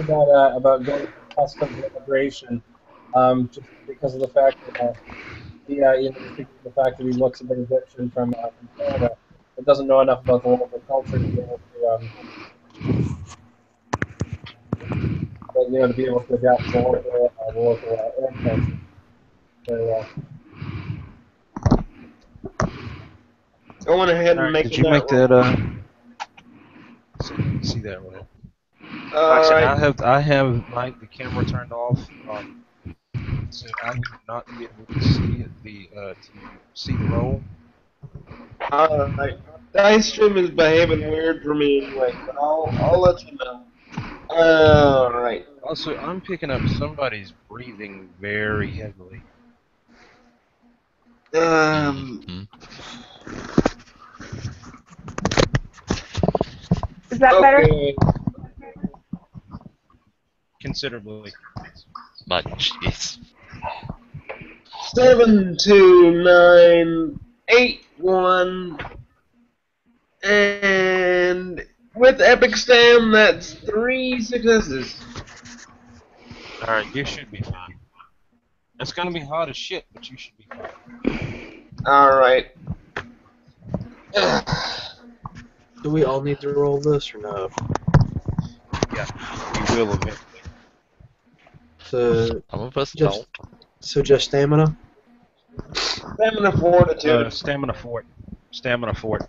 worry about going through customs immigration, just because of the fact that just because of the fact that he looks a bit Egyptian from Canada, but doesn't know enough about the local culture to be able to to be able to adapt to the local air culture very well. I went ahead and Did you make that? See that one? Alright. I have the camera turned off, so I would not be able to see the roll. Alright. Dice stream is behaving weird for me anyway, but I'll let you know. Alright. Also, I'm picking up somebody's breathing very heavily. Is that better? Considerably. But jeez. 72981, and with Epic Stam, that's 3 successes. Alright, you should be fine. It's gonna be hot as shit, but you should be fine. Alright. Do we all need to roll this or no? Yeah, we will eventually. So, Some of us don't. So just stamina? Stamina fortitude. Stamina fort. Stamina fort.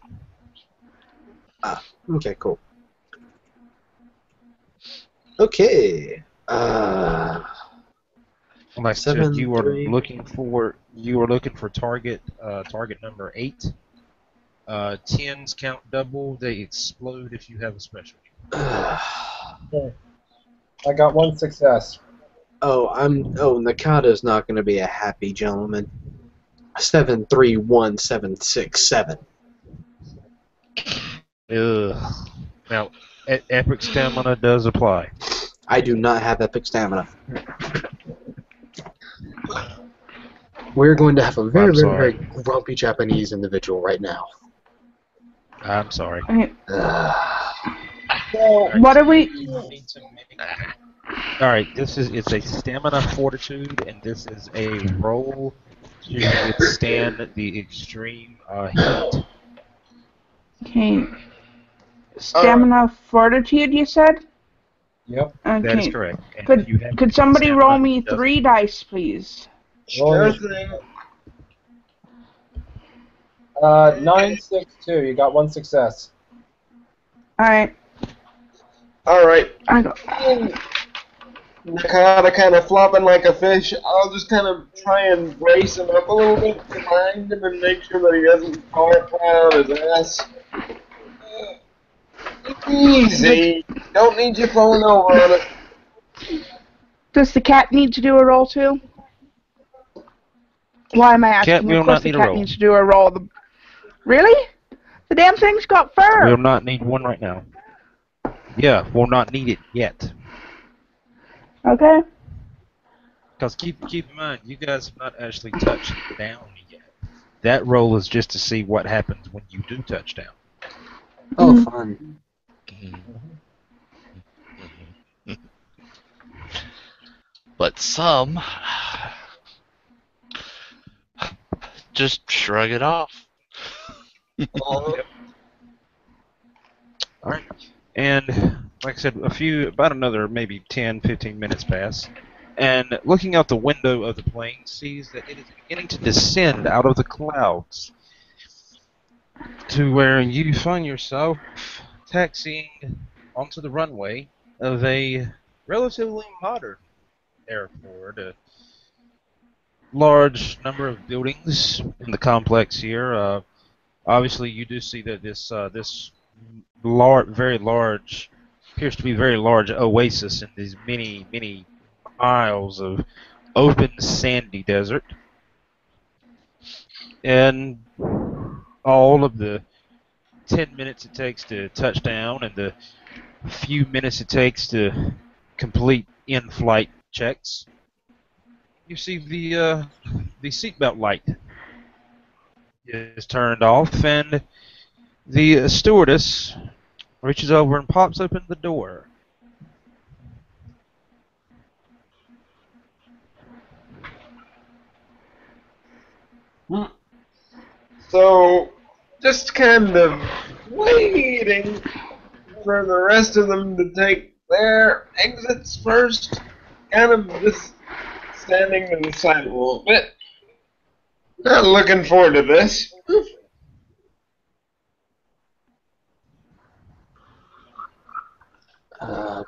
Ah, okay, cool. Okay. Like I said, you were looking for target number 8. 10s count double. They explode if you have a special. Okay. I got 1 success. Nakata's not going to be a happy gentleman. 731767. Ugh. Now, epic stamina does apply. I do not have epic stamina. We're going to have a very grumpy Japanese individual right now. I'm sorry. What are we? Alright, it's a stamina fortitude, and this is a roll to withstand the extreme heat. Okay. Stamina fortitude, you said? Yep. Okay. That is correct. Could somebody roll me 3 dice, please? Sure thing. 962. You got 1 success. Alright. Alright. I go. Nakata kind of flopping like a fish. I'll just kind of try and brace him up a little bit behind him and make sure that he doesn't fall flat on his ass. Easy. Don't need you falling over on it. Does the cat need to do a roll too? Why am I asking? Cat will not need a roll. Needs to do a roll. Really? The damn thing's got fur. We'll not need one right now. Yeah, we'll not need it yet. Okay. Because keep in mind, you guys have not actually touched down yet. That roll is just to see what happens when you do touch down. Oh, fun. But some just shrug it off. Alright. And like I said, about another maybe 10, 15 minutes pass. And looking out the window of the plane sees that it is beginning to descend out of the clouds to where you find yourself taxiing onto the runway of a relatively modern airport. A large number of buildings in the complex here. Obviously, you do see that this very large, appears to be very large oasis in these many miles of open sandy desert, and all of the 10 minutes it takes to touch down and the few minutes it takes to complete in-flight checks, you see the seatbelt light is turned off, and the stewardess reaches over and pops open the door. Hmm. So, just kind of waiting for the rest of them to take their exits first. Kind of just standing to the side a little bit. Not looking forward to this.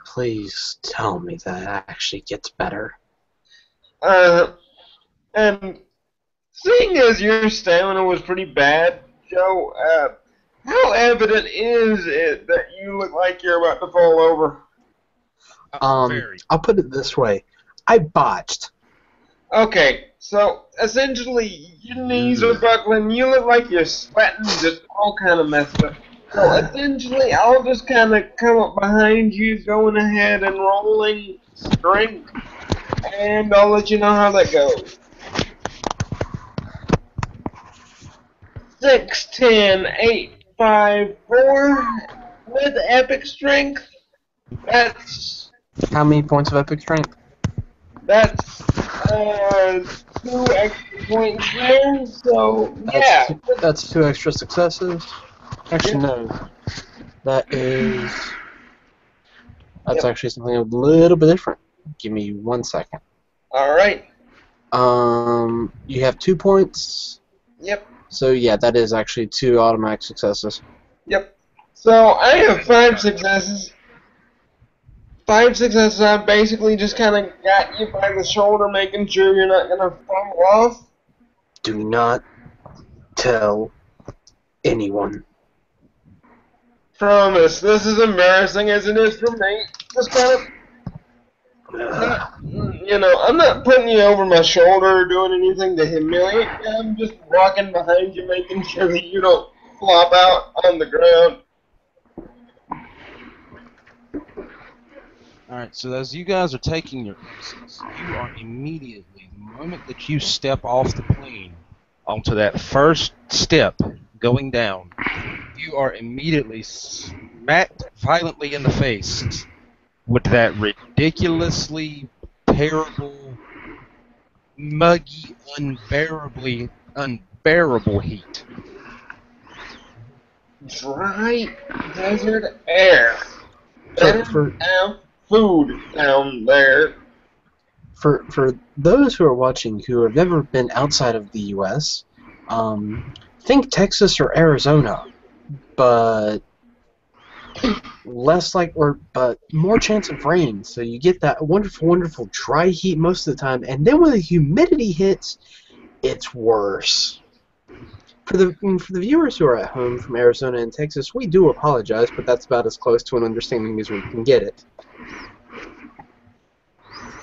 Please tell me that actually gets better. And seeing as your stamina was pretty bad, Joe, how evident is it that you look like you're about to fall over? Very. I'll put it this way. I botched. Okay, so essentially your knees are buckling, you look like you're sweating, just all kind of messed up. So essentially I'll just kind of come up behind you, going ahead and rolling strength, and I'll let you know how that goes. 6, 10, 8, 5, 4 with epic strength. That's How many points of epic strength? that's 2 extra points there. So yeah, That's 2 extra successes. Actually, yep, no. That's yep. actually something a little bit different. Give me 1 second. All right, You have 2 points. yep, So yeah, that is actually 2 automatic successes. yep. So I have 5 successes. 5 successes. I basically just kind of got you by the shoulder, making sure you're not gonna fall off. Do not tell anyone. Promise. This is embarrassing as it is for me. Just kind of not, I'm not putting you over my shoulder or doing anything to humiliate you. I'm just walking behind you, making sure that you don't flop out on the ground. Alright, so as you guys are taking your exits, you are immediately, the moment that you step off the plane onto that first step going down, you are immediately smacked violently in the face with that ridiculously terrible, muggy, unbearable heat. Dry desert air. Better For have food down there. for those who are watching who have never been outside of the U.S., think Texas or Arizona, but but more chance of rain. So you get that wonderful dry heat most of the time, and then when the humidity hits, it's worse. For the viewers who are at home from Arizona and Texas, we do apologize, but that's about as close to an understanding as we can get it.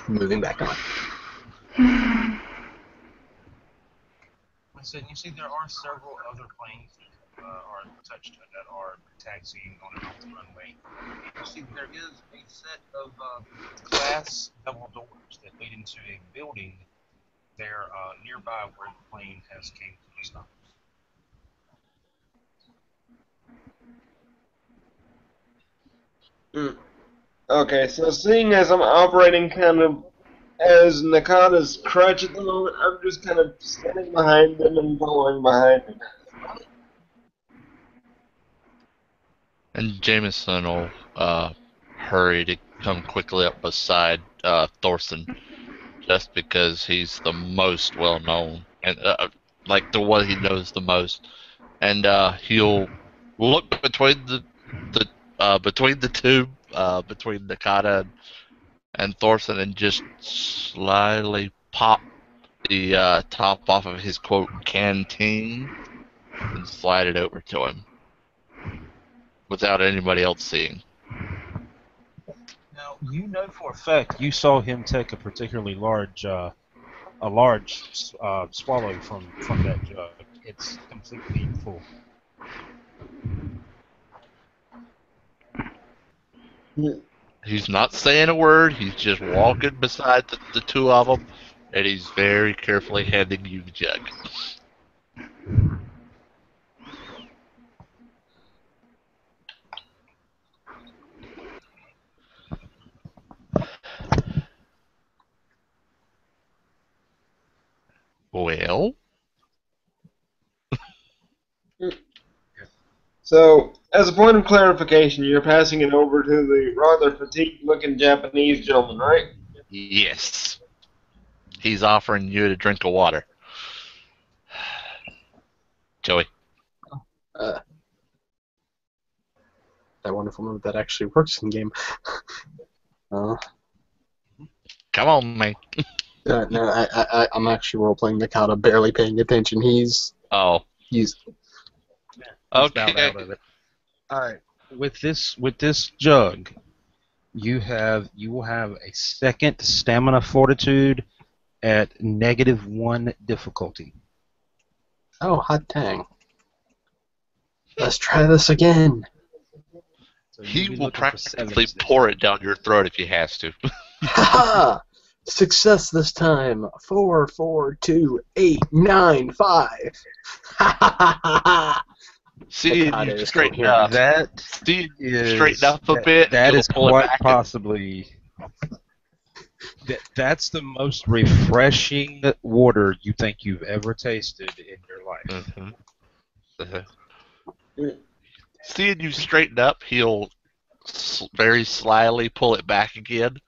Moving back on. So you see, there are several other planes that are touched that are taxiing on and off the runway. You see, there is a set of glass double doors that lead into a building there nearby where the plane has came to a stop. Mm. Okay, so seeing as I'm operating kind of as Nakata's crutch at the moment, I'm just kind of standing behind him and following behind him. And Jameson will hurry to come quickly up beside Thorson, just because he's the most well known and like the one he knows the most. And he'll look between the two, between Nakata and Thorson, and just slyly pop the top off of his quote canteen and slide it over to him without anybody else seeing. Now, you know for a fact you saw him take a particularly large swallow from that jug. It's completely full. He's not saying a word. He's just walking beside the two of them, and he's very carefully handing you the jug. Well, So, as a point of clarification, you're passing it over to the rather fatigued-looking Japanese gentleman, right? Yes. He's offering you a drink of water. Joey. Uh, that wonderful move that actually works in game. Uh, Come on, man. no, I'm actually role playing Mikado, barely paying attention. He's Oh. he's He's bowed Okay. out of it. All right. With this jug, you will have a second stamina fortitude at -1 difficulty. oh hot dang. Let's try this again. So you'll He be will looking for practically sevens this pour it down your throat if he has to. Ha! Success this time. 4, 4, 2, 8, 9, 5. Ha ha ha ha ha! See, Mikado you is straighten coherent. up. That See, is straighten up a bit. that He'll is pull it quite back. possibly that's the most refreshing water you think you've ever tasted in your life. Seeing you straighten up, he'll very slyly pull it back again,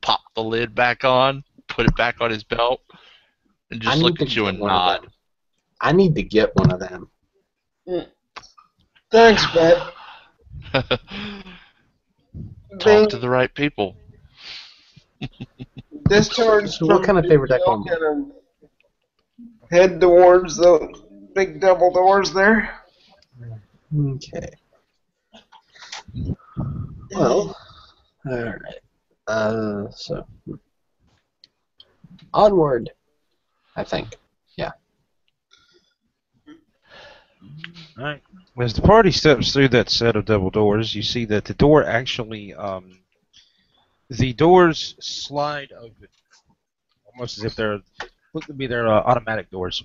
pop the lid back on, put it back on his belt, and I just need look to at you get and one of nod. them. I need to get one of them. Thanks, Brett. Talk to the right people. Discharged So what from kind of favor deck y'all combo? kind of head towards the big double doors there. Okay. Well, alright. So. Onward, I think. All right. As the party steps through that set of double doors, you see that the door actually the doors slide open, almost as if they're look to be they're automatic doors.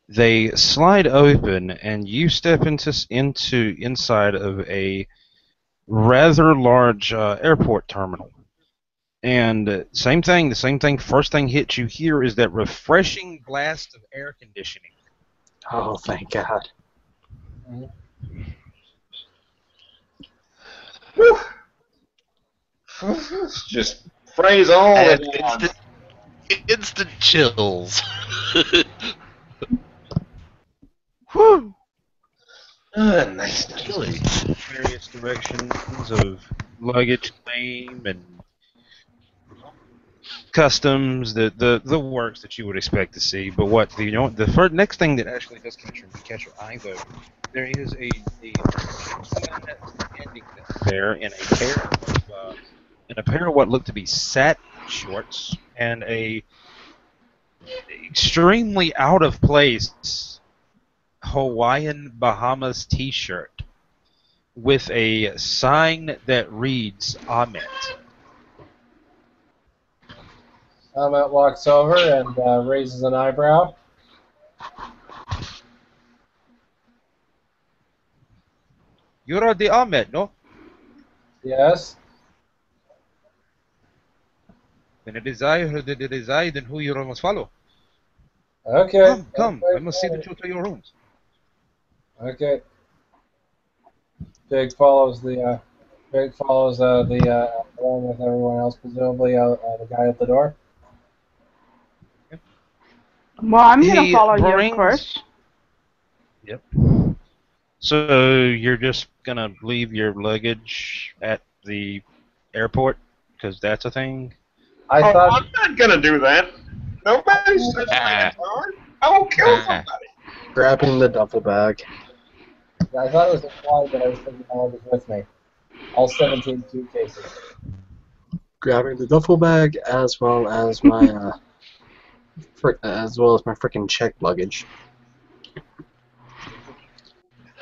They slide open, and you step into inside of a rather large airport terminal. And same thing. The same thing. First thing hits you here is that refreshing blast of air conditioning. Oh, thank God. Whew. Just phrase all And the time. instant chills. Whew. Nice. Chilly. Various directions of luggage claim and customs, the works that you would expect to see. But what the first next thing that actually does catch your eye though, there is a gentleman standing there in a pair of what look to be satin shorts and a extremely out of place Hawaiian Bahamas T-shirt with a sign that reads Ahmet. Ahmet walks over and raises an eyebrow. You're the Ahmet, no? Yes. Then it is I, then who you must follow. Okay. Come, Okay, I must see that you to your rooms. Okay. Jake follows along with everyone else, presumably the guy at the door. Well, I'm gonna He follow you, of brings- course. Yep. So you're just gonna leave your luggage at the airport because that's a thing. I Oh, thought I'm not gonna do that. Nobody's touching my guitar. I will kill somebody. Grabbing the duffel bag. it was implied that I was taking all of it with me. All 17 suitcases. Grabbing the duffel bag as well as my freaking check luggage.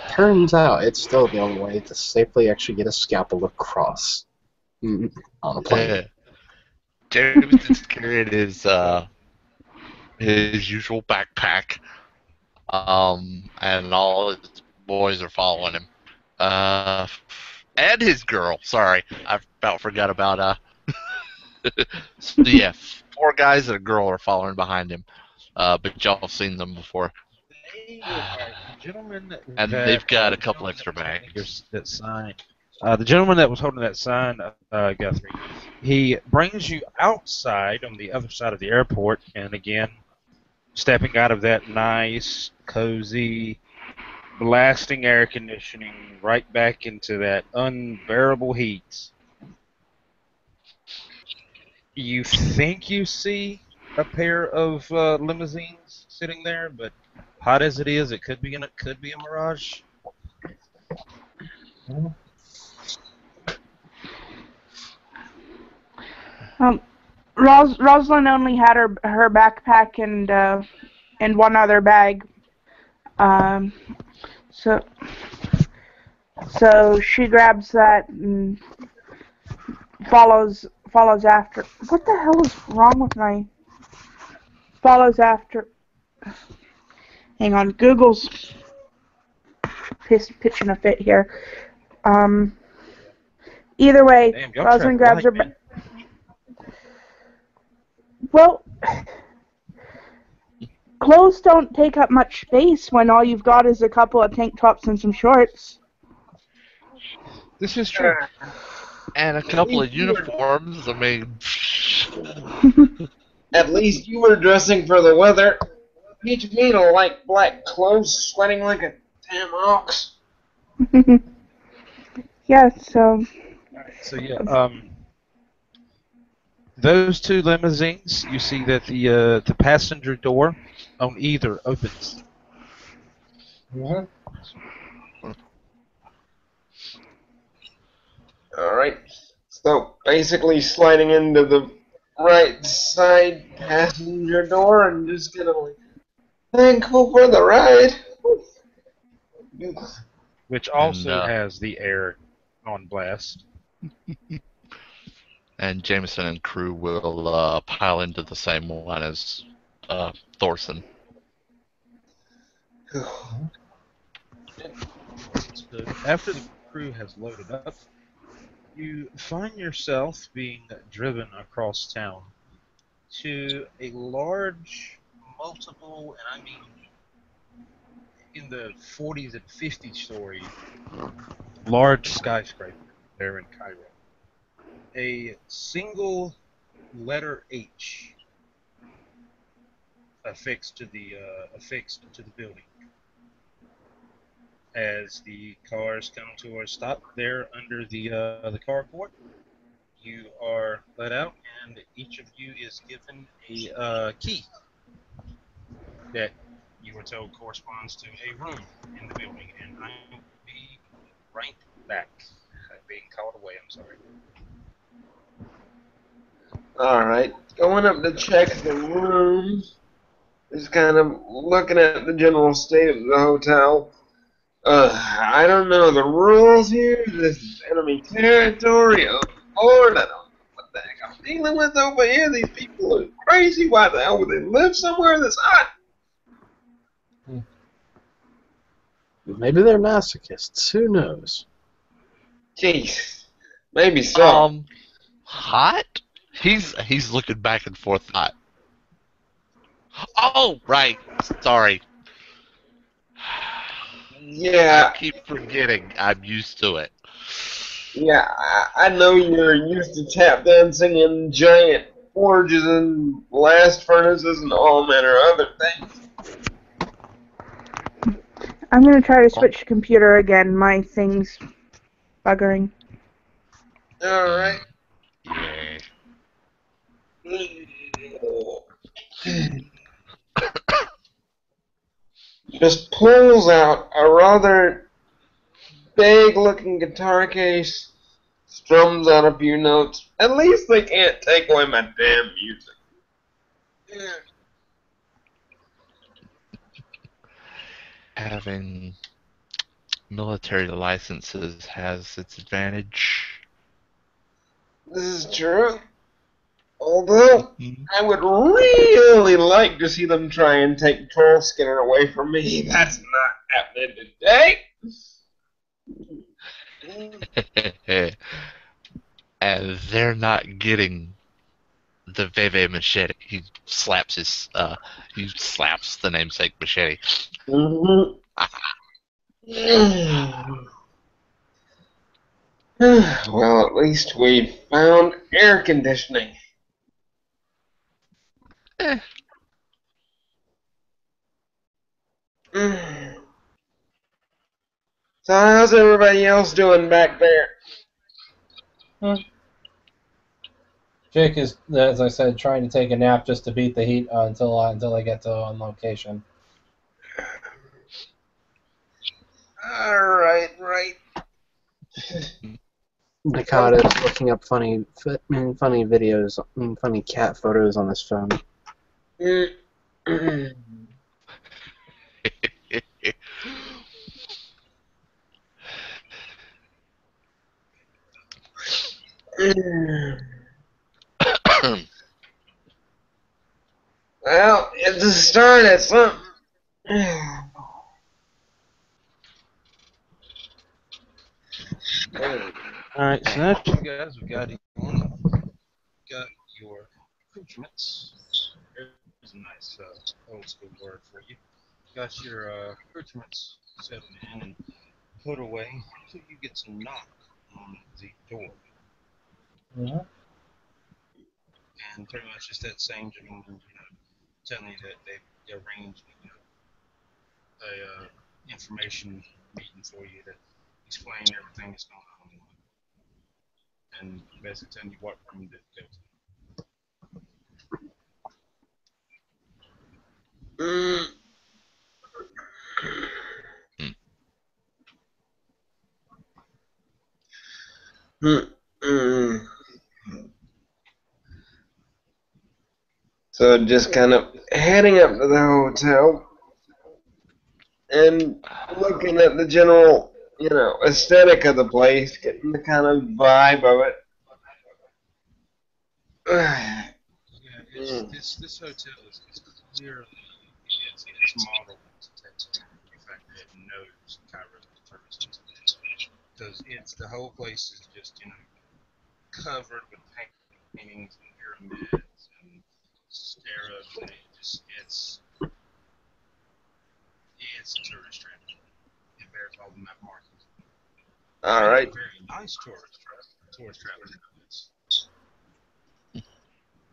Turns out it's still the only way to safely actually get a scalpel across on a plane. James is carrying his usual backpack, and all his boys are following him. And his girl. Sorry, I about forgot about so yeah, 4 guys and a girl are following behind him. But y'all have seen them before. Alright, And they've got a couple extra bags. that sign. The gentleman that was holding that sign, Guthrie, he brings you outside on the other side of the airport, and again, stepping out of that nice, cozy, blasting air conditioning right back into that unbearable heat. You think you see a pair of limousines sitting there, but hot as it is, it could be a mirage. Rosalind only had her backpack and one other bag. So she grabs that and follows after. What the hell is wrong with my? Follows after. Hang on, Google's pitching a fit here. Either way, Damn, y'all Rosalind track grabs her. light, man. Well, clothes don't take up much space when all you've got is a couple of tank tops and some shorts. This is true. And a couple of uniforms. I mean, At least you were dressing for the weather. Teach me to like black clothes, sweating like a damn ox. Yeah, so So yeah, those two limousines. You see that the passenger door on either opens. Mhm. Alright. So basically sliding into the right side passenger door and just gonna like thankful for the ride. Which and also has the air on blast. and Jameson and crew will pile into the same one as Thorson. So after the crew has loaded up, you find yourself being driven across town to a large, multiple, and I mean in the 40s and 50s story, large skyscraper there in Cairo. A single letter H affixed to the building. As the cars come to a stop there under the carport, you are let out, and each of you is given a key that you were told corresponds to a room in the building. And I will be right back. Being called away. I'm sorry. Alright. Going up to check the room. Just kind of looking at the general state of the hotel. I don't know the rules here. This is enemy territory. Oh Lord, I don't know what the heck I'm dealing with over here. These people are crazy. Why the hell would they live somewhere this hot? Maybe they're masochists. Who knows? Jeez, maybe so. Hot? He's looking back and forth. Hot. Oh, right. Sorry. Yeah, I keep forgetting. I'm used to it. yeah. I know you're used to tap dancing in giant forges and blast furnaces and all manner of other things. I'm gonna try to switch to computer again. My thing's buggering. All right. Yeah. Just pulls out a rather big-looking guitar case, strums out a few notes. At least they can't take away my damn music. Having military licenses has its advantage. This is true. Although, I would really like to see them try and take Troll Skinner away from me. That's not happening today. And they're not getting the Veve machete. He slaps the namesake machete. Mhm. Well, at least we found air conditioning. Eh, So how's everybody else doing back there? Jake is, as I said, trying to take a nap just to beat the heat until I get to on location. Right. Nakado's looking up funny videos, funny cat photos on his phone. Well, it's a start at something. Alright, so now that you guys have got your accoutrements, there's a nice old school word for you. Got your accoutrements settled in and put away until you get some knock on the door. Mm-hmm. And pretty much just that same gentleman, telling you that they arranged, a information meeting for you to explain everything that's going on and basically telling you what room to go to. So just kind of heading up to the hotel and looking at the general, aesthetic of the place, getting the kind of vibe of it. Yeah, this hotel is clearly it's modeled to take the fact that it knows Cairo's tourists because it's the whole place is just covered with paintings and pyramids and scarabs and it's a tourist trap. It bears all the map markings. All right. A very nice tourist trap.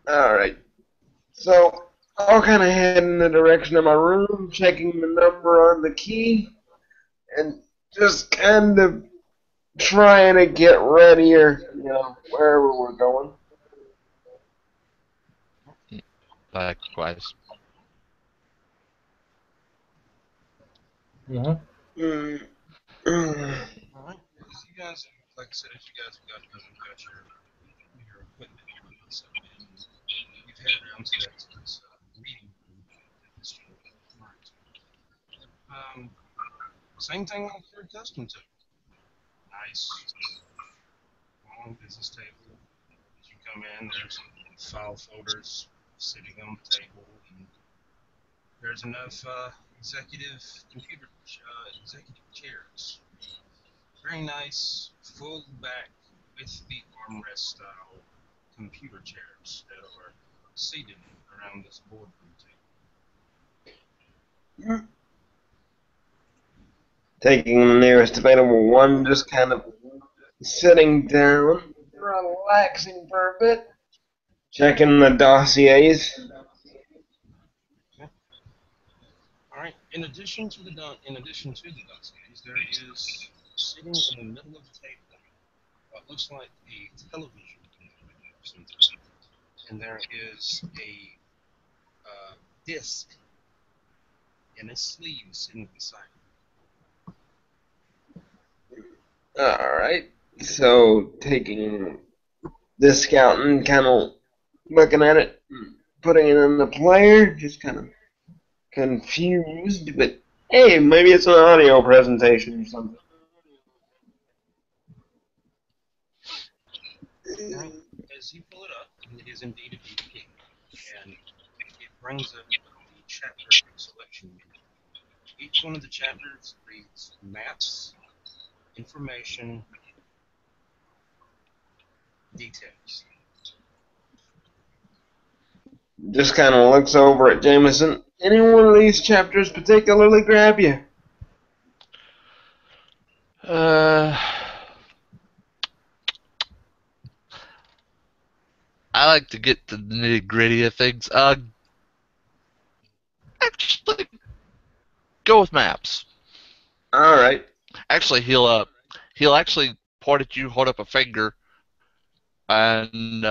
All right. So I'll kind of head in the direction of my room, checking the number on the key, and just kind of trying to get readier, wherever we're going. Likewise. Mm-hmm. Alright. As you guys, like I said, as you guys have got your equipment set up and you've headed around to this meeting room that this gentleman referred to. Same thing like you're accustomed to. Nice, long business table. As you come in, there's file folders sitting on the table, and there's enough executive chairs. Very nice, full back with the armrest style computer chairs that are seated around this boardroom table. Taking the nearest available one, just kind of sitting down, relaxing for a bit, checking the dossiers. Okay. All right. In addition to the dossiers, there is sitting in the middle of the table what looks like a television of some type, and there is a disc in a sleeve sitting beside it. Alright, so taking this out and kind of looking at it, putting it in the player, just kind of confused, but hey, maybe it's an audio presentation or something. Right. As you pull it up, it is indeed a DVD, and it brings up the chapter selection menu. Each one of the chapters reads maps, information, details. just kind of looks over at Jameson. Any one of these chapters particularly grab you? I like to get to the nitty gritty of things. Actually, go with maps. All right. Actually, he'll actually point at you, hold up a finger, and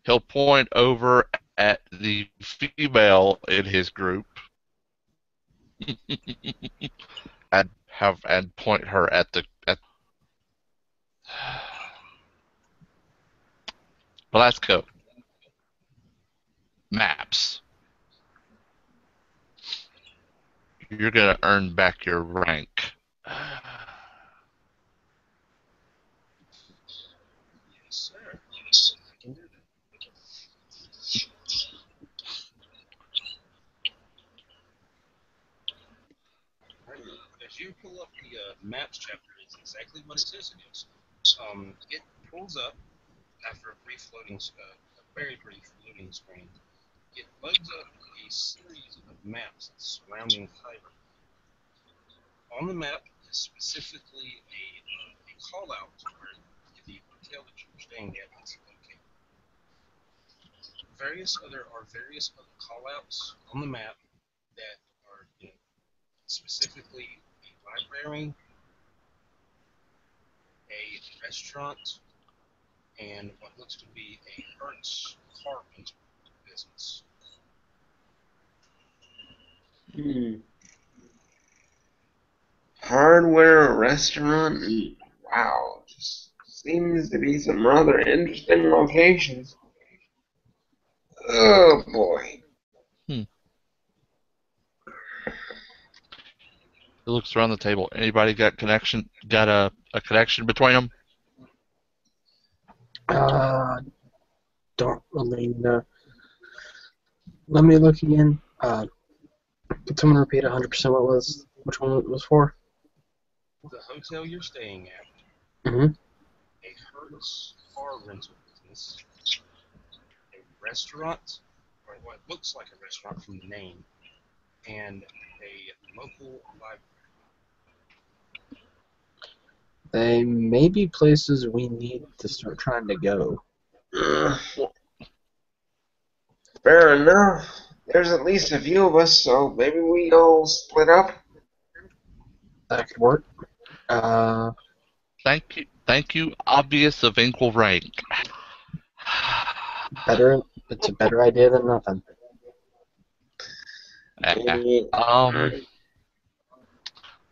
he'll point over at the female in his group, and point her at the But let's go. Maps. You're gonna earn back your rank. Yes, sir. Right. As you pull up the maps chapter, it's exactly what it says it is. It pulls up after a brief a very brief loading screen. It loads up a series of maps surrounding Cairo. On the map is specifically a call out where the hotel that you're staying at is located. Various other call outs on the map that are specifically a library, a restaurant, and what looks to be a Hertz car rental business. Hardware restaurant. Wow, just seems to be some rather interesting locations. Oh boy. He looks around the table. Anybody got connection? Got a connection between them? Don't really know. Let me look again. Could someone repeat 100% which one it was for? The hotel you're staying at, Mm-hmm. a Hertz car rental business, a restaurant, or what looks like a restaurant from the name, and a local library. They may be places we need to start trying to go. Fair enough. There's at least a few of us, so maybe we all split up. That could work. Thank you. Obvious of equal rank. It's a better idea than nothing.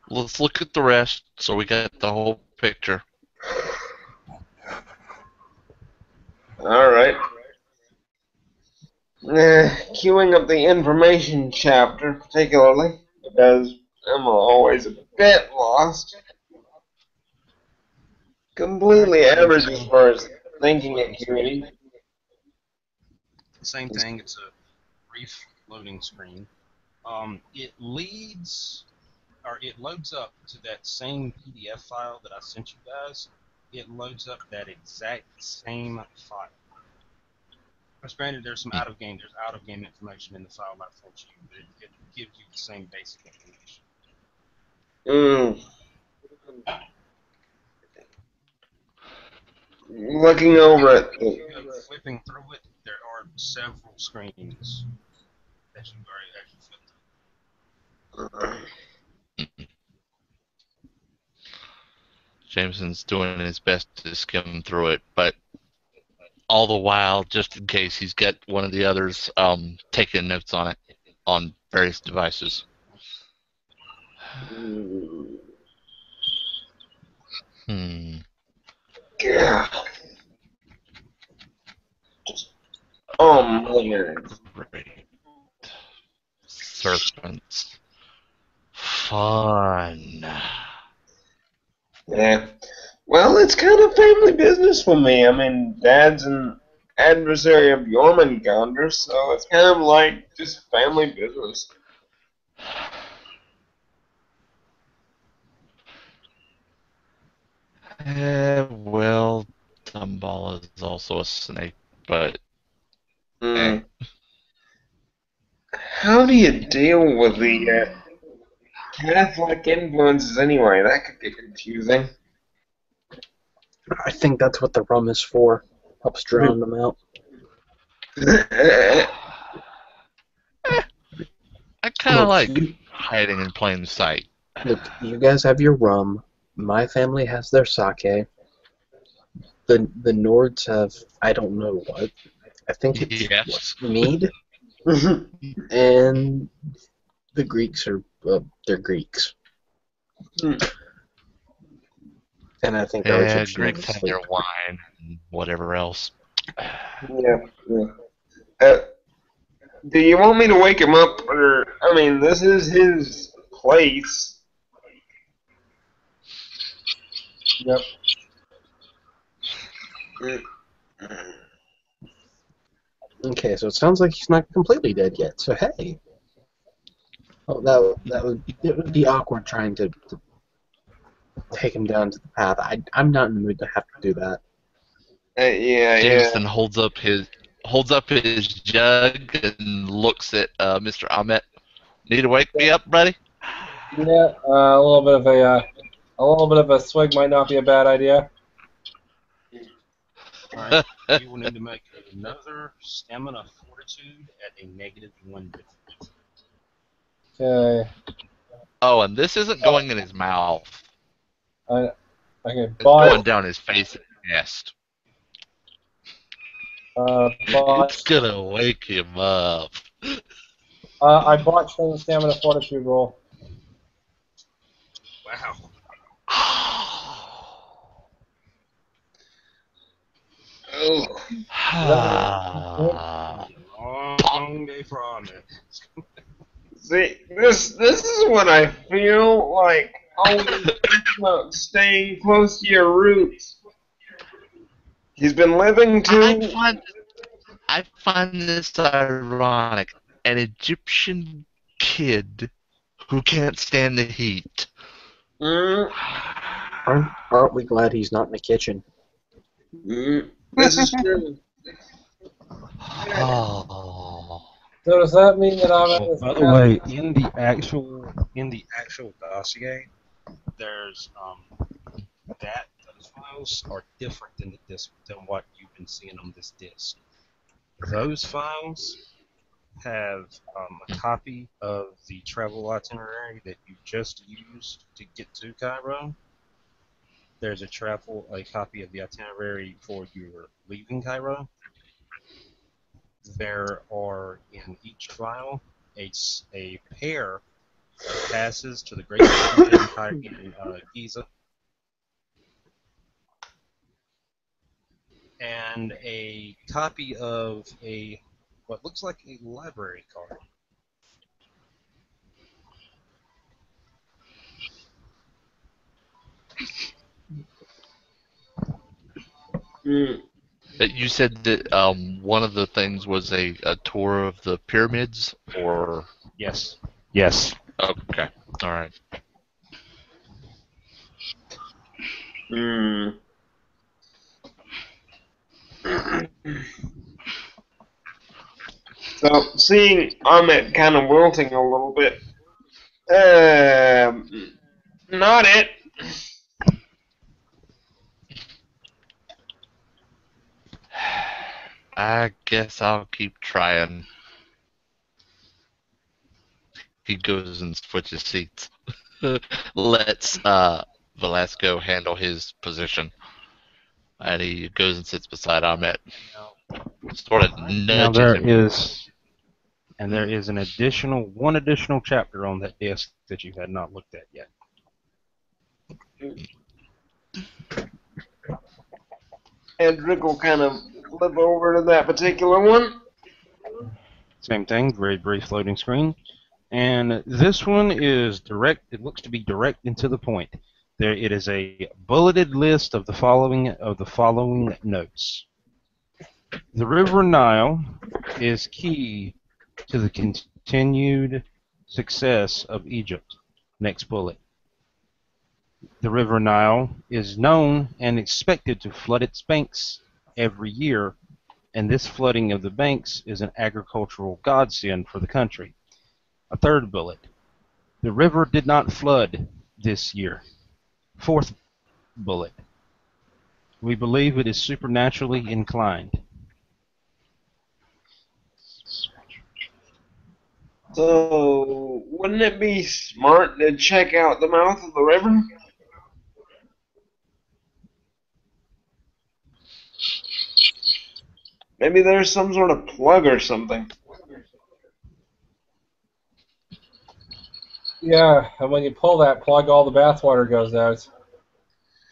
Let's look at the rest so we get the whole picture. Alright. Queuing up the information chapter, particularly, because I'm always a bit lost. Completely average as far as thinking and queuing. Same thing, it's a brief loading screen. It loads up to that same PDF file that I sent you guys. It loads up that exact same file. Granted, there's out of game information in the file I sent you, but it gives you the same basic information. Looking over it. Flipping through it, there are several screens that you flip through. Jameson's doing his best to skim through it, but all the while, just in case, he's got one of the others taking notes on it on various devices. Yeah. Oh man. Great. Serpents. Fun. Yeah. Well, it's kind of family business for me. I mean, Dad's an adversary of Jormungandr, so it's kind of like just family business. Well, Dumball is also a snake, but how do you deal with the Catholic influences anyway? That could get confusing. I think that's what the rum is for. Helps drown them out. I kind of Look, like you, hiding in plain sight. look, you guys have your rum. My family has their sake. The Nords have, I don't know what. I think it's Yes. mead. And the Greeks are, they're Greeks. And I think our Yeah, Egyptians Greeks are have asleep. their wine and whatever else. Yeah. Do you want me to wake him up, or I mean, this is his place. Yep. Okay, so it sounds like he's not completely dead yet. So hey, oh, it would be awkward trying to take him down to the path. I'm not in the mood to have to do that. Yeah. Jameson holds up his jug and looks at Mr. Ahmet. Need to wake me up, buddy? Yeah. A little bit of a swig might not be a bad idea. Alright, you will need to make another stamina fortitude at a -1 difficulty. Okay. Oh, and this isn't going in his mouth. Okay. It's going down his face and chest. It's gonna wake him up. I botched the stamina fortitude roll. Wow. Long day for Ahmed. See, this is what I feel like. Always about staying close to your roots. He's been living I find this ironic. An Egyptian kid who can't stand the heat. Aren't we glad he's not in the kitchen? This is true. Oh. So does that mean that Ahmed is By the way, in the actual dossier, there's those files are different than what you've been seeing on this disc. Those files have a copy of the travel itinerary that you just used to get to Cairo. There's a copy of the itinerary for your leaving Cairo. There are in each file a pair of passes to the Great Pyramid in Giza, and a copy of what looks like a library card. You said that one of the things was a tour of the pyramids, or Yes. okay, all right. So, seeing Ahmet kind of wilting a little bit, not it. I guess I'll keep trying. He goes and switches seats. Lets Velasco handle his position. And he goes and sits beside Ahmet. Sort of Now nudges him. there is one additional chapter on that disc that you had not looked at yet. Edric will kind of flip over to that particular one. Same thing, very brief loading screen. And this one is direct. It looks to be direct and to the point. It is a bulleted list of the following notes. The River Nile is key to the continued success of Egypt. Next bullet. The River Nile is known and expected to flood its banks every year, and this flooding of the banks is an agricultural godsend for the country. A third bullet. The river did not flood this year. Fourth bullet. We believe it is supernaturally inclined. So, wouldn't it be smart to check out the mouth of the river? Maybe there's some sort of plug or something. Yeah, and when you pull that plug, all the bathwater goes out.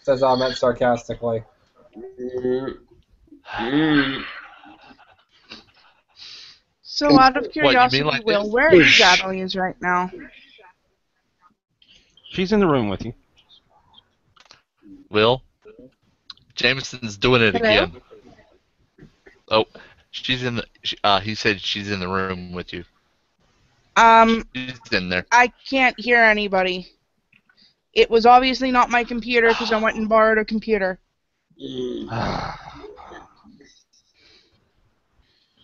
Says Ahmet sarcastically. So, out of What, you mean curiosity, like Will, this? where is Adelise right now? She's in the room with you. Will? Jameson's doing it Hello? again. Oh, she's in the. He said she's in the room with you. She's in there. I can't hear anybody. It was obviously not my computer because I went and borrowed a computer.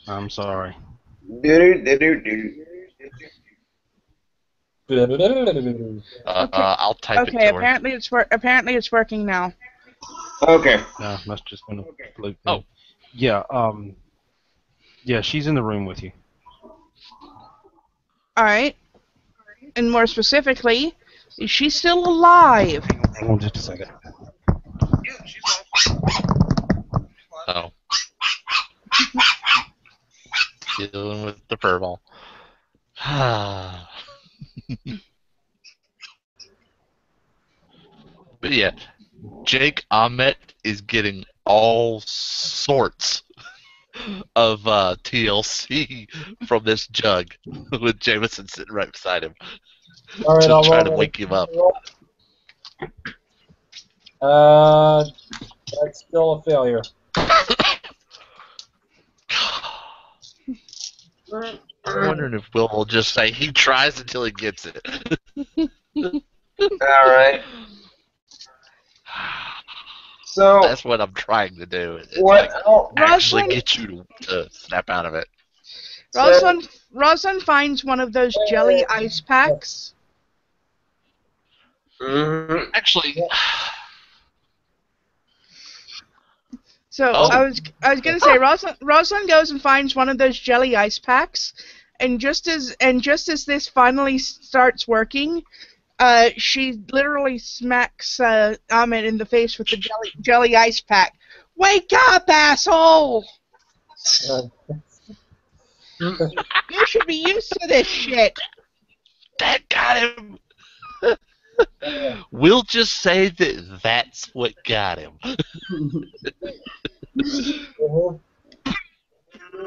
I'm sorry. I'll type it Okay, to her. apparently it's working now. Okay. No, that's just gonna float. Oh. Yeah. Yeah, she's in the room with you. All right. And more specifically, is she still alive? Hang on just a second. Oh. Dealing with the furball. But yeah, Jake Ahmet is getting all sorts of TLC from this jug with Jameson sitting right beside him. All right, to I'll try roll to that. wake him up. That's still a failure. I'm wondering if Will will just say he tries until he gets it. Alright. So, That's what I'm trying to do. It's what like else? actually Rosalind, get you to snap out of it. Rosalind finds one of those jelly ice packs. Actually, So Oh. I was gonna say Rosalind goes and finds one of those jelly ice packs, and just as this finally starts working, she literally smacks Ahmed in the face with the jelly ice pack. Wake up, asshole! You should be used to this shit. that got him. We'll just say that that's what got him.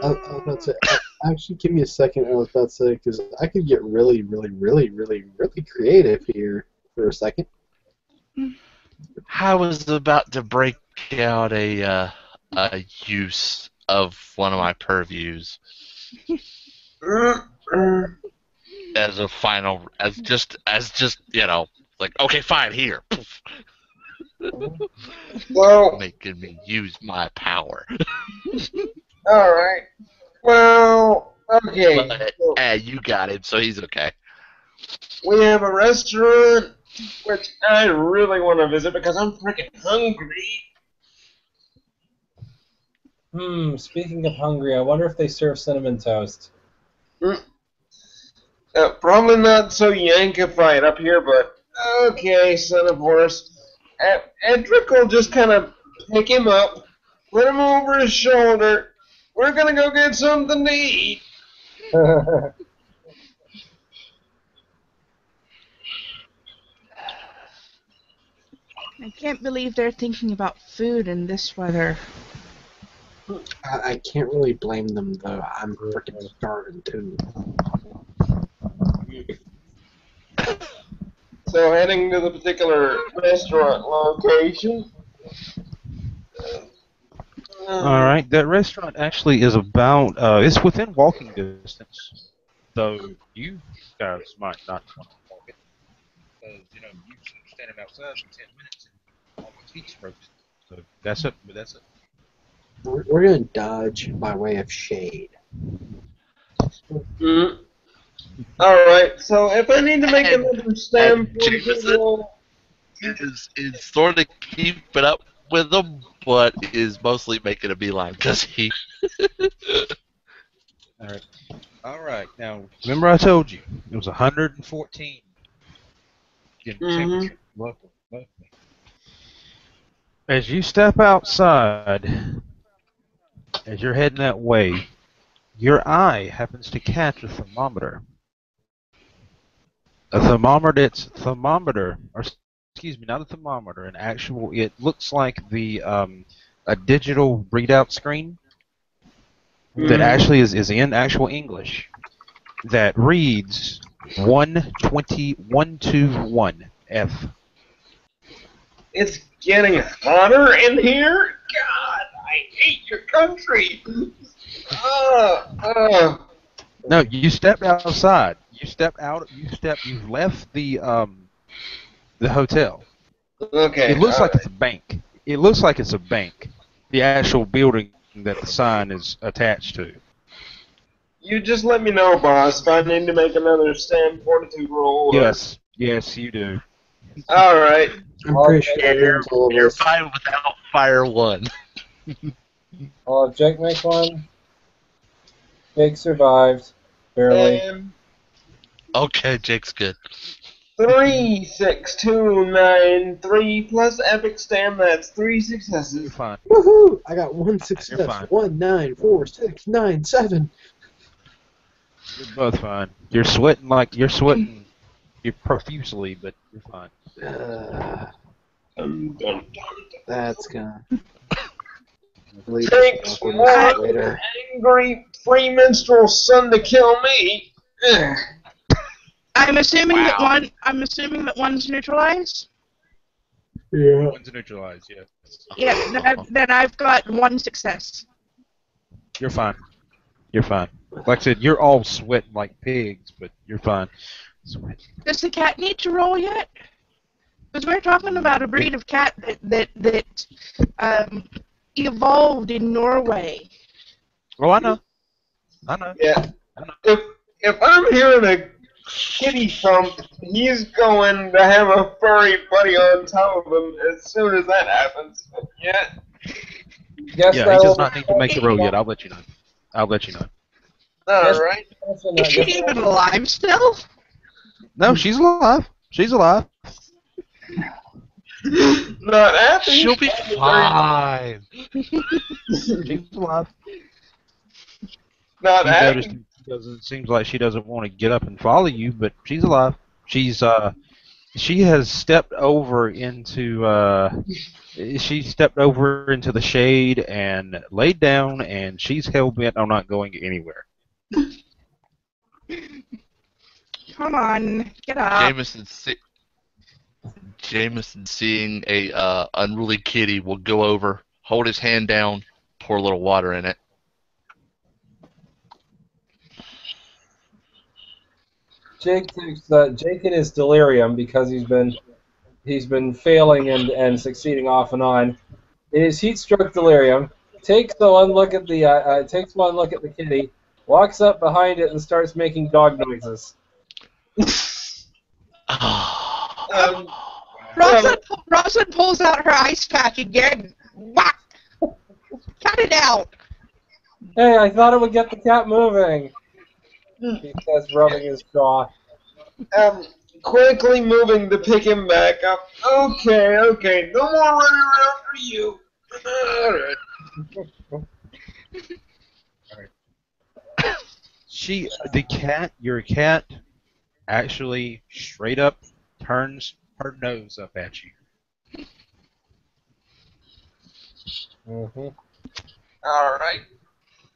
I was about to say, actually, give me a second. I was about to say, because I could get really, really, really, really, really creative here for a second. I was about to break out a use of one of my purviews as a final, as just like, okay, fine, here, Well, making me use my power. alright. Well, okay. But you got him, so he's okay. We have a restaurant which I really want to visit because I'm freaking hungry. Speaking of hungry, I wonder if they serve cinnamon toast. Probably not so yankified up here, but okay, son of horse. Edric will just kind of pick him up, put him over his shoulder. We're gonna go get something to eat. I can't believe they're thinking about food in this weather. I can't really blame them, though. I'm freaking starving, too. So heading to the particular restaurant location. Alright, that restaurant actually is about, it's within walking distance. Though you guys might not want to walk it. Because, you standing outside for 10 minutes and all my feet's broken. So that's it, but that's it. We're going to dodge by way of shade. Alright, so if I need to make And- another stand Jameson roll, is sort of keeping up with him, but is mostly making a beeline because he. All right. Now, remember I told you it was 114 in temperature locally. As you step outside, as you're heading that way, your eye happens to catch a thermometer. A thermometer, or excuse me, not a thermometer, an actual. It looks like a digital readout screen that actually is in actual English that reads 121 F. it's getting hotter in here? God, I hate your country! Uh, No, you stepped outside. You stepped out. You've left the hotel. okay, It looks like alright. it's a bank. It looks like it's a bank. The actual building that the sign is attached to. You just let me know, boss, if I need to make another stand fortitude roll. Yes, yes, you do. Alright. I'm pretty sure that means all of You're us. fine without fire one. I'll have Jake make one. Jake survived. Barely. And Okay, Jake's good. 36293 plus epic stand, that's 3 You're successes. fine. Woohoo! I got one You're success. fine. 1, 9, 4, 6, 9, 7. You're both fine. You're sweating you profusely, but you're fine. Dun, dun, dun. That's gonna lead Takes to one later. angry premenstrual son to kill me. Ugh. I'm assuming that Wow. one's neutralized. Yeah. One's neutralized, yeah. Yeah, then I've got one success. You're fine. You're fine. Like I said, you're all sweating like pigs, but you're fine. Sweat. Does the cat need to roll yet? Because we're talking about a breed of cat that evolved in Norway. Oh, I know. I know. Yeah. I know. If I'm hearing a kitty thump, he's going to have a furry buddy on top of him as soon as that happens. Yeah. Guess Yeah, he that'll does not need to make the roll yet. I'll let you know. I'll let you know. Alright. Is she even alive still? No, she's alive. She's alive. Not after She'll be fine. She's alive. Not You noticed after. it seems like she doesn't want to get up and follow you, but she's alive. She has stepped over into the shade and laid down, and she's hell bent on not going anywhere. Come on, get up. Jameson seeing a unruly kitty will go over, hold his hand down, pour a little water in it. Jake thinks that Jake in his delirium, because he's been failing and succeeding off and on. In his heat stroke delirium, takes one look at the kitty, walks up behind it and starts making dog noises. Um, Rosalind pulls out her ice pack again. Whack! Cut it out. Hey, I thought it would get the cat moving. He says, rubbing his jaw. quickly moving to pick him back up. Okay, no more running around for you. Alright. Your cat actually straight up turns her nose up at you. Mm-hmm. Alright.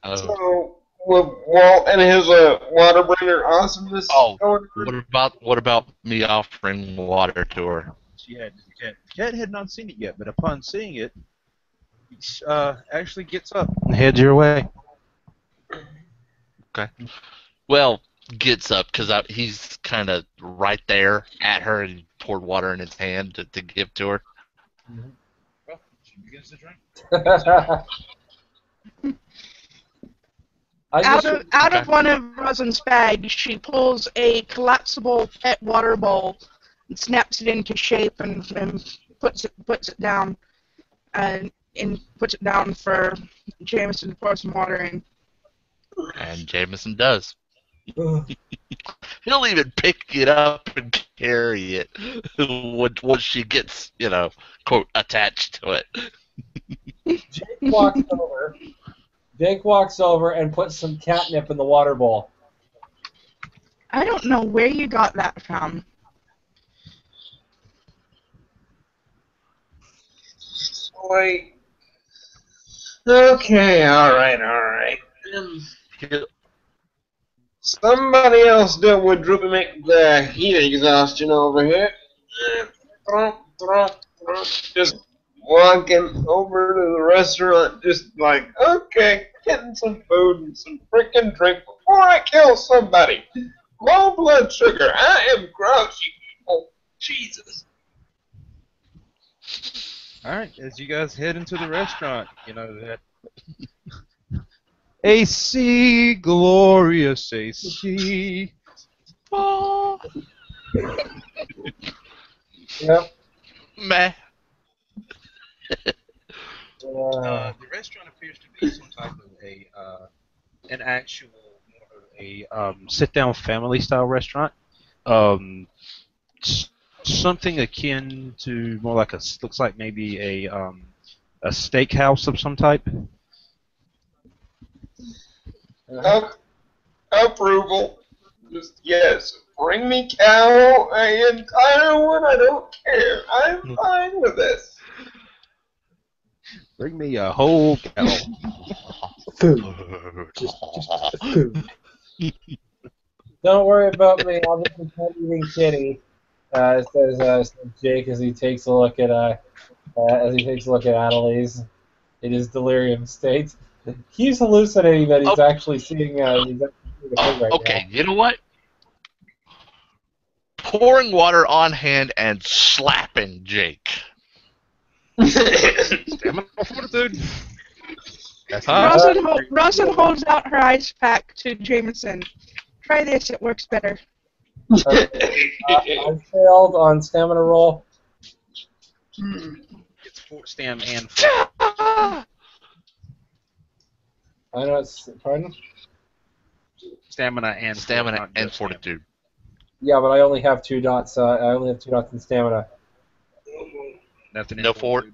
Oh. So, with Walt and his waterbringer awesomeness Oh, going what about me offering water to her? The cat had not seen it yet, but upon seeing it, actually gets up and heads your way. Okay. Well, gets up because he's kind of right there at her and poured water in his hand to give to her. Well, she begins to drink. I Out just of one of Rosalind's bags, she pulls a collapsible pet water bowl and snaps it into shape and puts it down and puts it down for Jameson to pour some water in. And Jameson does. He'll even pick it up and carry it once she gets, quote, attached to it. Jake walks over and puts some catnip in the water bowl. I don't know where you got that from. Wait. Okay, alright. Somebody else dealt with Droopy Make the heat exhaustion over here. Just walking over to the restaurant, just like, okay, getting some food and some freaking drink before I kill somebody. Low blood sugar. I am grouchy. Oh, Jesus. Alright, as you guys head into the restaurant, you know that AC, glorious AC. Oh. Yep. Meh. The restaurant appears to be some type of an actual, sit-down family-style restaurant. Something akin to more like looks like maybe a steakhouse of some type. Approval. Just yes. Bring me cow, an entire one. I don't care. I'm fine with this. Bring me a whole cow. Food. Just food. Don't worry about me. I'll just pretend eating kitty. Says Jake as he takes a look at Annalise in his delirium state. He's hallucinating that he's actually seeing the pig right Okay, now. you know what? Pouring water on hand and slapping Jake. Stamina fortitude. Rosalind holds out her ice pack to Jameson. Try this, it works better. I failed on stamina roll. It's stam and Ah! I know it's pardon. stamina and Fortitude. Yeah, but I only have 2 dots. I only have 2 dots in stamina. Nothing in No fort.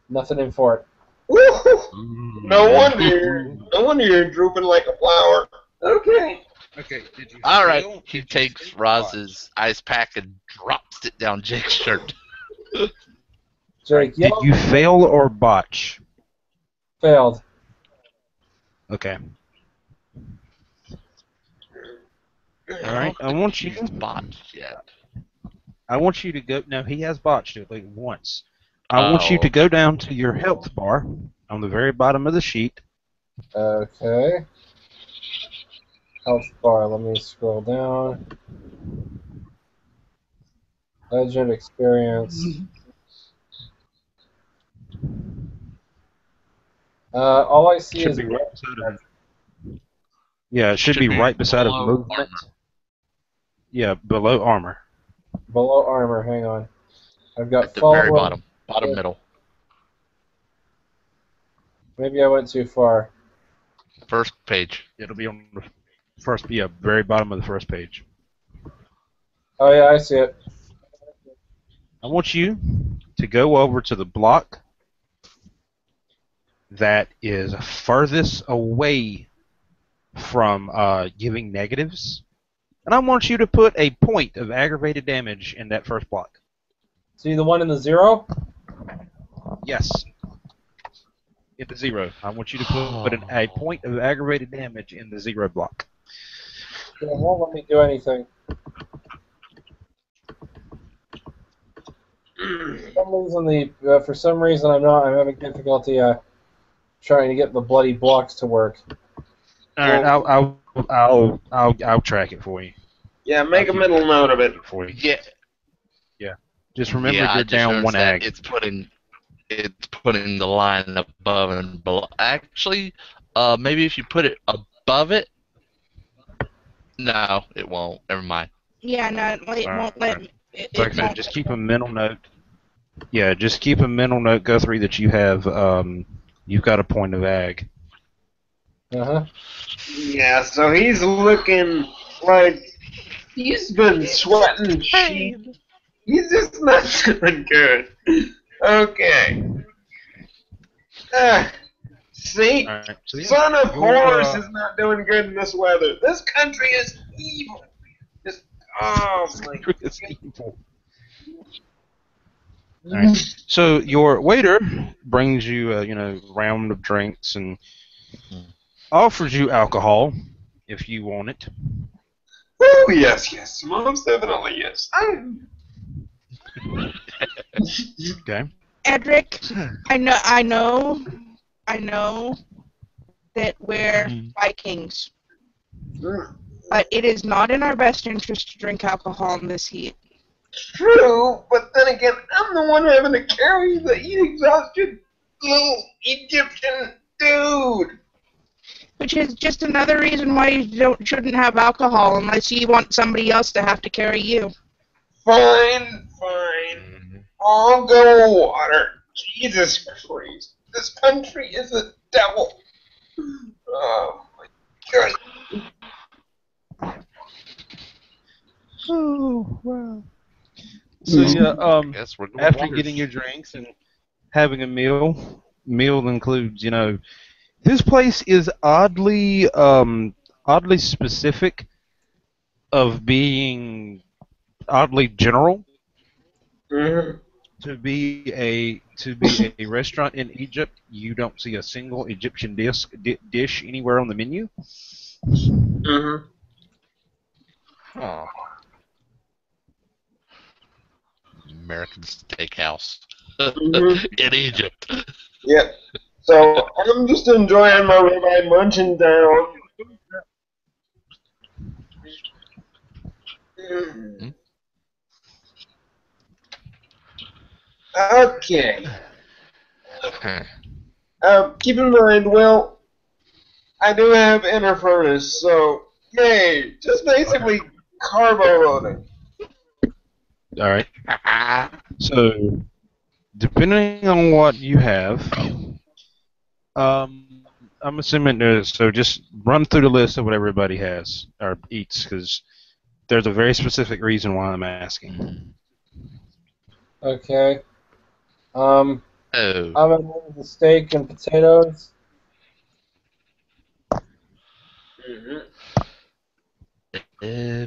Nothing in fort. No wonder you're drooping like a flower. Okay. Okay, did you All right. fail? He Did you takes fail? Roz's ice pack and drops it down Jake's shirt. Jake, Did you fail or botch? failed. Okay. All right. I want you. He's botched yet. I want you to go. No, he has botched it like once. I want you to go down to your health bar on the very bottom of the sheet. Okay. Health bar. Let me scroll down. Legend experience. All I see Should is be right beside of. Yeah, it should be right beside of movement. Armor. Yeah, below armor. below armor. Hang on. I've got At the very follow. bottom middle. Maybe I went too far. First page. It'll be on the first. Yeah, very bottom of the first page. Oh yeah, I see it. I want you to go over to the block that is furthest away from giving negatives, and I want you to put a point of aggravated damage in that first block. See the one in the 0? Yes. In the 0. I want you to put a point of aggravated damage in the 0 block. It won't let me do anything. For some reason, I'm having difficulty trying to get the bloody blocks to work. All right, I'll track it for you. Yeah, make a mental note of it. For you. Yeah. Just remember I you're just down noticed one that ag. It's putting the line above and below. Actually, maybe if you put it above it? No, it won't. Never mind. Yeah, no, it won't let me. Like I said, just keep a mental note. Yeah, just keep a mental note, Guthrie, that you have you've got a point of ag. Uh-huh. Yeah, so he's looking like he's been sweating sheep. He's just not doing good. Okay. See? Alright, so yeah, Son of your, horse is not doing good in this weather. This country is evil. Just, oh my is evil. Alright, so your waiter brings you a round of drinks and offers you alcohol if you want it. Oh, yes, most definitely, yes. Okay. Edric, I know that we're Vikings, but it is not in our best interest to drink alcohol in this heat. True, but then again, I'm the one having to carry the heat-exhausted little Egyptian dude. Which is just another reason why you shouldn't have alcohol unless you want somebody else to have to carry you. Fine. I'll go water. Jesus Christ. This country is a devil. Oh, my God. Oh wow. So yeah, Guess we're going after waters. getting your drinks and having a meal includes, this place is oddly specific of being oddly general Mhm. to be a restaurant in Egypt. You don't see a single Egyptian dish anywhere on the menu. Mhm. Oh. American Steakhouse Mhm. in Egypt. Yep. So I'm just enjoying my ribeye, munching down. Mm. Okay. Keep in mind, well, I do have inner furnace, so yay! Just basically carbo loading. All right. So, depending on what you have, I'm assuming there's. So just run through the list of what everybody has or eats, because there's a very specific reason why I'm asking. Okay. Oh. I'm gonna have the steak and potatoes. Mm-hmm. Uh,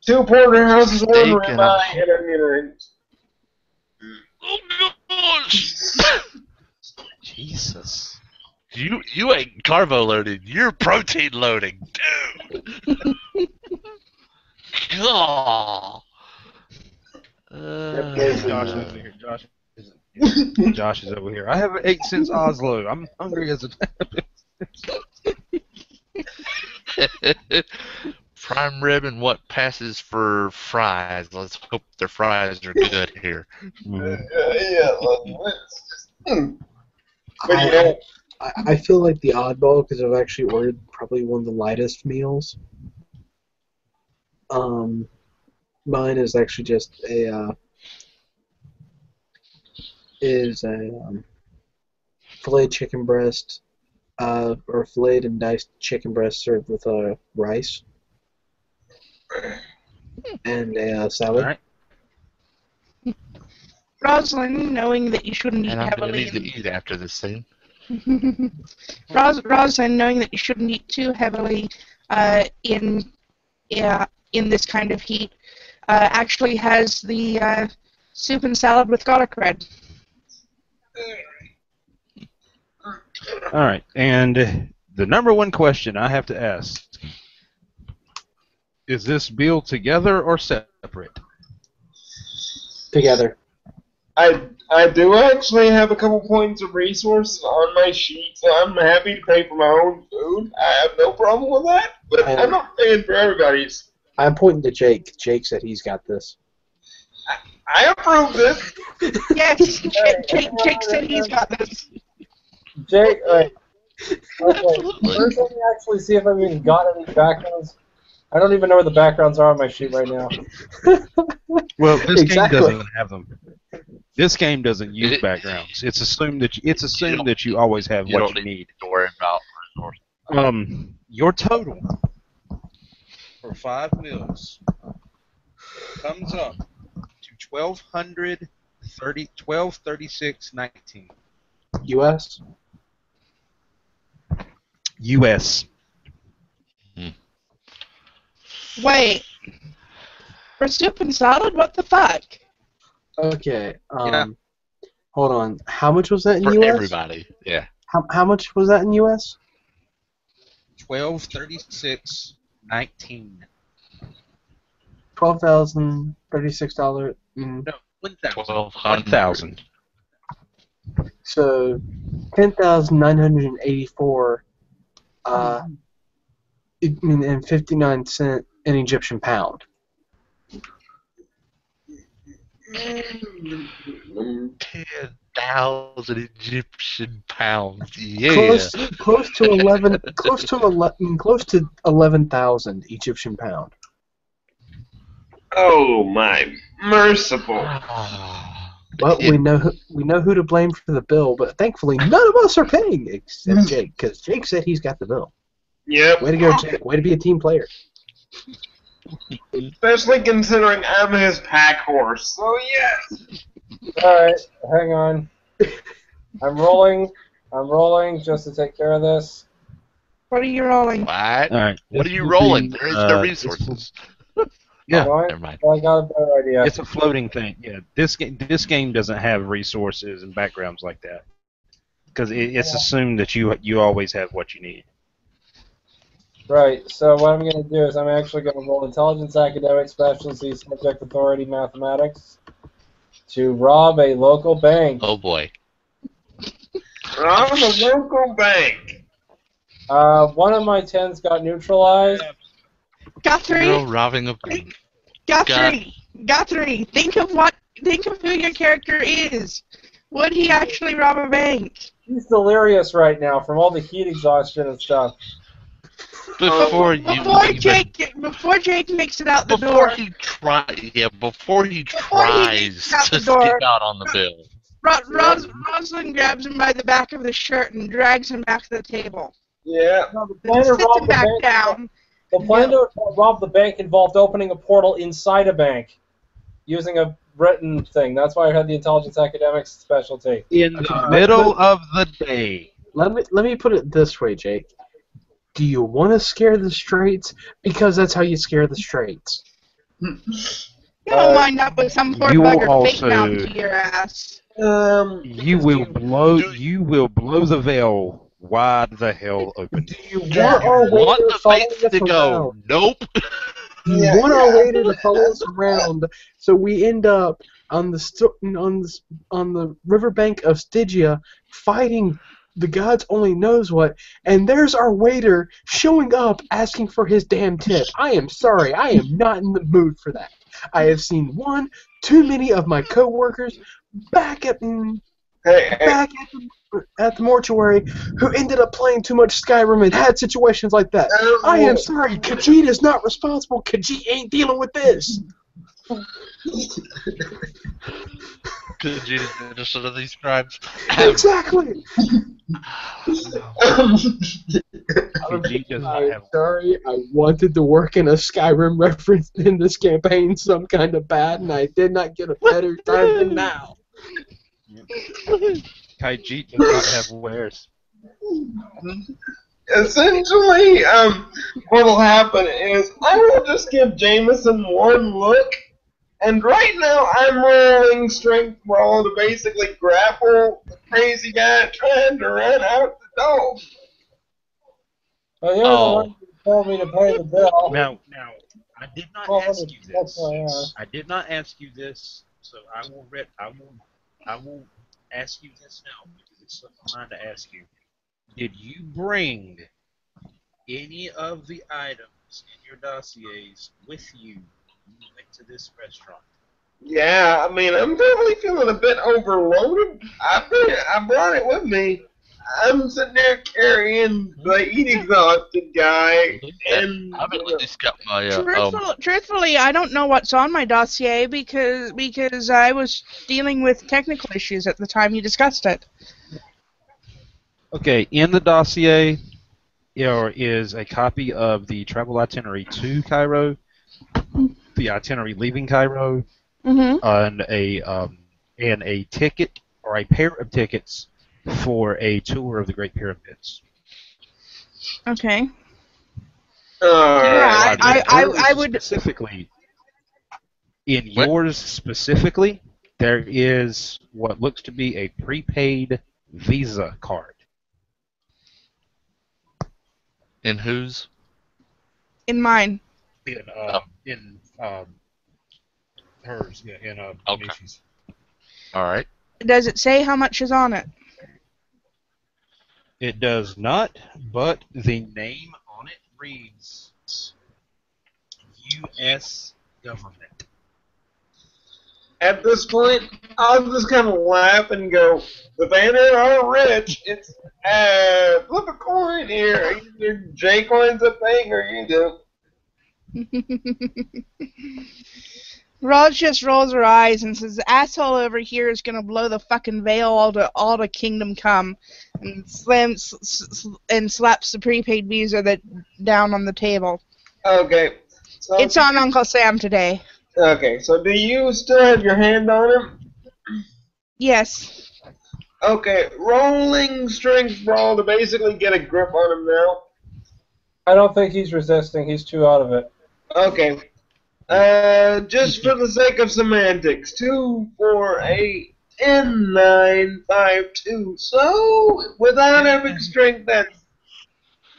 2 porterhouses, 1 steak and ribeye, and onion rings. oh gosh! Jesus. You ain't carbo loading. You're protein loading, dude. God. Josh over here. Josh is over here. I haven't ate since Oslo. I'm hungry as a. Prime rib and what passes for fries. Let's hope their fries are good here. Yeah, but yeah, I feel like the oddball because I've actually ordered probably one of the lightest meals. Mine is actually just a filleted chicken breast, or filleted and diced chicken breast served with rice and a salad. All right. Rosalind, knowing that you shouldn't eat And I'm gonna heavily need to eat after this scene. Rosalind, knowing that you shouldn't eat too heavily in this kind of heat, actually has the soup and salad with garlic bread. All right. And the number one question I have to ask: is this meal together or separate? Together. I do actually have a couple points of resources on my sheet, so I'm happy to pay for my own food. I have no problem with that, but I'm not paying for everybody's. I'm pointing to Jake. Jake said he's got this. I approve this. Yes, Jake said he's got this. Jake, all right. Okay. Absolutely. First, let me actually see if I've even got any backgrounds. I don't even know where the backgrounds are on my sheet right now. Well, this Exactly. game doesn't have them. This game doesn't use It- backgrounds. It's assumed that don't you always have You what don't you need need. to worry about resources. Your total for 5 mils comes up to 1236.19 U.S. U.S. Wait. For soup and salad? What the fuck? Okay. Yeah. Hold on. How much was that in For U.S.? everybody, yeah. How much was that in U.S.? 1236.19. $12,036. No, 1,000. 1,200. So 10,984. And 59 cents in Egyptian pound. 10,000 Egyptian pounds. Yeah. Close to 11,000 Egyptian pound. Oh my merciful. Well, we know who to blame for the bill, but thankfully none of us are paying except Jake, because Jake said he's got the bill. Yep. Way to go, Jake! Way to be a team player. Especially considering I'm his pack horse. So yes. Alright, hang on. I'm rolling just to take care of this. What are you rolling? What? All right. What this are you will rolling? be, There is no this will- resources. Yeah. Oh, Alright, Never mind. I got a better idea. It's a floating thing. Yeah, this game doesn't have resources and backgrounds like that because it's assumed that you always have what you need. Right, so what I'm going to do is I'm actually going to roll intelligence, academic, specialty, subject authority, mathematics to rob a local bank. Oh boy. Rob the local bank. One of my 10s got neutralized. Guthrie, Hero robbing a bank. Guthrie, think of who your character is. Would he actually rob a bank? He's delirious right now from all the heat exhaustion and stuff. Before Jake makes it out the Before door. he tries makes it out to the door. skip out on the bill. Rosalind grabs him by the back of the shirt and drags him back to the table. Yeah. No, the plan to Sits rob him the back bank. down. The plan to rob the bank involved opening a portal inside a bank using a written thing. That's why I had the intelligence academics specialty. In the middle of the day. Let me put it this way, Jake. Do you want to scare the straights? Because that's how you scare the straights. You don't wind up with some poor you will bugger fake also- mounted to your ass. You will blow the veil wide the hell open. Do you Do want you our waiter want the following fates us to go? around? Nope. Do you want our waiter to follow us around so we end up on the riverbank of Stygia fighting the gods only knows what, and there's our waiter showing up asking for his damn tip? I am sorry, I am not in the mood for that. I have seen one too many of my coworkers back at the mortuary who ended up playing too much Skyrim and had situations like that. I am sorry, Khajiit is not responsible. Khajiit ain't dealing with this. Could you innocent of these crimes? Exactly. Khajiit does not I'm have sorry, I wanted to work in a Skyrim reference in this campaign some kind of bad, and I did not get a better time than now. Khajiit does not have wares. Essentially, what'll happen is I will just give Jameson one look, and right now I'm rolling strength roll to basically grapple the crazy guy trying to run out the door. Well, you're the one who told me to pay the bill. Now, I did not Well, ask you that's this. why I asked. I did not ask you this, so I will ask you this now because it's something I'm trying to ask you. Did you bring any of the items in your dossiers with you when you went to this restaurant? Yeah, I mean, I'm definitely feeling a bit overloaded. I brought it with me. I'm sitting there carrying the eat exhausted guy, and I've at you know, least got my Truthfully, I don't know what's on my dossier because I was dealing with technical issues at the time you discussed it. Okay, in the dossier there is a copy of the travel itinerary to Cairo, the itinerary leaving Cairo, Mm-hmm. and a ticket or a pair of tickets for a tour of the Great Pyramids. Okay. all Yeah, right. But in I yours would. specifically, what there is what looks to be a prepaid Visa card. in whose? In mine. In hers, yeah, in Okay. Nishi's. All right. Does it say how much is on it? It does not, but the name on it reads U.S. Government. At this point, I'll just kind of laugh and go, the Banner are rich. It's, flip a coin here. Either J coin's a thing or you do. Rose just rolls her eyes and says, "The asshole over here is gonna blow the fucking veil all to Kingdom Come," and and slaps the prepaid Visa that down on the table. Okay. So It's on Uncle Sam today. Okay, so do you still have your hand on him? Yes. Okay, rolling strength brawl to basically get a grip on him now. I don't think he's resisting. He's too out of it. Okay. Just for the sake of semantics, 2, 4, 8, 10, 9, 5, 2. So without having strength,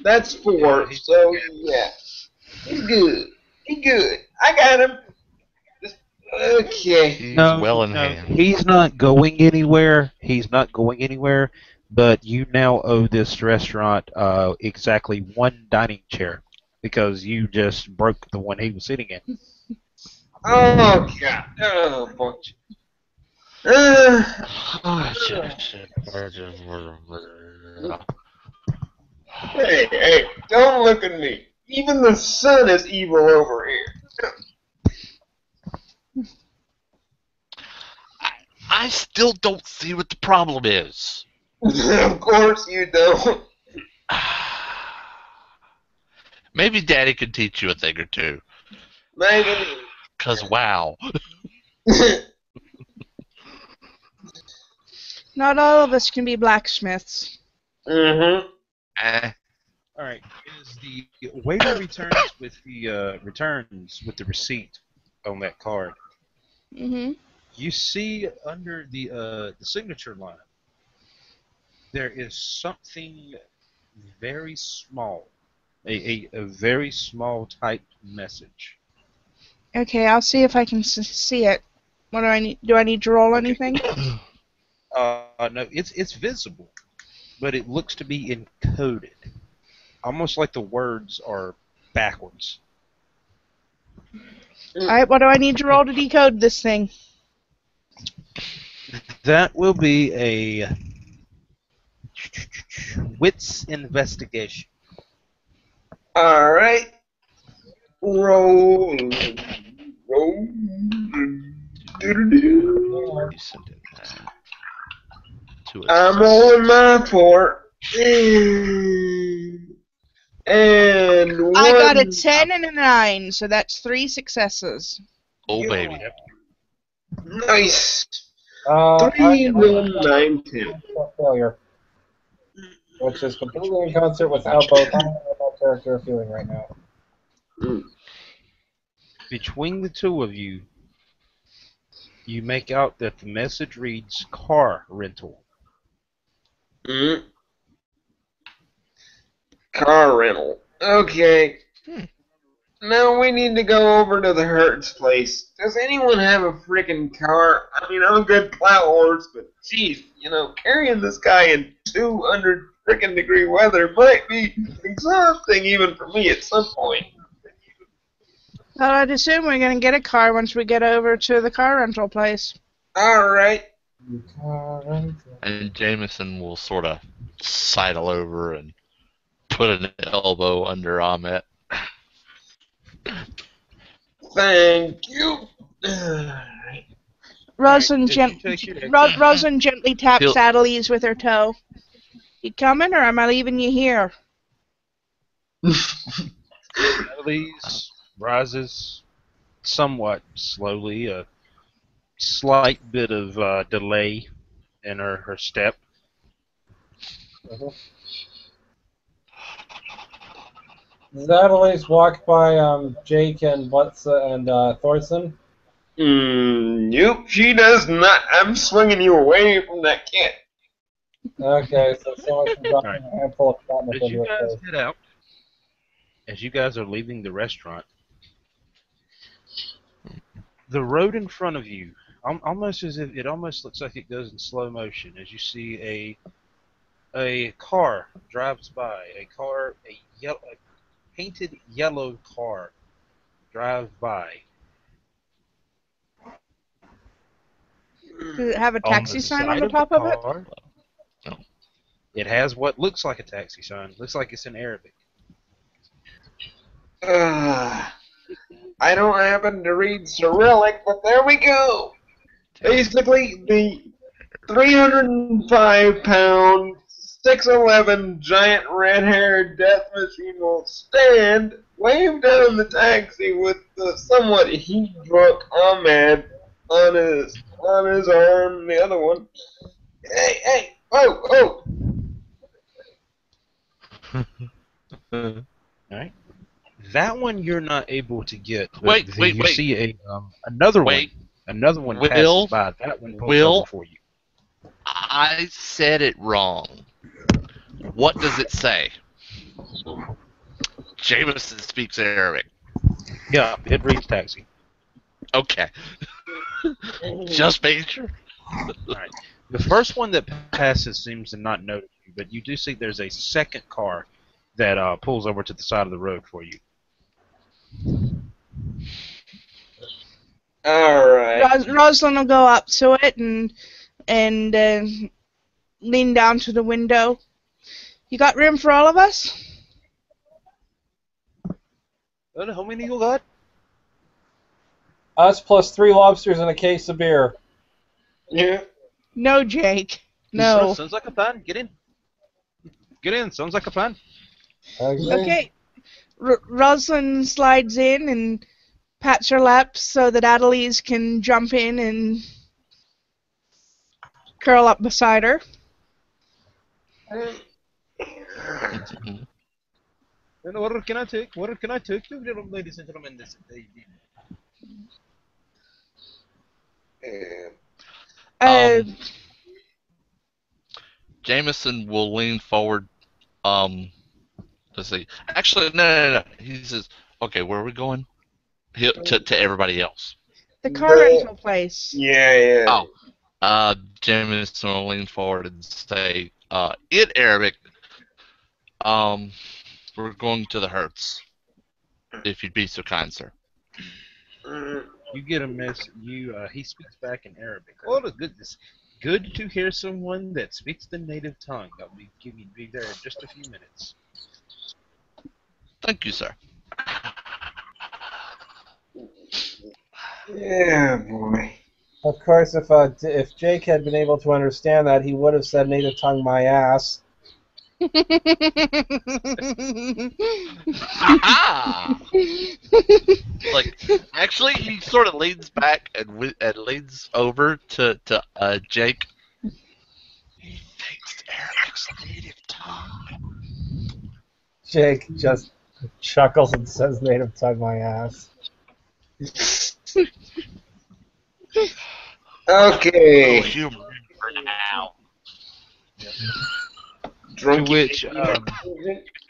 that's 4. So yeah, he's good. He's good. I got him. Okay. He's No, well in no, hand. he's not going anywhere. He's not going anywhere. But you now owe this restaurant exactly one dining chair because you just broke the one he was sitting in. Oh god. Oh boy. Hey, don't look at me. Even the sun is evil over here. I still don't see what the problem is. Of course you don't. Maybe Daddy could teach you a thing or two. Maybe. Cause wow. Not all of us can be blacksmiths. Mm-hmm. All right. As the waiter returns with the receipt on that card, Mm-hmm. you see under the signature line there is something very small, a very small typed message. Okay, I'll see if I can see it. What do I need? Do I need to roll anything? No, it's visible, but it looks to be encoded, almost like the words are backwards. All right, what do I need to roll to decode this thing? That will be a wits investigation. All right. Roll. Roll. You sent it to a I'm rolling my 4. And 1. I got a 10 and a 9, so that's 3 successes. Oh baby. Nice. 3, I 1, 9, 10. failure, which is completely in concert with how both I and my character are feeling right now. Between the two of you, you make out that the message reads car rental. Mm. Car rental. Okay. Now we need to go over to the Hertz place. Does anyone have a freaking car? I mean, I'm a good plow horse, but geez, carrying this guy in 200 freaking degree weather might be exhausting even for me at some point. Well, I'd assume we're going to get a car once we get over to the car rental place. All right. And Jameson will sort of sidle over and put an elbow under Ahmet. Thank you. All right. Rosalind, Alright, as you take your exit- Rosalind gently taps He'll- Adelise with her toe. You coming, or am I leaving you here? Annalise rises somewhat slowly, a slight bit of delay in her step. Zadeli's walked by Jake and Thorson. Nope, she does not. I'm swinging you away from that kid. Okay, so someone can drop Alright. a handful of catnip As into you her guys face. head out, as you guys are leaving the restaurant, the road in front of you, almost as if it almost looks like it goes in slow motion as you see a car drives by, a painted yellow car drive by. Does it have a taxi the sign on side the top of it? car, No. It has what looks like a taxi sign. Looks like it's in Arabic. I don't happen to read Cyrillic, but there we go. Basically, the 305-pound, 6'11" giant red-haired death machine will stand, wave down the taxi with the somewhat heat-drunk Ahmed on his arm, the other one. Hey, oh! Alright. That one you're not able to get. But Wait. you see another Wait. one. Another one Will- passes by. That one pulls Will- over for you. I said it wrong. What does it say? Jameson speaks Arabic. Yeah, it reads taxi. Okay. Just making sure. Alright. The first one that passes seems to not notice you, but you do see there's a second car that pulls over to the side of the road for you. Alright. Rosalind will go up to it and lean down to the window. You got room for all of us? Well, how many you got? Us plus 3 lobsters and a case of beer. Yeah. No, Jake. No. Sounds like a plan. Get in. Get in. Sounds like a plan. Okay. Rosalind slides in and pats her lap so that Adelise can jump in and curl up beside her. And what can I take? What can I take you, ladies and gentlemen? This Jameson will lean forward. Let's see. Actually, no. He says, "Okay, where are we going?" To everybody else. The car rental place. Yeah. Oh. Jameson will lean forward and say, in Arabic, we're going to the Hertz. If you'd be so kind, sir. You get a mess. He speaks back in Arabic. Oh, goodness. Good to hear someone that speaks the native tongue. I'll be there in just a few minutes. Thank you, sir. Yeah, boy. Of course, if Jake had been able to understand that, he would have said native tongue my ass. Like, actually, he sort of leans back and leans over to Jake. He thinks Eric's native tongue. Jake just chuckles and says native tongue my ass. Okay. Humor for now. To which,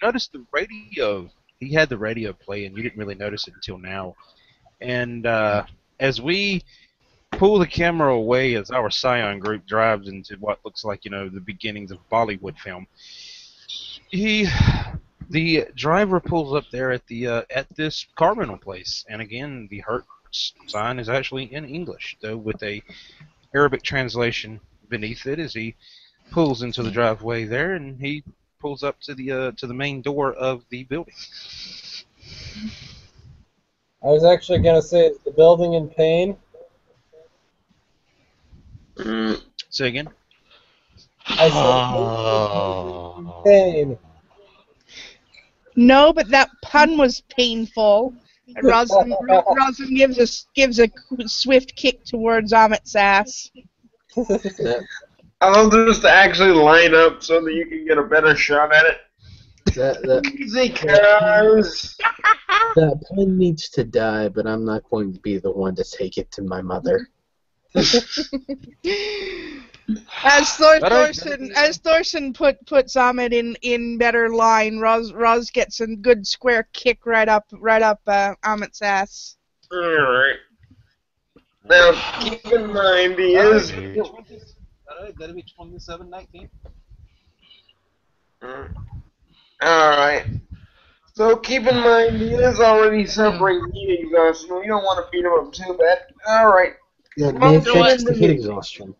notice the radio. He had the radio play, and you didn't really notice it until now. And as we pull the camera away, as our Scion group drives into what looks like, the beginnings of Bollywood film, he The driver pulls up there at the at this car rental place, and again, the Hertz sign is actually in English, though with a Arabic translation beneath it. As he pulls into the driveway there, and he pulls up to the main door of the building. I was actually going to say, is the building in pain? Say again. I said, in pain. No, but that pun was painful. And Rosalind gives a swift kick towards Amit's ass. That, I'll just actually line up so that you can get a better shot at it. that Easy, guys. that pun needs to die, but I'm not going to be the one to take it to my mother. As Thorson puts Amit in better line, Roz gets a good square kick right up Amit's ass. Alright. Now, keep in mind, he is... That'll be 27-19. Alright. So keep in mind, he is already suffering heat exhaustion. We don't want to beat him up too bad. Alright. Yeah, it may fix the heat exhaustion.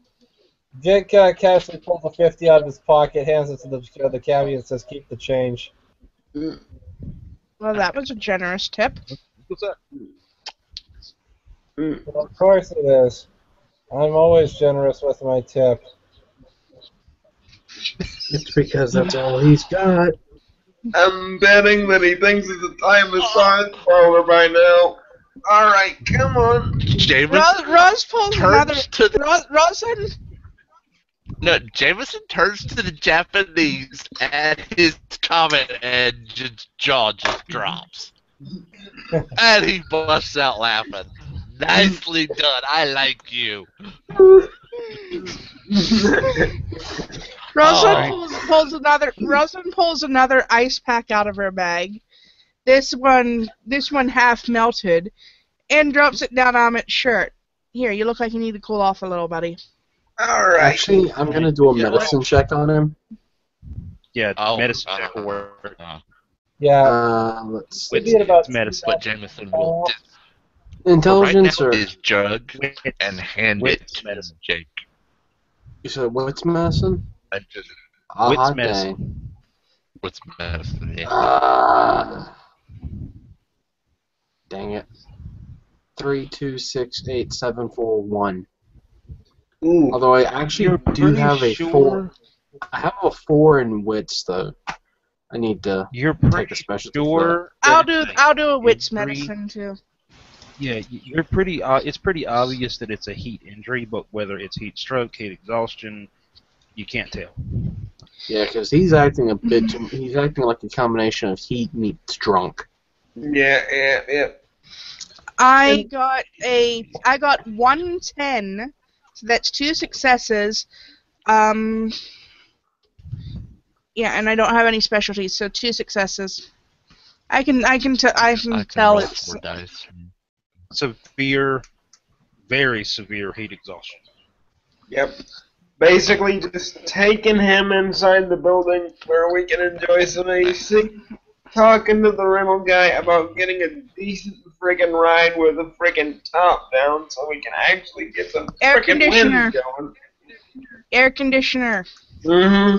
Jake casually pulls a 50 out of his pocket, hands it to the cabbie, and says, "Keep the change." Well, that was a generous tip. What's that? Well, of course it is. I'm always generous with my tip. It's because that's all he's got. I'm betting that he thinks it's a time of silence parlor by now. Alright, come on. Roz pulls another. Rosin. No, Jameson turns to the Japanese and his comment and jaw just drops. And he busts out laughing. Nicely done. I like you. Rosin pulls another ice pack out of her bag. This one half melted, and drops it down Amit's shirt. Here, you look like you need to cool off a little, buddy. Alright. Actually, I'm going to do a medicine check on him. Yeah, medicine check will work. Yeah. Let's see. Maybe at about It's medicine. But Jameson will Intelligence right or... now is jug and hand it to medicine. Jake. You said what's medicine? And just Wits Dang. medicine. what's medicine? Yeah. Dang it. 3, 2, 6, 8, 7, 4, 1. Ooh. Although I actually do have a 4. I have a 4 in wits though. I need to You're take pretty a specialty. sure. I'll that do a wits injury- medicine too. Yeah, you're pretty. It's pretty obvious that it's a heat injury, but whether it's heat stroke, heat exhaustion, you can't tell. Yeah, because he's acting a bit. He's acting like a combination of heat meets drunk. Yeah. I got 110, so that's 2 successes. Yeah, and I don't have any specialties, so 2 successes. I can tell roll it's 4 dice. Severe, very severe heat exhaustion. Yep. Basically, just taking him inside the building where we can enjoy some AC, talking to the rental guy about getting a decent friggin' ride with a friggin' top down so we can actually get some Air friggin' conditioner. wind going. air conditioner. Mm-hmm.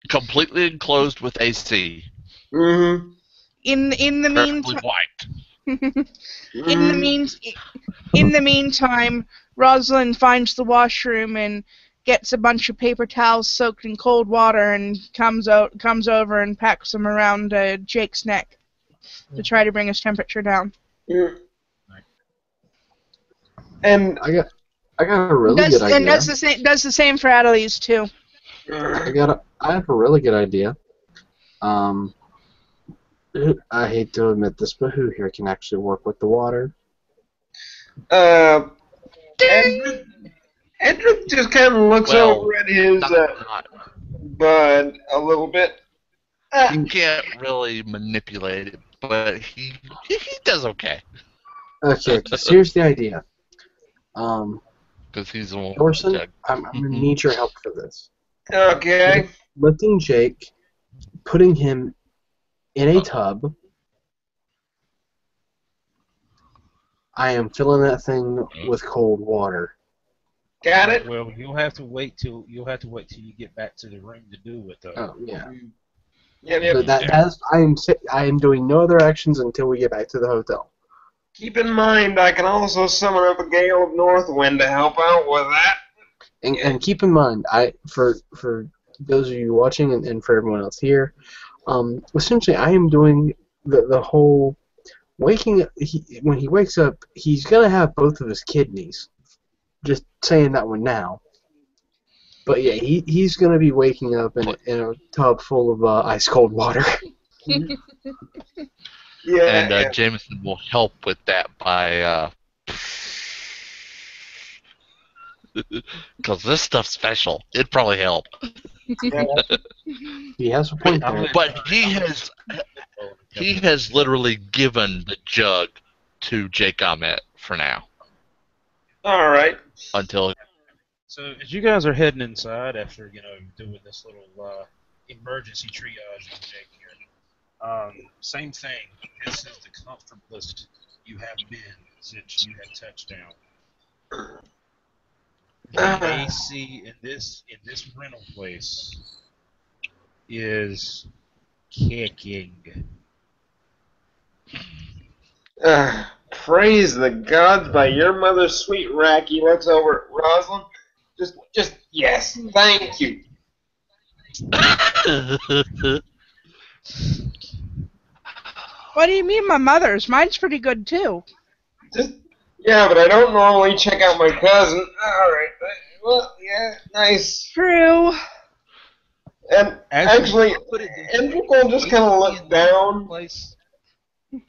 Completely enclosed with AC. Mm-hmm. In the Perfectly meantime, white. in the meantime, Rosalind finds the washroom and gets a bunch of paper towels soaked in cold water and comes over and packs them around Jake's neck to try to bring his temperature down. Mm. And I got a really good idea. And does the same for Adelise too. I have a really good idea. I hate to admit this, but who here can actually work with the water? Edric just kind of looks over at his bud a little bit. He can't really manipulate it, but he does okay. Okay, so here's the idea. Because he's the one. Orson, I'm gonna need your help for this. Okay. Lifting Jake, putting him in a tub. I am filling that thing with cold water. Got it? Well, you'll have to wait till you get back to the room to do it, though. Oh yeah. Yep. But I am doing no other actions until we get back to the hotel. Keep in mind, I can also summon up a gale of north wind to help out with that. And keep in mind, for those of you watching and for everyone else here, essentially I am doing the whole waking. When he wakes up, he's gonna have both of his kidneys. Just saying that one now. But yeah, he's gonna be waking up in a tub full of ice cold water. Yeah. And Jameson will help with that by because this stuff's special. It'd probably help. He has a point I'm there. gonna- But he has literally given the jug to Jake Ahmet for now All right. until So as you guys are heading inside after doing this little emergency triage on Jake here, same thing. This is the comfortablest you have been since you had touchdown. The AC in this rental place is kicking. Praise the gods by your mother's sweet rack. He looks over at Rosalind. Just yes, thank you. What do you mean my mother's? Mine's pretty good too. Yeah, but I don't normally check out my cousin. All right. Well, yeah, nice. True. And actually, Integral just kind of looked down.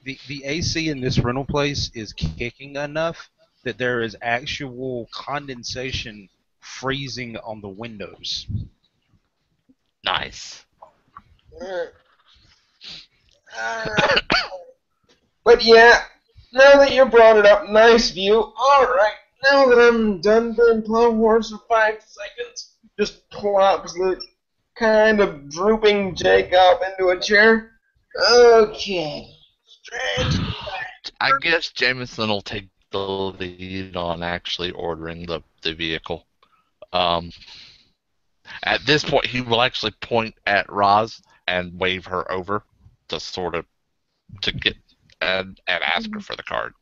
The AC in this rental place is kicking enough that there is actual condensation freezing on the windows. Nice. But yeah, now that you brought it up, nice view. Alright, now that I'm done being Plum Horse for 5 seconds, just plops the kind of drooping Jacob into a chair. Okay. Stretch back. I guess Jameson will take the lead on actually ordering the vehicle. At this point, he will actually point at Roz and wave her over to get and ask her for the card.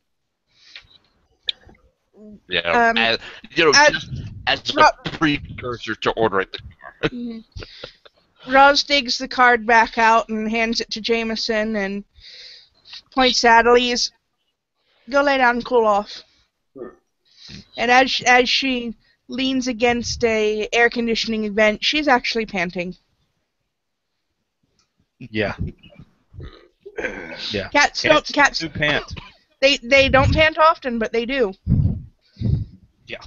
Yeah, just as a precursor to ordering the card. Rose digs the card back out and hands it to Jameson and points at Elise. Go lay down and cool off. And as she leans against a air conditioning vent, she's actually panting. Yeah. Yeah. Cats do pant. They don't pant often, but they do. Yeah.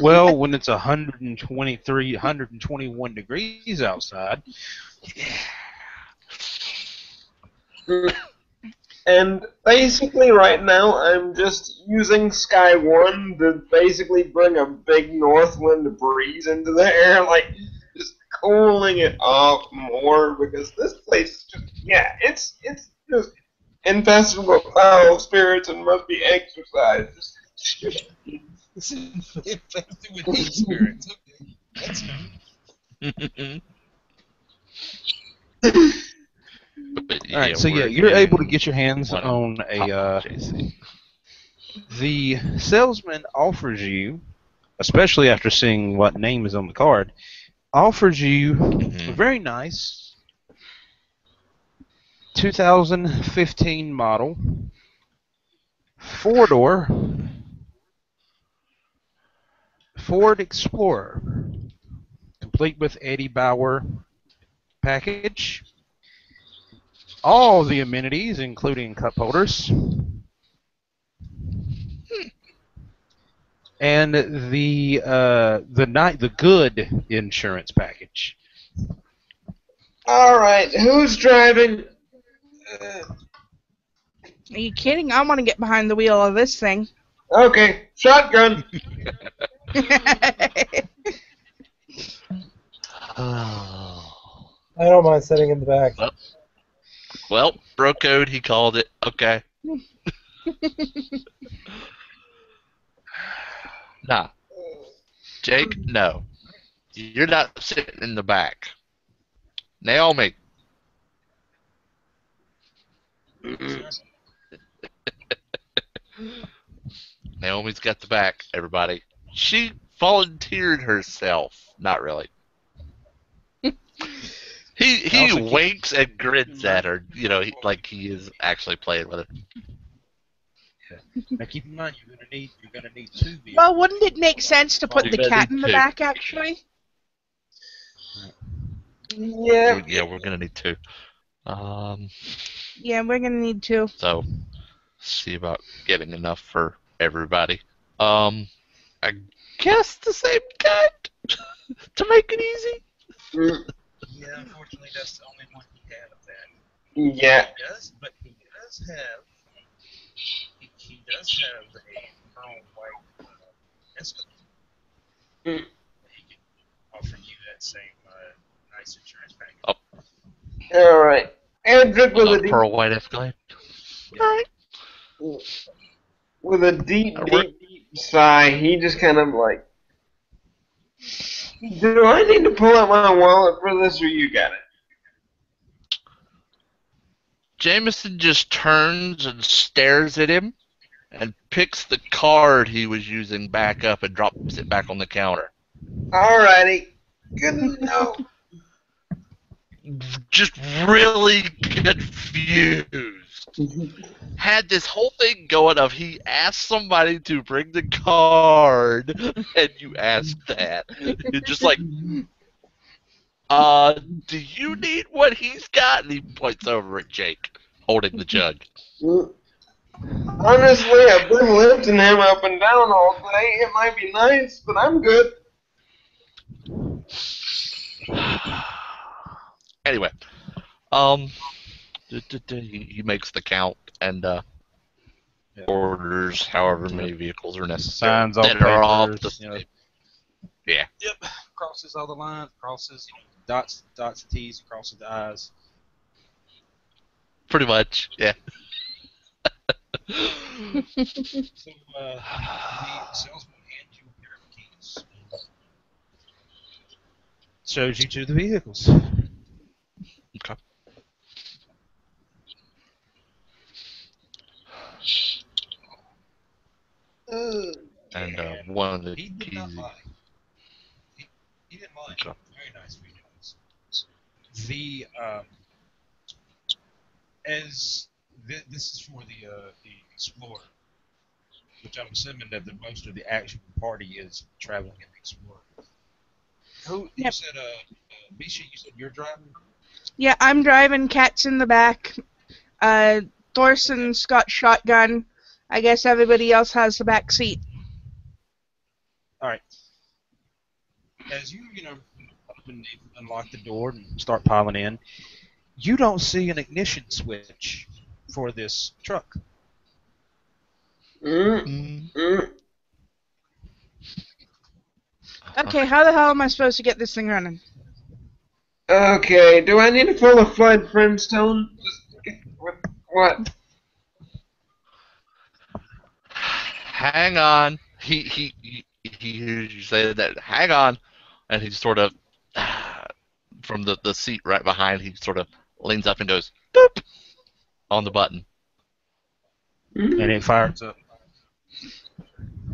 Well, when it's 123, 121 degrees outside. And basically right now I'm just using Sky 1 to basically bring a big north wind breeze into the air, like just cooling it off more, because this place is just, yeah, it's just infested with foul spirits and must be exorcised. It's infested with hate spirits. Okay. That's fine. But, Alright, so yeah, you're able to get your hands on a the salesman offers you, especially after seeing what name is on the card, offers you a very nice 2015 model 4-door Ford Explorer, complete with Eddie Bauer package. All the amenities, including cup holders, and the good insurance package. All right, who's driving? Are you kidding? I want to get behind the wheel of this thing. Okay, shotgun. I don't mind sitting in the back. Well, bro code, he called it. Okay. Nah. Jake, no. You're not sitting in the back. Naomi. Naomi's got the back, everybody. She volunteered herself. Not really. He Also keep- winks and grins at her, like he is actually playing with her. Now keep in mind you're gonna need 2 vehicles. Well, wouldn't it make sense to put You're the gonna cat need in the 2. back, actually? Yeah. Yeah, we're gonna need 2. Yeah, we're gonna need 2. So see about getting enough for everybody. I guess the same kind to make it easy. Mm, Yeah, unfortunately that's the only one he had of that. Yeah. He does have a pearl white escalator. Mm. He can offer you that same nice insurance package. Oh. All right. Edric with A a deep, pearl white Escalade. Alright. with a deep, We're- deep, deep sigh, he just kind of like, do I need to pull out my wallet for this, or you got it? Jameson just turns and stares at him and picks the card he was using back up and drops it back on the counter. Alrighty. Good to know. Just really confused. Had this whole thing going of he asked somebody to bring the card and you asked that. You're just like, do you need what he's got? And he points over at Jake, holding the jug. Honestly, I've been lifting him up and down all day. It might be nice, but I'm good. Anyway, he makes the count and orders however many vehicles are necessary. Signs all that are off the papers, you know. Yeah. Yep. Crosses all the lines, crosses, dots the T's, crosses the I's. Pretty much, yeah. So, the salesman hands you a pair of keys. Shows you to the vehicles. Okay. And one of the He did keys. not lie. He didn't lie. Okay. Very nice vehicles. The this is for the Explorer, which I'm assuming that most of the actual party is traveling in the Explorer. Who you Yep. said? Bisha, you said you're driving. Yeah, I'm driving. Cat's in the back. Thorson's got shotgun. I guess everybody else has the back seat. All right. As you unlock the door and start piling in, you don't see an ignition switch for this truck. Okay, how the hell am I supposed to get this thing running? Okay, do I need to pull a Floyd Flintstone? What? Hang on. He hears you say that. Hang on, and he sort of from the seat right behind. He sort of leans up and goes boop on the button. And it fires up.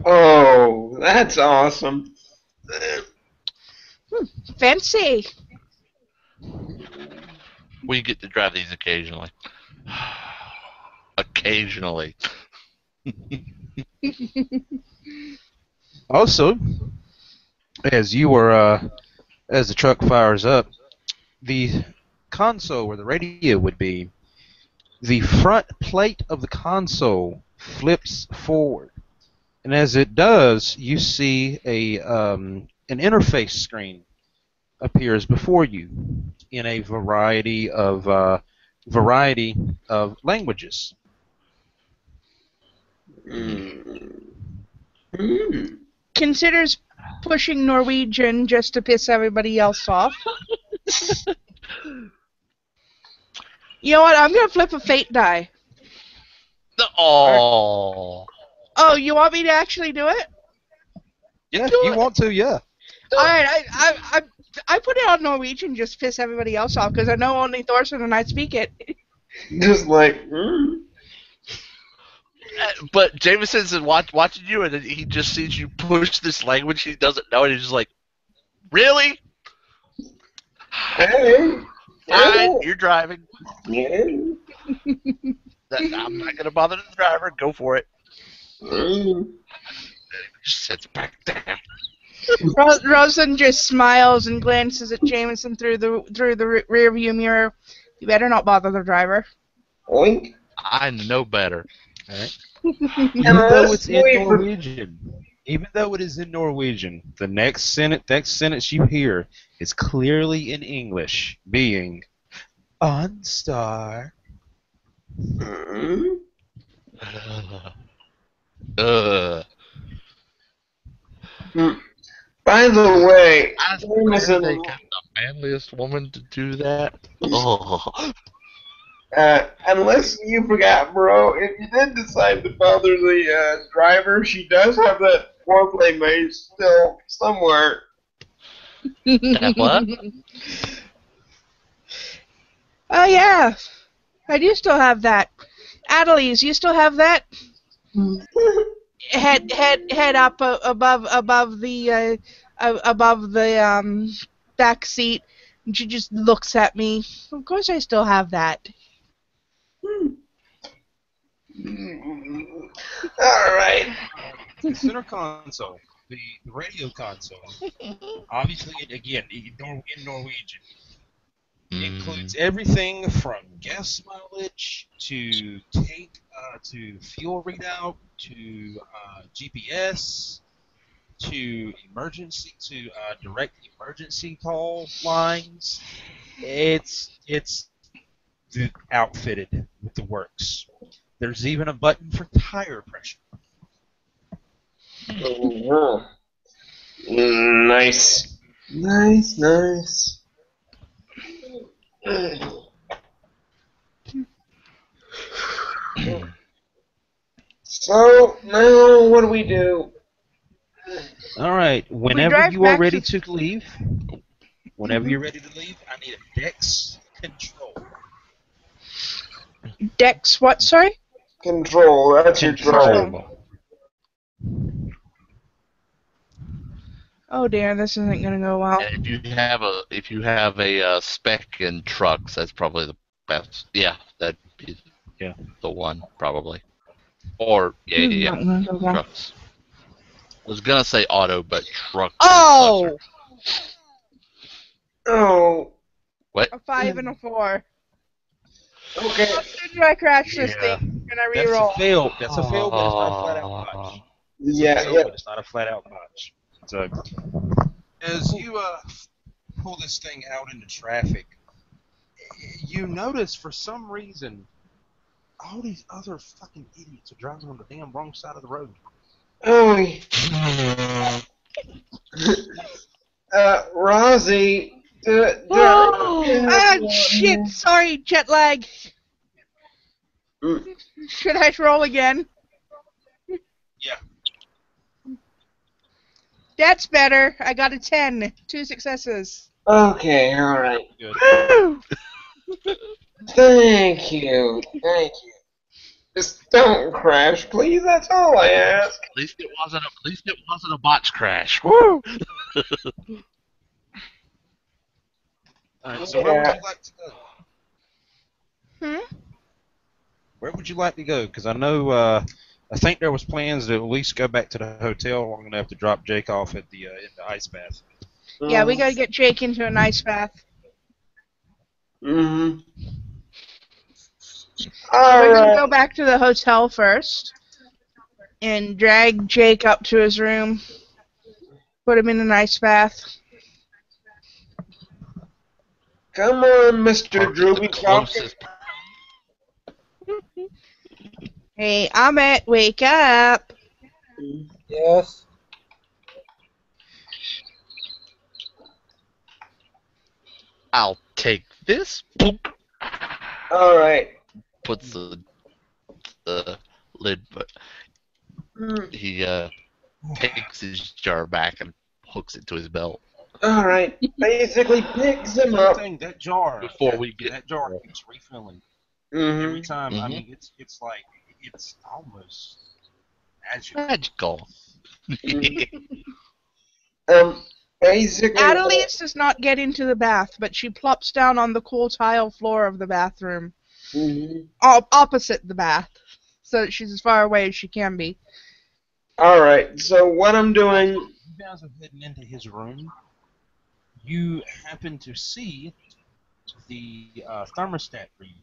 Oh, that's awesome. Fancy. We get to drive these occasionally. Occasionally. Also, as the truck fires up, the console where the radio would be, the front plate of the console flips forward, and as it does, you see an interface screen appears before you in a variety of languages. Considers pushing Norwegian just to piss everybody else off. You know what? I'm gonna flip a fate die. Oh. Oh, you want me to actually do it? Yeah, if you want to, yeah. All right, I put it on Norwegian just to piss everybody else off because I know only Thorson and I speak it. Just like, But Jameson's watching you, and then he just sees you push this language he doesn't know, and he's just like, "Really? hey, Fine, you're driving. yeah. I'm not gonna bother the driver. Go for it." Mm. Just sits back down. Rosen just smiles and glances at Jameson through the rear view mirror. You better not bother the driver. Oink. I know better. All right. And Even though it's in wait for- Norwegian, even though it is in Norwegian, the next sentence you hear is clearly in English, being OnStar. Mm. Hmm. By the way, I Jameson, they got the manliest woman to do that. Oh. unless you forgot, bro, if you did decide to bother the driver, she does have that foreplay mate still somewhere. That what? Oh yeah, I do still have that. Adelise, you still have that? Head up above the back seat. And she just looks at me. Of course, I still have that. All right. The center console, the radio console, obviously, again, in Norwegian, includes everything from gas mileage to fuel readout to GPS to direct emergency call lines. It's outfitted with the works. There's even a button for tire pressure. Mhm. Nice. Nice. So, now what do we do? All right. Whenever drive you are back ready to- to leave, whenever you're ready to leave, I need a Dex control. Dex, what? Sorry. Control, that's your Control. drive. Oh dear, this isn't gonna go well. And if you have a spec in trucks, that's probably the best. Yeah, that'd be the one probably. Or yeah, Not gonna go well. trucks. I was gonna say auto, but trucks. Oh, Oh, What? a 5 and a 4. okay. How soon do I crash this Yeah. thing? Can I That's reroll? a fail. That's a fail, but it's not a flat out botch. It's a Yeah, fail, yeah. but it's not a flat out botch. So, as you pull this thing out into traffic, you notice for some reason all these other fucking idiots are driving on the damn wrong side of the road. Oh, Rosie, Shit! Sorry, jet lag. Mm. Should I roll again? Yeah. That's better. I got a 10. 2 successes. Okay, alright. Good. Woo! Thank you. Just don't crash, please. That's all I ask. At least it wasn't a botch crash. Woo! Alright, so where would you like to go? Hmm? Where would you like to go? Because I know, I think there was plans to at least go back to the hotel long enough to drop Jake off at the in the ice bath. Yeah, we gotta get Jake into an ice bath. Mm-hmm. We're gonna Alright. go back to the hotel first and drag Jake up to his room. Put him in an ice bath. Come on, Mr. The Drooby closest. Hey, Ahmet, wake up. Yes. I'll take this. Boop. All right. Puts the lid, but Mm, he takes his jar back and hooks it to his belt. all right. Basically picks him Good up. thing that jar, Before we get that jar keeps refilling every Mm-hmm. time. I Mhm. mean, it's like it's almost magical. Magical. Um, basically, Annalise does not get into the bath, but she plops down on the cool tile floor of the bathroom, mhm. opposite the bath, so that she's as far away as she can be. All right. So what I'm You guys, doing? you guys are heading into his room. You happen to see the thermostat read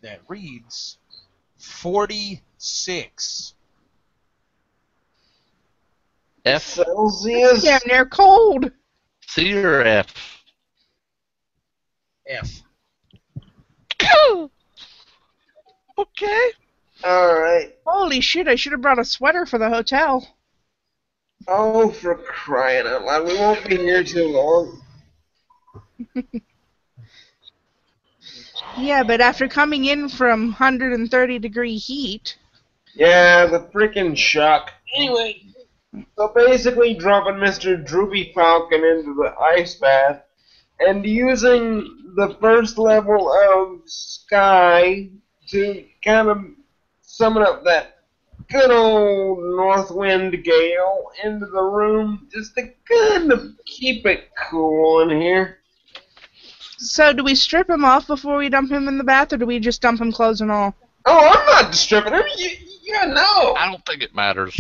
that reads 46. F, Celsius. Damn near cold. C, or F? F. Okay. All right. Holy shit! I should have brought a sweater for the hotel. Oh, for crying out loud! We won't be here too long. Yeah, but after coming in from 130-degree heat, Yeah, the freaking shock. Anyway, so basically dropping Mr. Droopy Falcon into the ice bath and using the first level of Sky to kind of summon up that good old north wind gale into the room just to kind of keep it cool in here. so do we strip him off before we dump him in the bath, or do we just dump him clothes and all? Oh, I'm not stripping him. You know. I don't think it matters.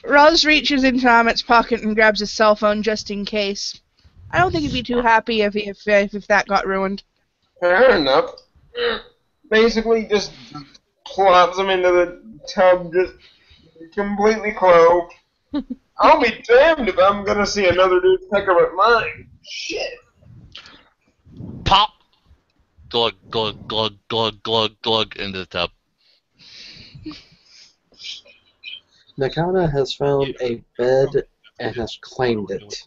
Roz reaches into Amit's pocket and grabs his cell phone just in case. I don't think he'd be too happy if that got ruined. Fair enough. Basically, just plops him into the tub, just completely clothed. I'll be damned if I'm gonna see another dude pick up at mine. Shit. Pop. Glug, glug, glug, glug, glug, glug into the tub. Nakana has found a bed and has claimed it.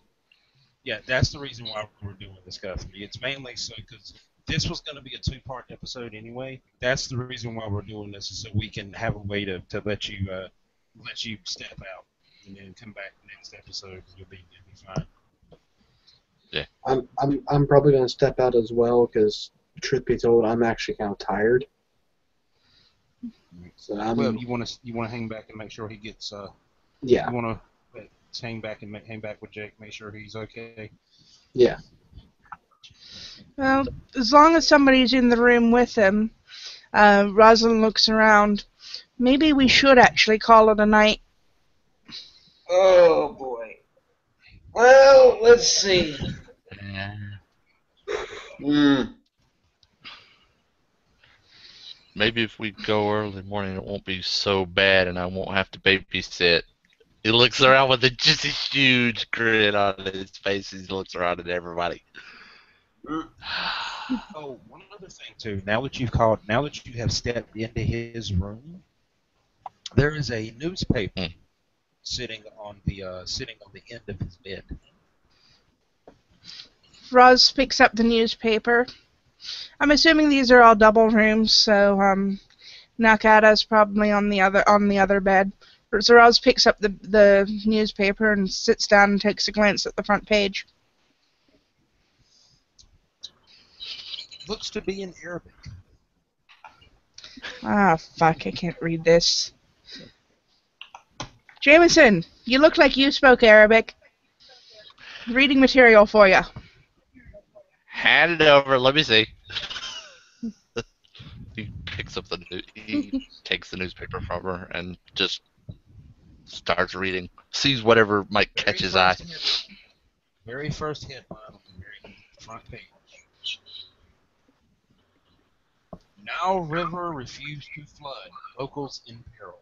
Yeah, that's the reason why we're doing this, Guthrie. It's mainly so because this was going to be a two-part episode anyway. That's the reason why we're doing this, is so we can have a way to let you step out and then come back next episode. You'll be fine. I'm probably gonna step out as well because, truth be told, I'm actually kind of tired. So Well, you want to hang back and make sure he gets. yeah, You want to hang back and hang back with Jake, make sure he's okay. yeah. Well, as long as somebody's in the room with him, Rosalind looks around. Maybe we should actually call it a night. Oh boy. Well, let's see. Maybe if we go early morning, it won't be so bad, and I won't have to babysit. He looks around with just a huge grin on his face. He looks around at everybody. Oh, one other thing too. Now that you have stepped into his room, there is a newspaper sitting on the end of his bed. Roz picks up the newspaper. I'm assuming these are all double rooms, so Nakata's probably on the other bed. So Roz picks up the newspaper and sits down and takes a glance at the front page. Looks to be in Arabic. Ah, fuck, I can't read this. Jameson, you look like you spoke Arabic. Reading material for you. Hand it over. Let me see. He he takes the newspaper from her and just starts reading. Sees whatever might catch his eye. Very first headline on the very front page. Nile River refused to flood. Locals in peril.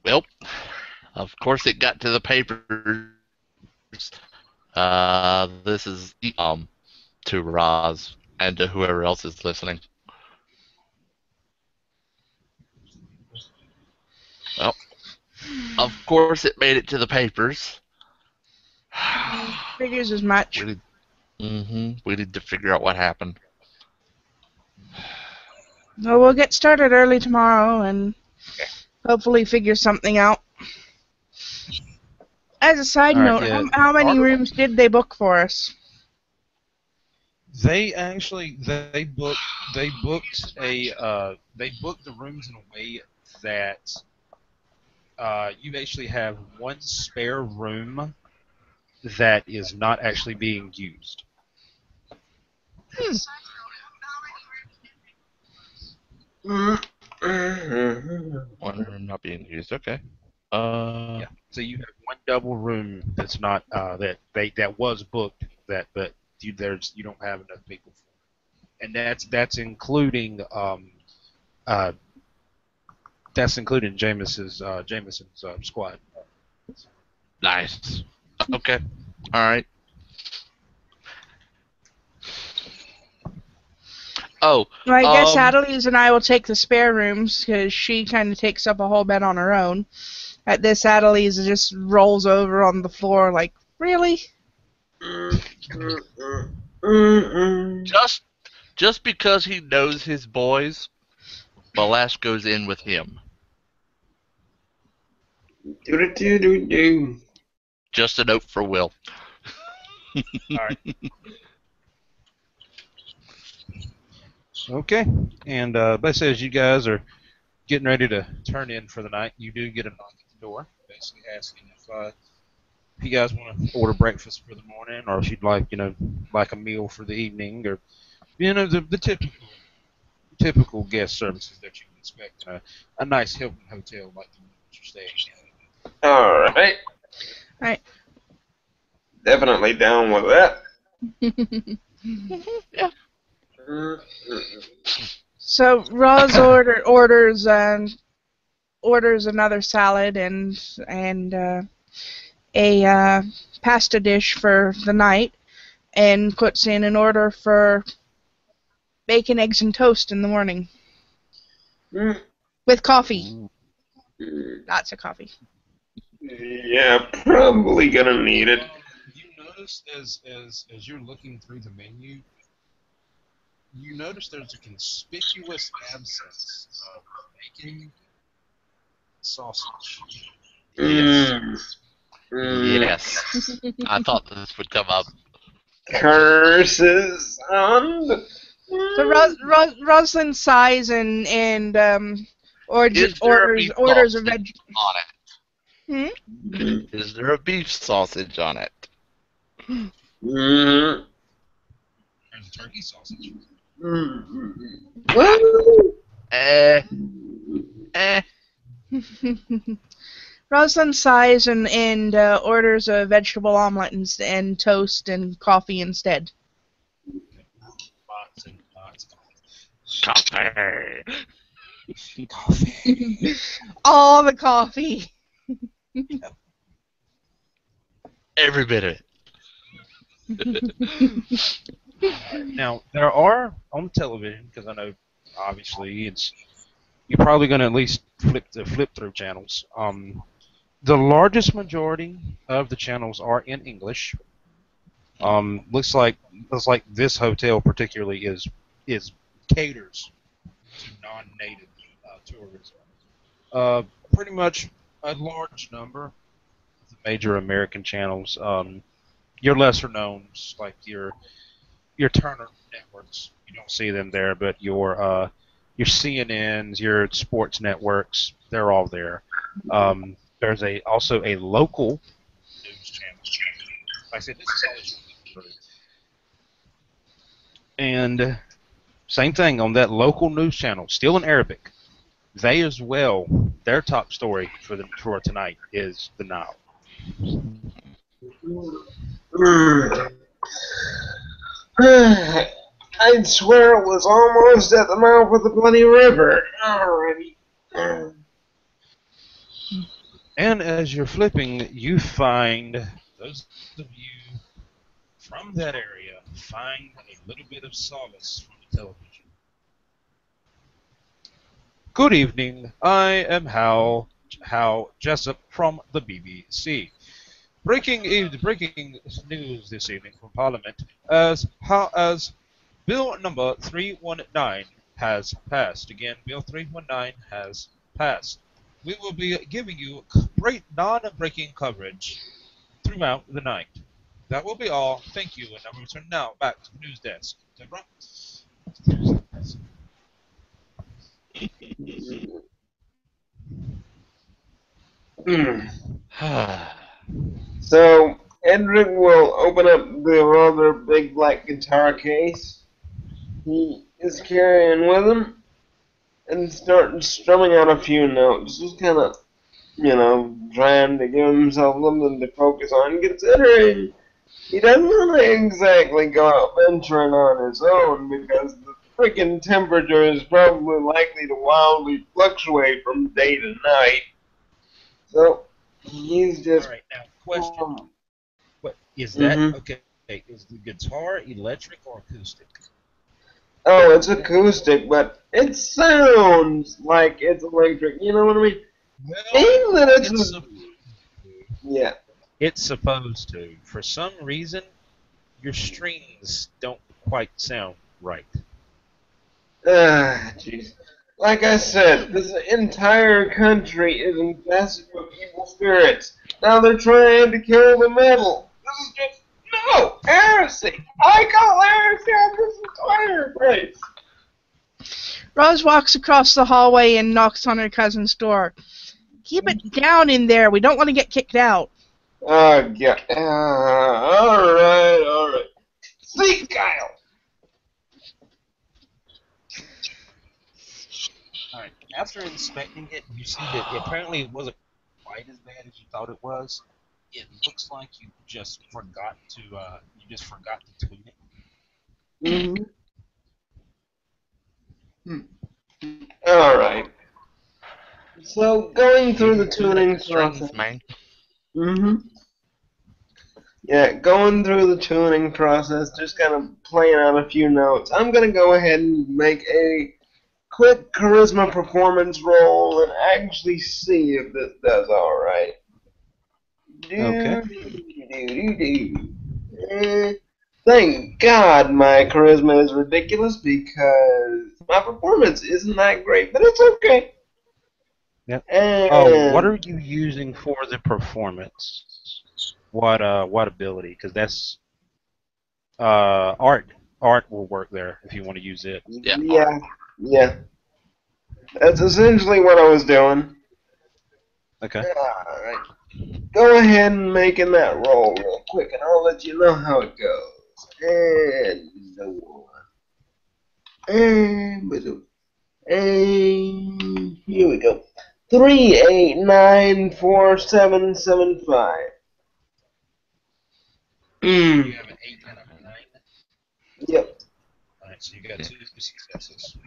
Well, of course it got to the papers. This is to Roz and to whoever else is listening. Well, of course it made it to the papers. Figures as much. We need to figure out what happened. Well, we'll get started early tomorrow and hopefully figure something out. As a side All right, note, yeah. how many rooms did they book for us? They actually they booked the rooms in a way that you actually have one spare room that is not actually being used. One room not being used. Okay. Yeah. So you have one double room that's not that was booked but you don't have enough people for, and that's including Jameson's squad. Nice. Okay. All right. Oh. Well, I guess Adelise and I will take the spare rooms because she kind of takes up a whole bed on her own. At this, Adelise just rolls over on the floor like, really? Just because he knows his boys, Balash goes in with him. Do. Just a note for Will. All right. Okay. And basically, as you guys are getting ready to turn in for the night, you do get a knock at the door, basically asking if you guys want to order breakfast for the morning, or if you'd like, like a meal for the evening, or the typical guest services that you would expect in a nice Hilton hotel like the one that you're staying in. All right. Right. Definitely down with that. Yeah. So Roz orders another salad and a pasta dish for the night, and puts in an order for bacon, eggs, and toast in the morning with coffee. Lots of coffee. Yeah, probably gonna need it. You notice as you're looking through the menu, you notice there's a conspicuous absence of bacon, sausage. Yes. Yes. I thought this would come up. Curses on the... Rosalind sighs and orders a veg on it. Is there a beef sausage on it? There's a turkey sausage. Rosalind sighs and orders a vegetable omelet and toast and coffee instead. Lots and lots of Coffee. All the coffee. Every bit of it. Now, there are on television, because I know obviously you're probably going to at least flip through channels. The largest majority of the channels are in English. Looks like this hotel particularly is caters to non-native tourism. Pretty much a large number of the major American channels. Your lesser knowns, like your Turner networks, you don't see them there, but your CNNs, your sports networks, they're all there. There's also a local news channel. Like I said, this is all and same thing on that local news channel, still in Arabic. They as well, their top story for tonight is the Nile. I'd swear it was almost at the mouth of the bloody river. Alrighty. And as you're flipping, you find, those of you from that area find a little bit of solace from the television. Good evening, I am Hal Jessup from the BBC. breaking news this evening from Parliament as Bill number 319 has passed. Again, Bill 319 has passed. We will be giving you great non-breaking coverage throughout the night. That will be all. Thank you, and I will return now back to the news desk. Deborah? So, Edric will open up the rather big black guitar case he is carrying with him and start strumming out a few notes. Just kind of, trying to give himself something to focus on, considering he doesn't want to exactly go out venturing on his own because the freaking temperature is probably likely to wildly fluctuate from day to night. So, he's just. All right, now, question. What is that? Mhm. Okay, is the guitar electric or acoustic? Oh, it's acoustic, but it sounds like it's electric. You know what I mean? Well, Even that it's it's supposed to. yeah. It's supposed to. For some reason, your strings don't quite sound right. Jeez. Like I said, this entire country is infested with evil spirits. Now they're trying to kill the metal. This is just no heresy. I call heresy on this entire place. Rose walks across the hallway and knocks on her cousin's door. Keep it down in there. We don't want to get kicked out. Oh yeah. All right. See, Kyle. Alright, after inspecting it, you see that apparently it wasn't quite as bad as you thought it was. It looks like you just forgot to tune it. All right. So going through the tuning strings, process. man. Yeah, going through the tuning process, just kind of playing out a few notes. I'm gonna go ahead and make a quick charisma performance roll and actually see if this does all right. Okay. Thank God my charisma is ridiculous because my performance isn't that great, but it's okay. Yep. And Oh, what are you using for the performance? What ability? Because that's art. Art will work there if you want to use it. yeah. That's essentially what I was doing. Okay. Alright. Go ahead and make in that roll real quick, and I'll let you know how it goes. And the one. And here we go. 3894775. You have an 8 out of a 9. Yep. Alright, so you got 2 successes.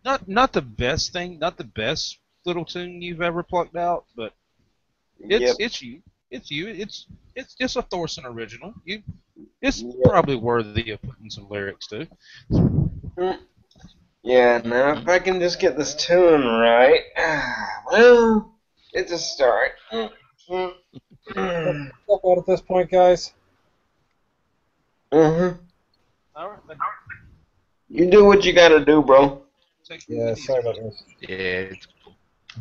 Not the best thing, not the best little tune you've ever plucked out, but it's you. It's just a Thorson original. It's probably worthy of putting some lyrics to. Yeah, now if I can just get this tune right, well, it's a start. Step out at this point, guys. Alright. Alright, You do what you gotta do, bro. Yeah, sorry about this. Yeah.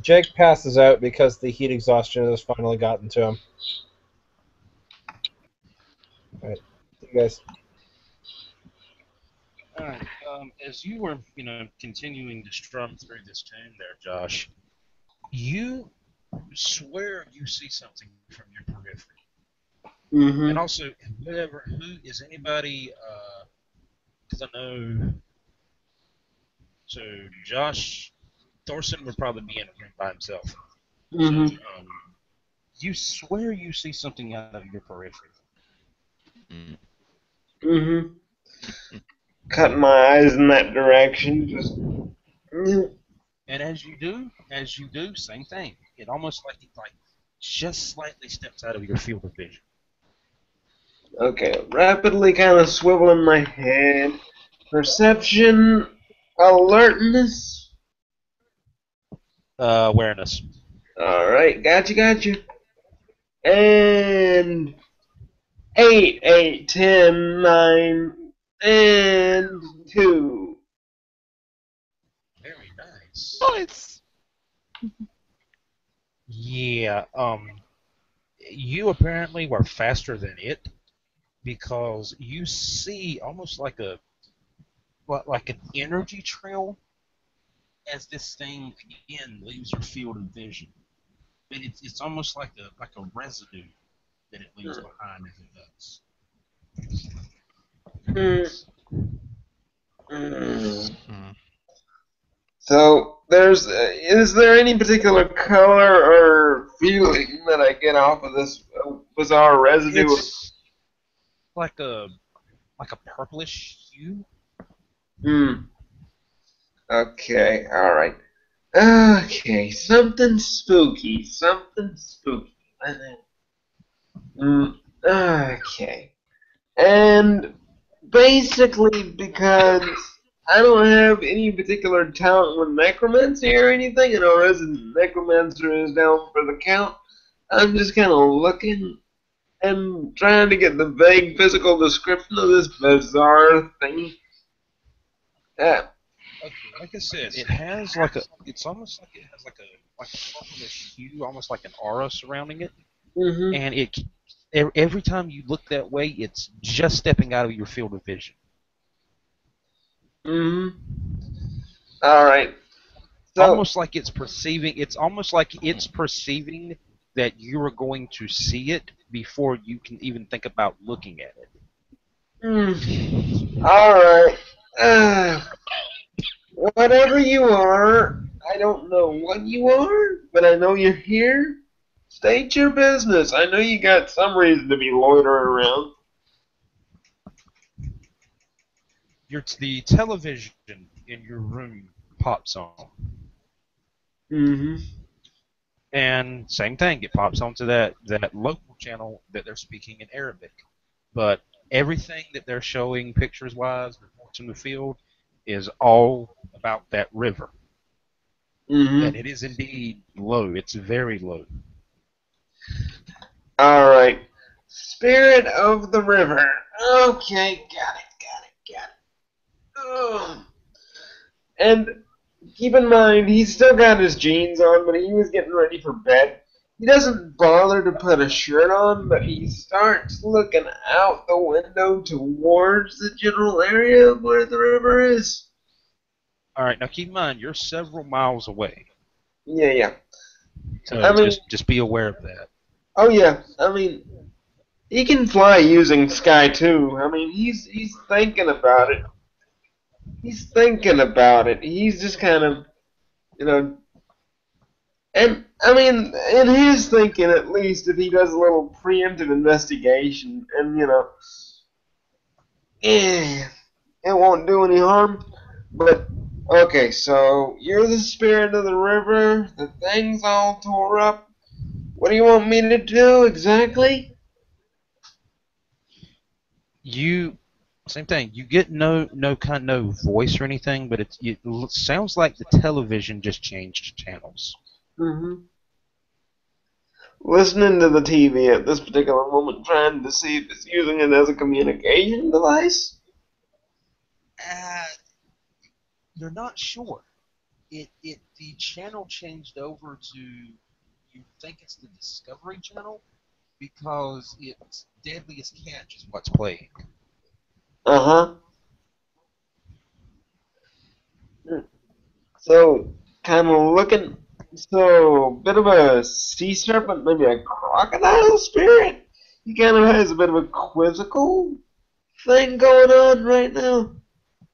Jake passes out because the heat exhaustion has finally gotten to him. Alright, see you guys. Alright, as you were, continuing to strum through this tune there, Josh, you swear you see something from your periphery. Mm-hmm. And also, is anybody, because I know, so Josh Thorson would probably be in a room by himself. Mm-hmm. So, you swear you see something out of your periphery. Mm-hmm. Cutting my eyes in that direction, just. And as you do, same thing. It almost like just slightly steps out of your field of vision. Okay, rapidly kind of swiveling my head. Perception, alertness. Awareness. Alright, gotcha. and 8, 8, 10, 9, and 2. Very nice. Nice. Yeah, you apparently were faster than it because you see almost like an energy trail as this thing again leaves your field of vision. But it's almost like a residue that it leaves behind as it does. Mm, mm. Hmm. So is there any particular color or feeling that I get off of this bizarre residue? It's like a purplish hue. Hmm. Okay. All right. Okay. Something spooky. Something spooky. Mm, okay. And basically because I don't have any particular talent with necromancy or anything, and our resident necromancer is down for the count. I'm just kind of looking and trying to get the vague physical description of this bizarre thing. Uh, Okay, like I said, it's almost like it has like a purplish hue, almost like an aura surrounding it, mhm, and every time you look that way, it's just stepping out of your field of vision. mhm. All right. So, Almost like it's almost like it's perceiving that you are going to see it before you can even think about looking at it. all right. Whatever you are, I don't know what you are, but I know you're here. State your business. I know you got some reason to be loitering around. The television in your room pops on. Mm-hmm. And same thing, it pops onto that local channel that they're speaking in Arabic. But everything that they're showing pictures wise, reports in the field, is all about that river. And Mm-hmm. it is indeed low. It's very low. All right. Spirit of the river. Okay, got it. And keep in mind, he's still got his jeans on, but he was getting ready for bed. He doesn't bother to put a shirt on, but he starts looking out the window towards the general area of where the river is. All right, now keep in mind you're several miles away, Yeah. I so mean, just be aware of that. oh yeah. I mean, he can fly using Sky too. I mean, he's thinking about it. He's thinking about it. He's just kind of, you know, and I mean, in his thinking, at least, if he does a little preemptive investigation, and it won't do any harm. But okay, so you're the spirit of the river. The thing's all tore up. What do you want me to do exactly? You same thing. You get no voice or anything, but it sounds like the television just changed channels. Mm-hmm. Listening to the TV at this particular moment, trying to see if it's using it as a communication device. Uh, you're not sure. The channel changed over to you think it's the Discovery Channel because it's Deadliest Catch is what's playing. Uh huh. So, kind of looking. So, bit of a sea serpent, maybe a crocodile spirit. He kind of has a bit of a quizzical thing going on right now.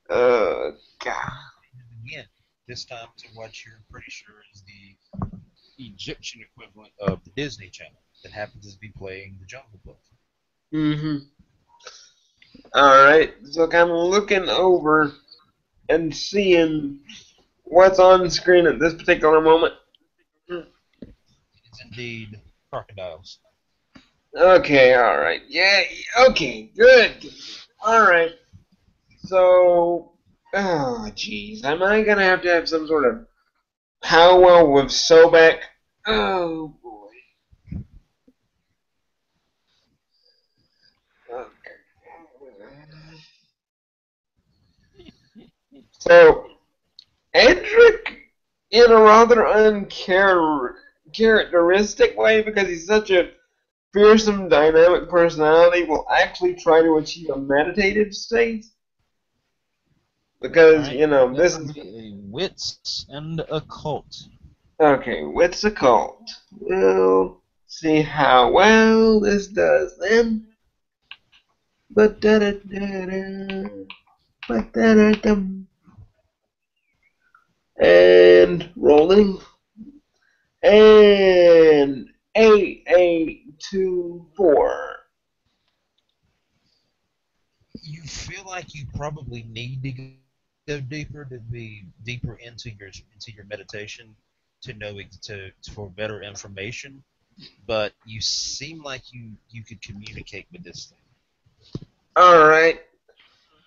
God. Again, this time to what you're pretty sure is the Egyptian equivalent of the Disney Channel that happens to be playing The Jungle Book. Mm-hmm. Alright, so kind of looking over and seeing what's on screen at this particular moment. It's indeed crocodiles. Okay, alright. Yeah, okay, good. Alright, so. Oh, jeez. Am I gonna have to have some sort of powwow with Sobek? Oh, boy. So, Edric, in a rather uncharacteristic way, because he's such a fearsome, dynamic personality, will actually try to achieve a meditative state. Because, Alright, this that is. would be a wits and occult. Okay, what's a cult? We'll see how well this does then. Ba-da-da-da-da. Ba-da-da-dum. And rolling. And 8, 8, 2, 4. You feel like you probably need to go deeper to be deeper into your meditation to know for better information, but you seem like you could communicate with this thing. Alright.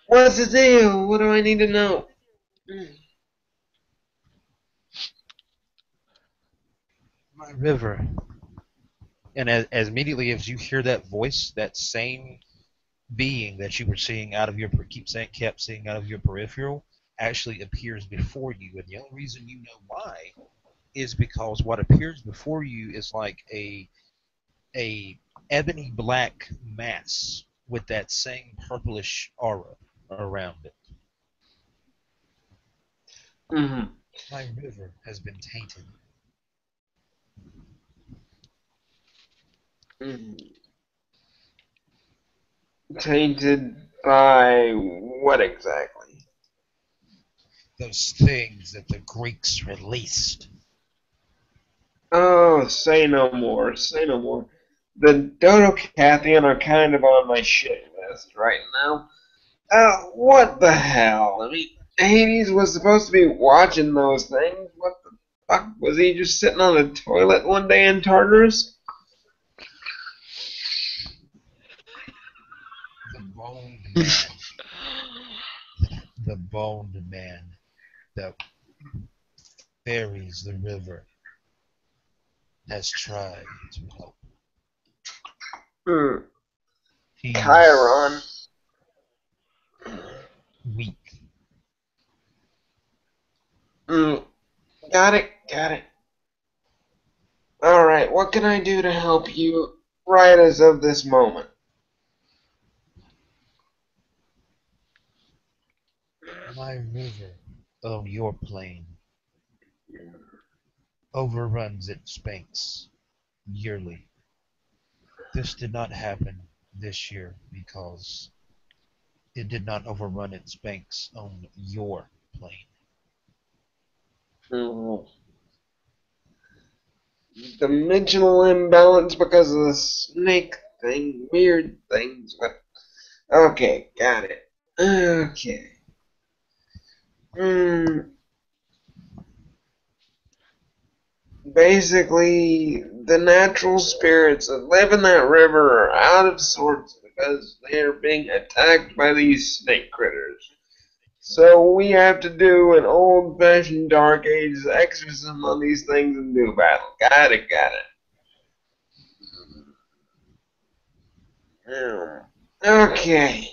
What's the deal? What do I need to know? My river. And as immediately as you hear that voice, that same being that you were seeing out of your kept seeing out of your peripheral actually appears before you, and the only reason you know why is because what appears before you is like a ebony black mass with that same purplish aura around it. Mm-hmm. My river has been tainted. Mm-hmm. Tainted by what exactly? Those things that the Greeks released. Oh, say no more. Say no more. The Dodocathian are kind of on my shit list right now. What the hell? I mean, Hades was supposed to be watching those things. What the fuck? Was he just sitting on the toilet one day in Tartarus? The boned man. The boned man that ferries the river has tried to help. Hmm. He's Chiron. weak. Mm. Got it, got it. Alright, what can I do to help you right as of this moment? My river of your plane overruns its banks yearly. This did not happen this year because it did not overrun its banks on your plane. Mm. Dimensional imbalance because of the snake thing. Weird things. But okay, got it. Okay. Hmm. Basically, the natural spirits that live in that river are out of sorts because they are being attacked by these snake critters. So we have to do an old-fashioned Dark Ages exorcism on these things and do battle. Got it, got it. Okay.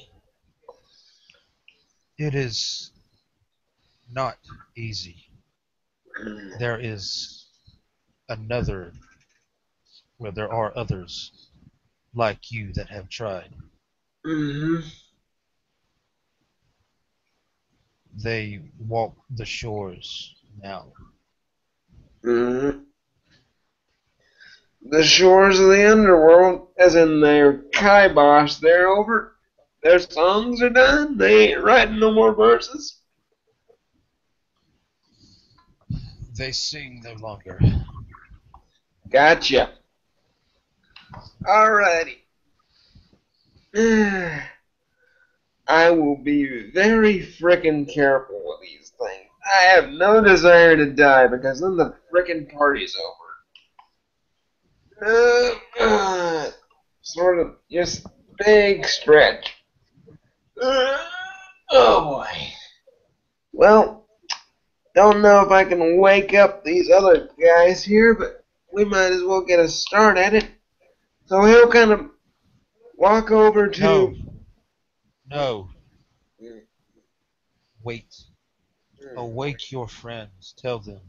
It is not easy. There is another, well, there are others like you that have tried. Mm-hmm. They walk the shores now. Mm-hmm. The shores of the underworld, as in their kibosh, they're over. Their songs are done. They ain't writing no more verses. They sing no longer. Gotcha. Alrighty. I will be very frickin' careful with these things. I have no desire to die because then the frickin' party's over. Sort of just big stretch. Oh boy. Well, don't know if I can wake up these other guys here, but we might as well get a start at it. So he'll kind of walk over No. to. No. Wait. Awake your friends. Tell them.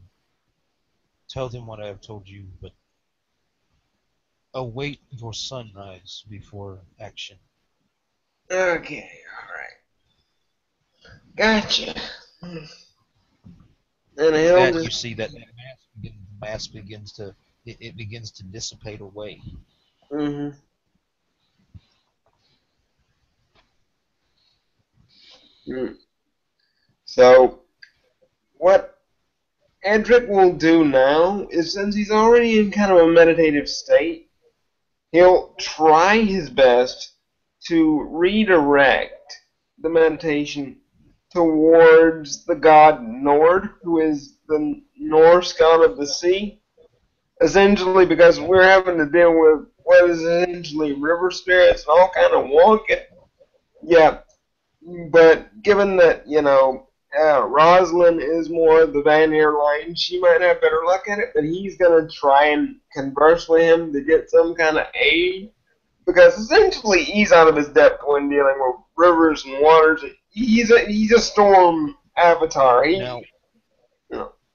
Tell them what I have told you, but await your sunrise before action. Okay, alright. Gotcha. And he'll That just... you see that mass begins to it begins to dissipate away. Mm-hmm. So, what Edric will do now is, since he's already in kind of a meditative state, he'll try his best to redirect the meditation towards the god Nord, who is the Norse god of the sea. Essentially, because we're having to deal with what is essentially river spirits and all kind of wonky. Yeah, but given that, Rosalind is more of the Vanir line, she might have better luck at it, but he's going to try and converse with him to get some kind of aid. Because essentially he's out of his depth when dealing with rivers and waters. He's a storm avatar.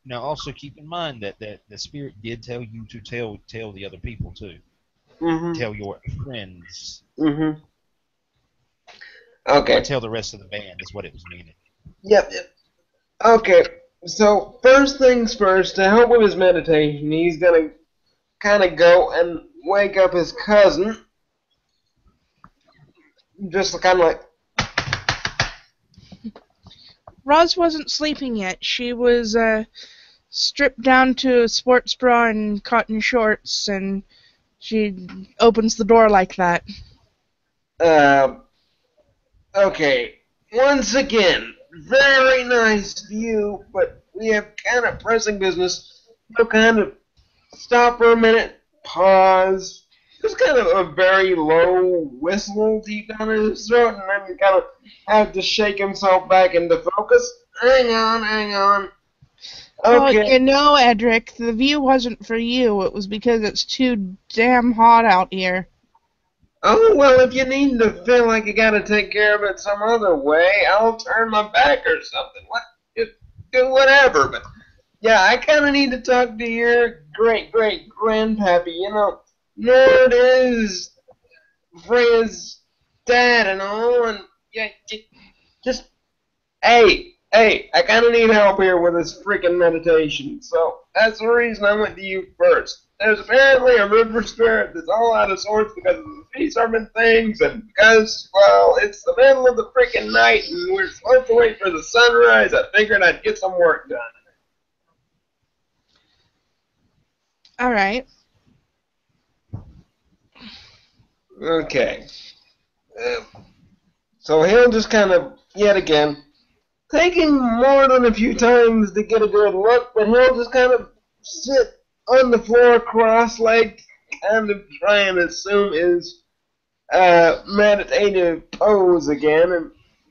Now also keep in mind that the spirit did tell you to tell the other people too. Mm-hmm. Tell your friends. Mm-hmm. Okay. Or tell the rest of the band is what it was meaning. Yep. Okay. So first things first, to help with his meditation, he's gonna kind of go and wake up his cousin. Just kind of like... Roz wasn't sleeping yet. She was stripped down to a sports bra and cotton shorts, and she opens the door like that. Okay. Once again, very nice view, but we have kind of pressing business. He'll kind of stop for a minute, pause, just kind of a very low whistle deep down in his throat, and then kind of have to shake himself back into focus. Hang on. Okay. Well, Edric, the view wasn't for you. It was because it's too damn hot out here. Oh, well, if you need to feel like you gotta take care of it some other way, I'll turn my back or something. What? Do whatever, but... Yeah, I kind of need to talk to your great-great-grandpappy. Nerd is Freya's dad and all, and yeah, just... Hey, I kind of need help here with this freaking meditation, so that's the reason I went to you first. There's apparently a river spirit that's all out of sorts because of the sea serpent things, and because, well, it's the middle of the freaking night and we're supposed to wait for the sunrise, I figured I'd get some work done. Alright. Okay. So he'll just kind of, yet again, taking more than a few times to get a good look, but he'll just kind of sit on the floor cross-legged, kind of try and assume his meditative pose again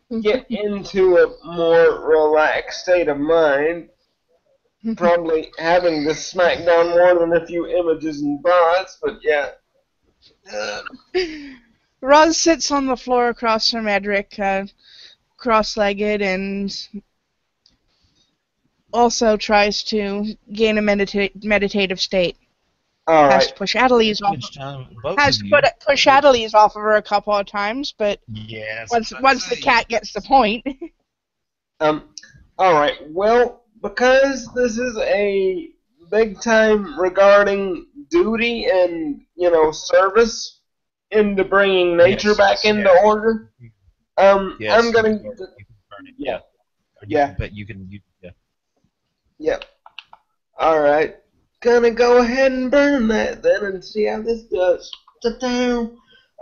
and get into a more relaxed state of mind. Probably having to smack down more than a few images and thoughts, but yeah. Roz sits on the floor across from Edric, cross-legged, and also tries to gain a meditative state. All right. Has to push Adelise off. Push Adelise off of her a couple of times, but yes, once the cat gets the point. All right. Well, because this is a big time regarding duty and service into bringing nature back into order. Yes, I'm gonna. you can burn it. Yeah. But you can. Yep. Alright. Gonna go ahead and burn that then and see how this does. Ta-da.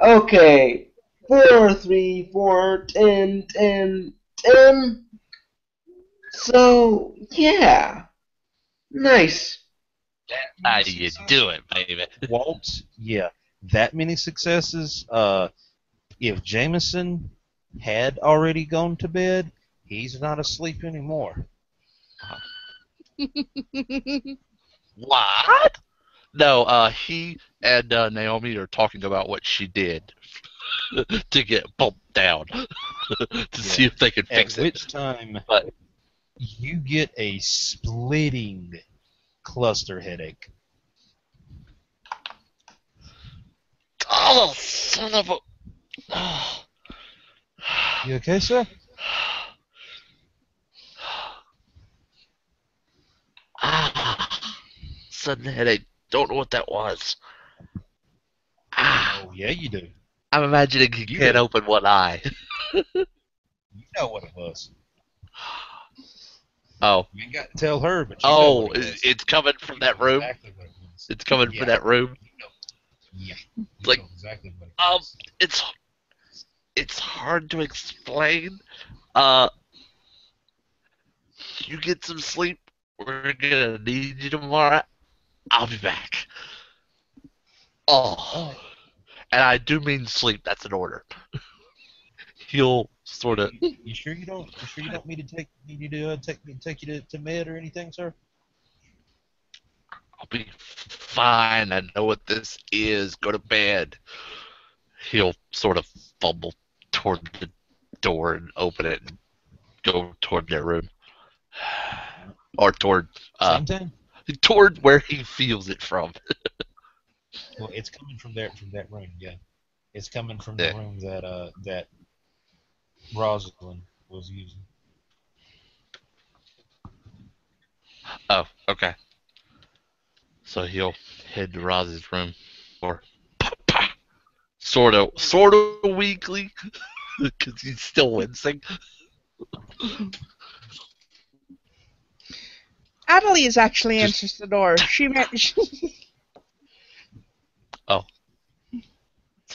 Okay. 4, 3, 4, 10, 10, 10. So, yeah. Nice. How do you do it, baby? Walt, yeah. That many successes. If Jameson had already gone to bed, he's not asleep anymore. What? No, he and Naomi are talking about what she did to get bumped down to see if they can fix At it. which time, But you get a splitting cluster headache. Oh, son of a. Oh. You okay, sir? Sudden headache. Don't know what that was. Ah, Oh, yeah, you do. I'm imagining he You can't do. open one eye. You know what it was. Oh. You ain't got to tell her, but you know Oh, what it was. it's coming from You that know room? exactly what it was. It's coming Yeah. from that room? You know. Yeah. You Like, know exactly what it was. it's hard to explain. You get some sleep. We're gonna need you tomorrow. I'll be back. Oh. All right. And I do mean sleep, that's an order. He'll sort of. You sure you don't? You sure you don't need you to take you to med or anything, sir? I'll be fine. I know what this is. Go to bed. He'll sort of fumble toward the door and open it and go toward their room. Or Same time. toward where he feels it from. Well, it's coming from that room. Yeah, it's coming from Yeah. the room that Rosalind was using. Oh, okay. So he'll head to Roz's room, or sort of weakly, because he's still wincing. Adelise actually Just- answers the door. She meant. It's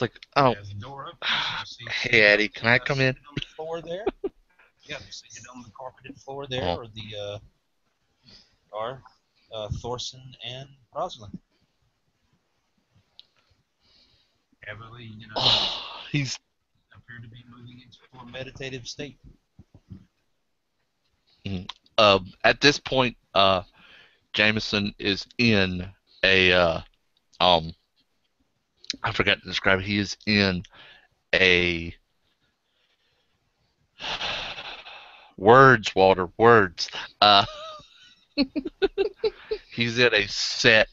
like, oh, As the door opens, you see hey Eddie, can I come in? seated on the floor there. Yeah, they're seated on the carpeted floor there, Oh. are Thorson and Rosalind. Heavily, Oh, he's appear to be moving into a meditative state. at this point, Jameson is in a I forgot to describe it. He is in a words, Walter, words. He's in a set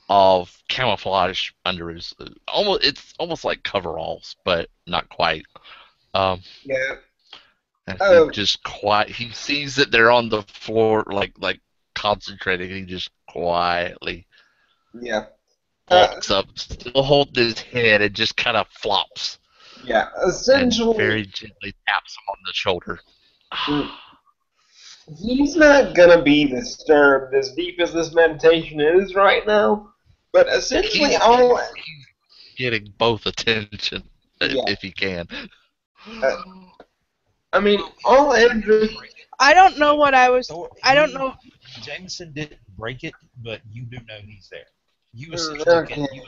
of camouflage under his it's almost like coveralls, but not quite. Yeah. And Oh. he just he sees that they're on the floor, like concentrating. He just quietly Yeah. walks up, still holding his head, and just kind of flops Yeah. and Essentially, very gently taps him on the shoulder. he's not gonna be disturbed as deep as this meditation is right now. But essentially, He's all getting both attention Yeah. if he can. I mean, all Andrew. I don't know what I was. I don't know. Jameson didn't break it, but you do know he's there. You Okay. essentially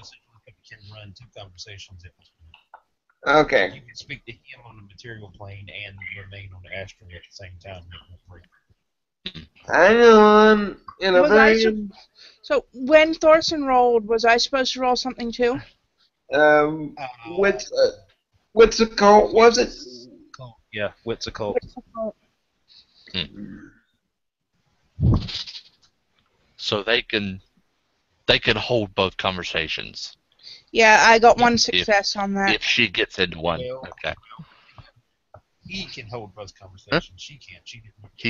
can run two conversations at once. Okay. You can speak to him on the material plane and remain on the astral at the same time. Hang on. In a Was I very So when Thorson rolled, was I supposed to roll something too? what's it called? Was it? Yeah, what's a cult? So they can hold both conversations Yeah, I got one success on that. if she gets into one. Well, Okay. He can hold both conversations. Huh? She can't. She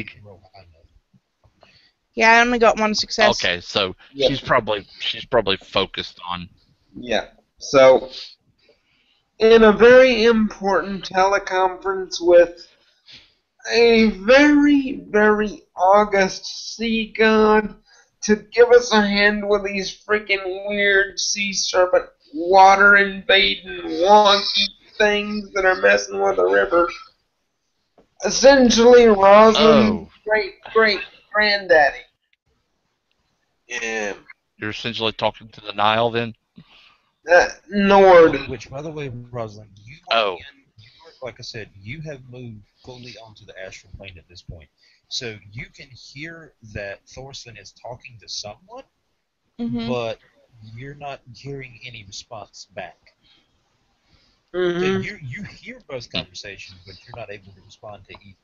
can roll high enough. Yeah, I only got one success. Okay, so Yeah. she's probably focused on. Yeah. So, in a very important teleconference with a very, very august sea god to give us a hand with these freaking weird sea serpent water invading wonky things that are messing with the river. Essentially, Rosalind's great granddaddy. Yeah. You're essentially talking to the Nile then? Nord. Which, by the way, Rosalind, like I said, you have moved fully onto the astral plane at this point. So you can hear that Thorson is talking to someone, but you're not hearing any response back. So you hear both conversations, but you're not able to respond to either.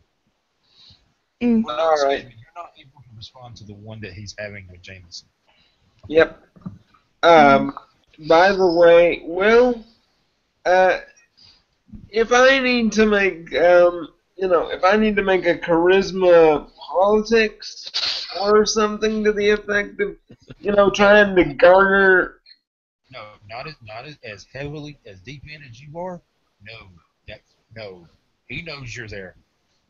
Mm. Well, no, All excuse right. me. You're not able to respond to the one that he's having with Jameson. Yep. By the way, Will, uh, if I need to make, if I need to make a charisma politics or something to the effect of, trying to garner. No, not as heavily as deep in as you are. No, that's no. He knows you're there.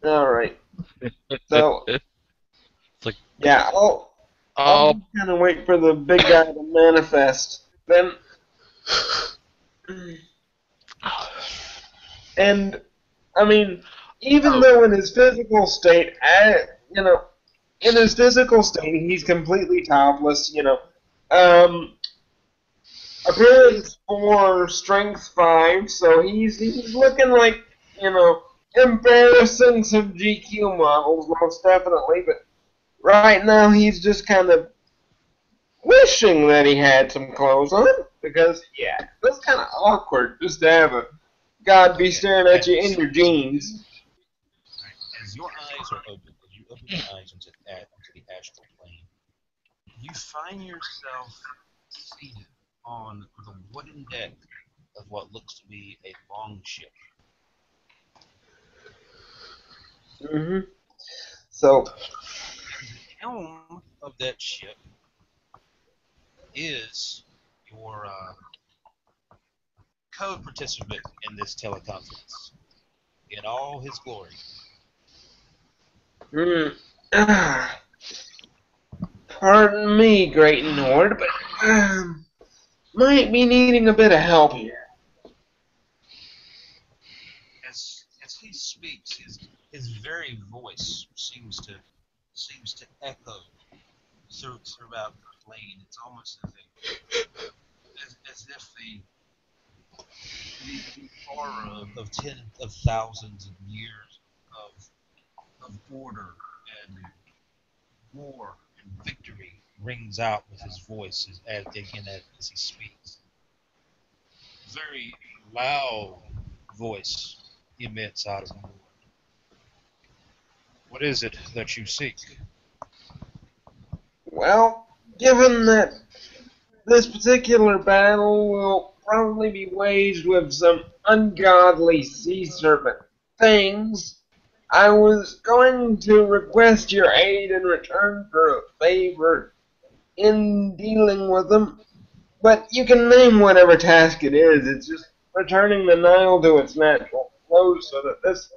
All right. So It's like, yeah, I'll oh, just kind of wait for the big guy to manifest. Then, and I mean, even though in his physical state, in his physical state, he's completely topless. Um, appearance 4, strength 5, so he's looking like embarrassing some GQ models most definitely. But right now, he's just kind of wishing that he had some clothes on because that's kind of awkward just to have a god be staring at you in your jeans. As your eyes are open, as you open your eyes into the astral plane, you find yourself seated on the wooden deck of what looks to be a long ship. hmm So, And the helm of that ship is your co-participant in this teleconference in all his glory. mm, pardon me, Great Nord, but might be needing a bit of help here. As he speaks, his very voice seems to echo throughout the plane. It's almost as if the horror of tens of thousands of years of order and war and victory rings out with his voice as he speaks. Very loud voice emits out of nowhere. What is it that you seek? Well, given that this particular battle will probably be waged with some ungodly sea serpent things, I was going to request your aid in return for a favor in dealing with them. But you can name whatever task it is. It's just returning the Nile to its natural flow so that this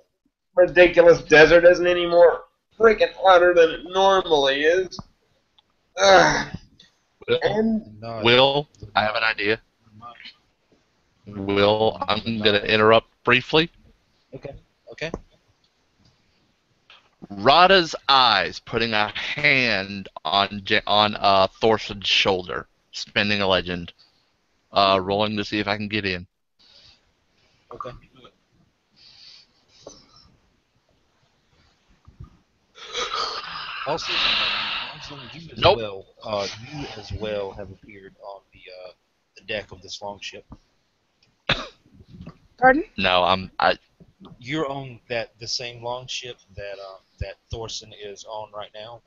ridiculous desert isn't any more freaking hotter than it normally is. Ugh. Will, And Will, I have an idea. Will, I'm gonna interrupt briefly. Okay. Okay. Rada's eyes putting a hand on Thorson's shoulder, spending a legend. Rolling to see if I can get in. Okay. Do it. Also, Rosalind, Nope. you as well have appeared on the deck of this longship. Pardon? No, You're on the same longship that Thorson is on right now.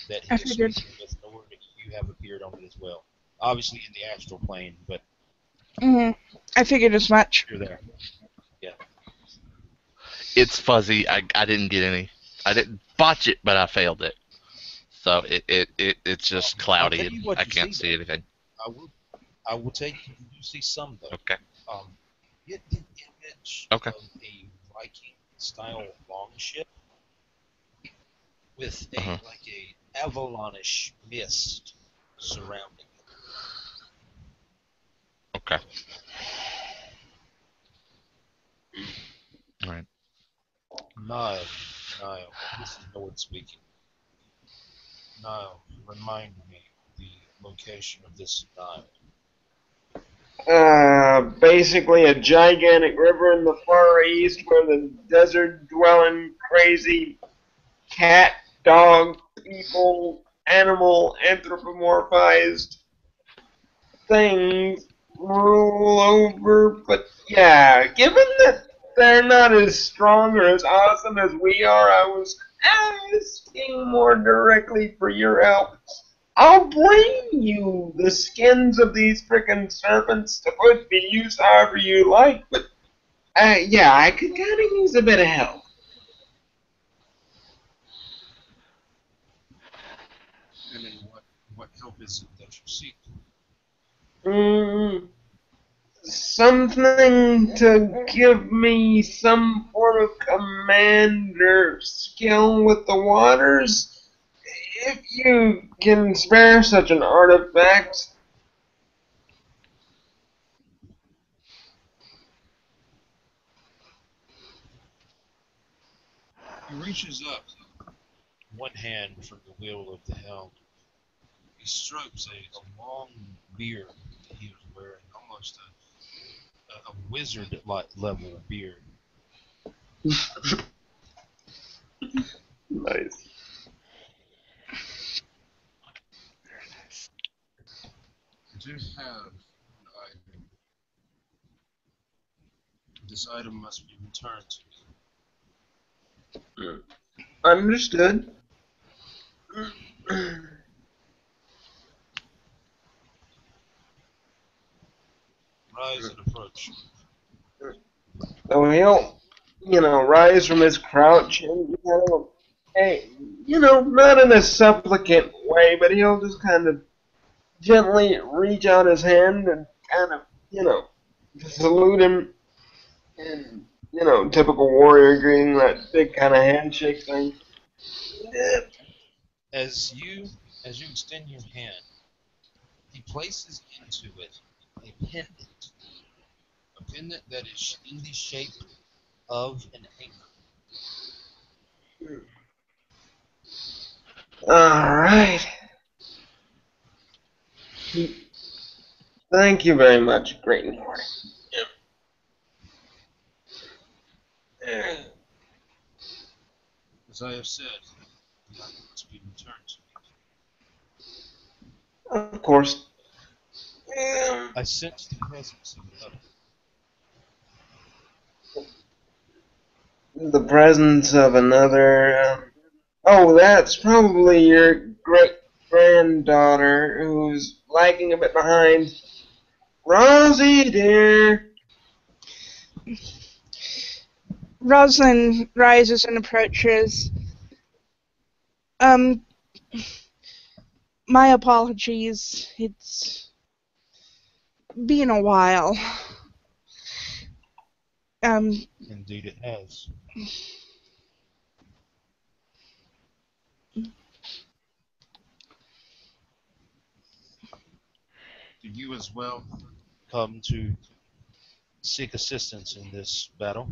That I he is figured. speaking with Nord. You have appeared on it as well. Obviously in the astral plane, but I figured as much. you're there. it's fuzzy. I didn't get any. I didn't botch it, but I failed it. So it's just I'll tell cloudy you and what I you can't see, see anything. I will tell you see some though. Okay. Get an image Okay. of a Viking style longship with Uh-huh. like a Avalonish mist surrounding it. Okay. All right. Nile, this is Nord speaking. Nile, remind me the location of this Nile. basically a gigantic river in the Far East where the desert-dwelling, crazy cat, dog, people, animal, anthropomorphized things rule over. But yeah, given that they're not as strong or as awesome as we are, I was asking more directly for your help. I'll bring you the skins of these frickin' serpents to put to use however you like, but yeah, I could kind of use a bit of help. And then what help is it that you seek? Mm, something to give me some form of commander skill with the waters. If you can spare such an artifact. He reaches up one hand from the wheel of the helm. He strokes a long beard that he was wearing, almost a wizard-like level beard. Nice. I do have an item. This item must be returned to me. Understood. Rise and approach. So he'll, rise from his crouch and hey, not in a supplicant way, but he'll just kind of gently reach out his hand and kind of, salute him in, typical warrior greeting, that big kind of handshake thing. As you extend your hand, he places into it a pendant that is in the shape of an anchor. Alright. Thank you very much, Great Lord. As I have said, the item must be returned to me. Of course. I sense the presence of another. The presence of another. Oh, that's probably your great granddaughter who's lagging a bit behind. Rosie, dear. Rosalind rises and approaches. My apologies. It's been a while. Indeed, it has. Do you as well come to seek assistance in this battle?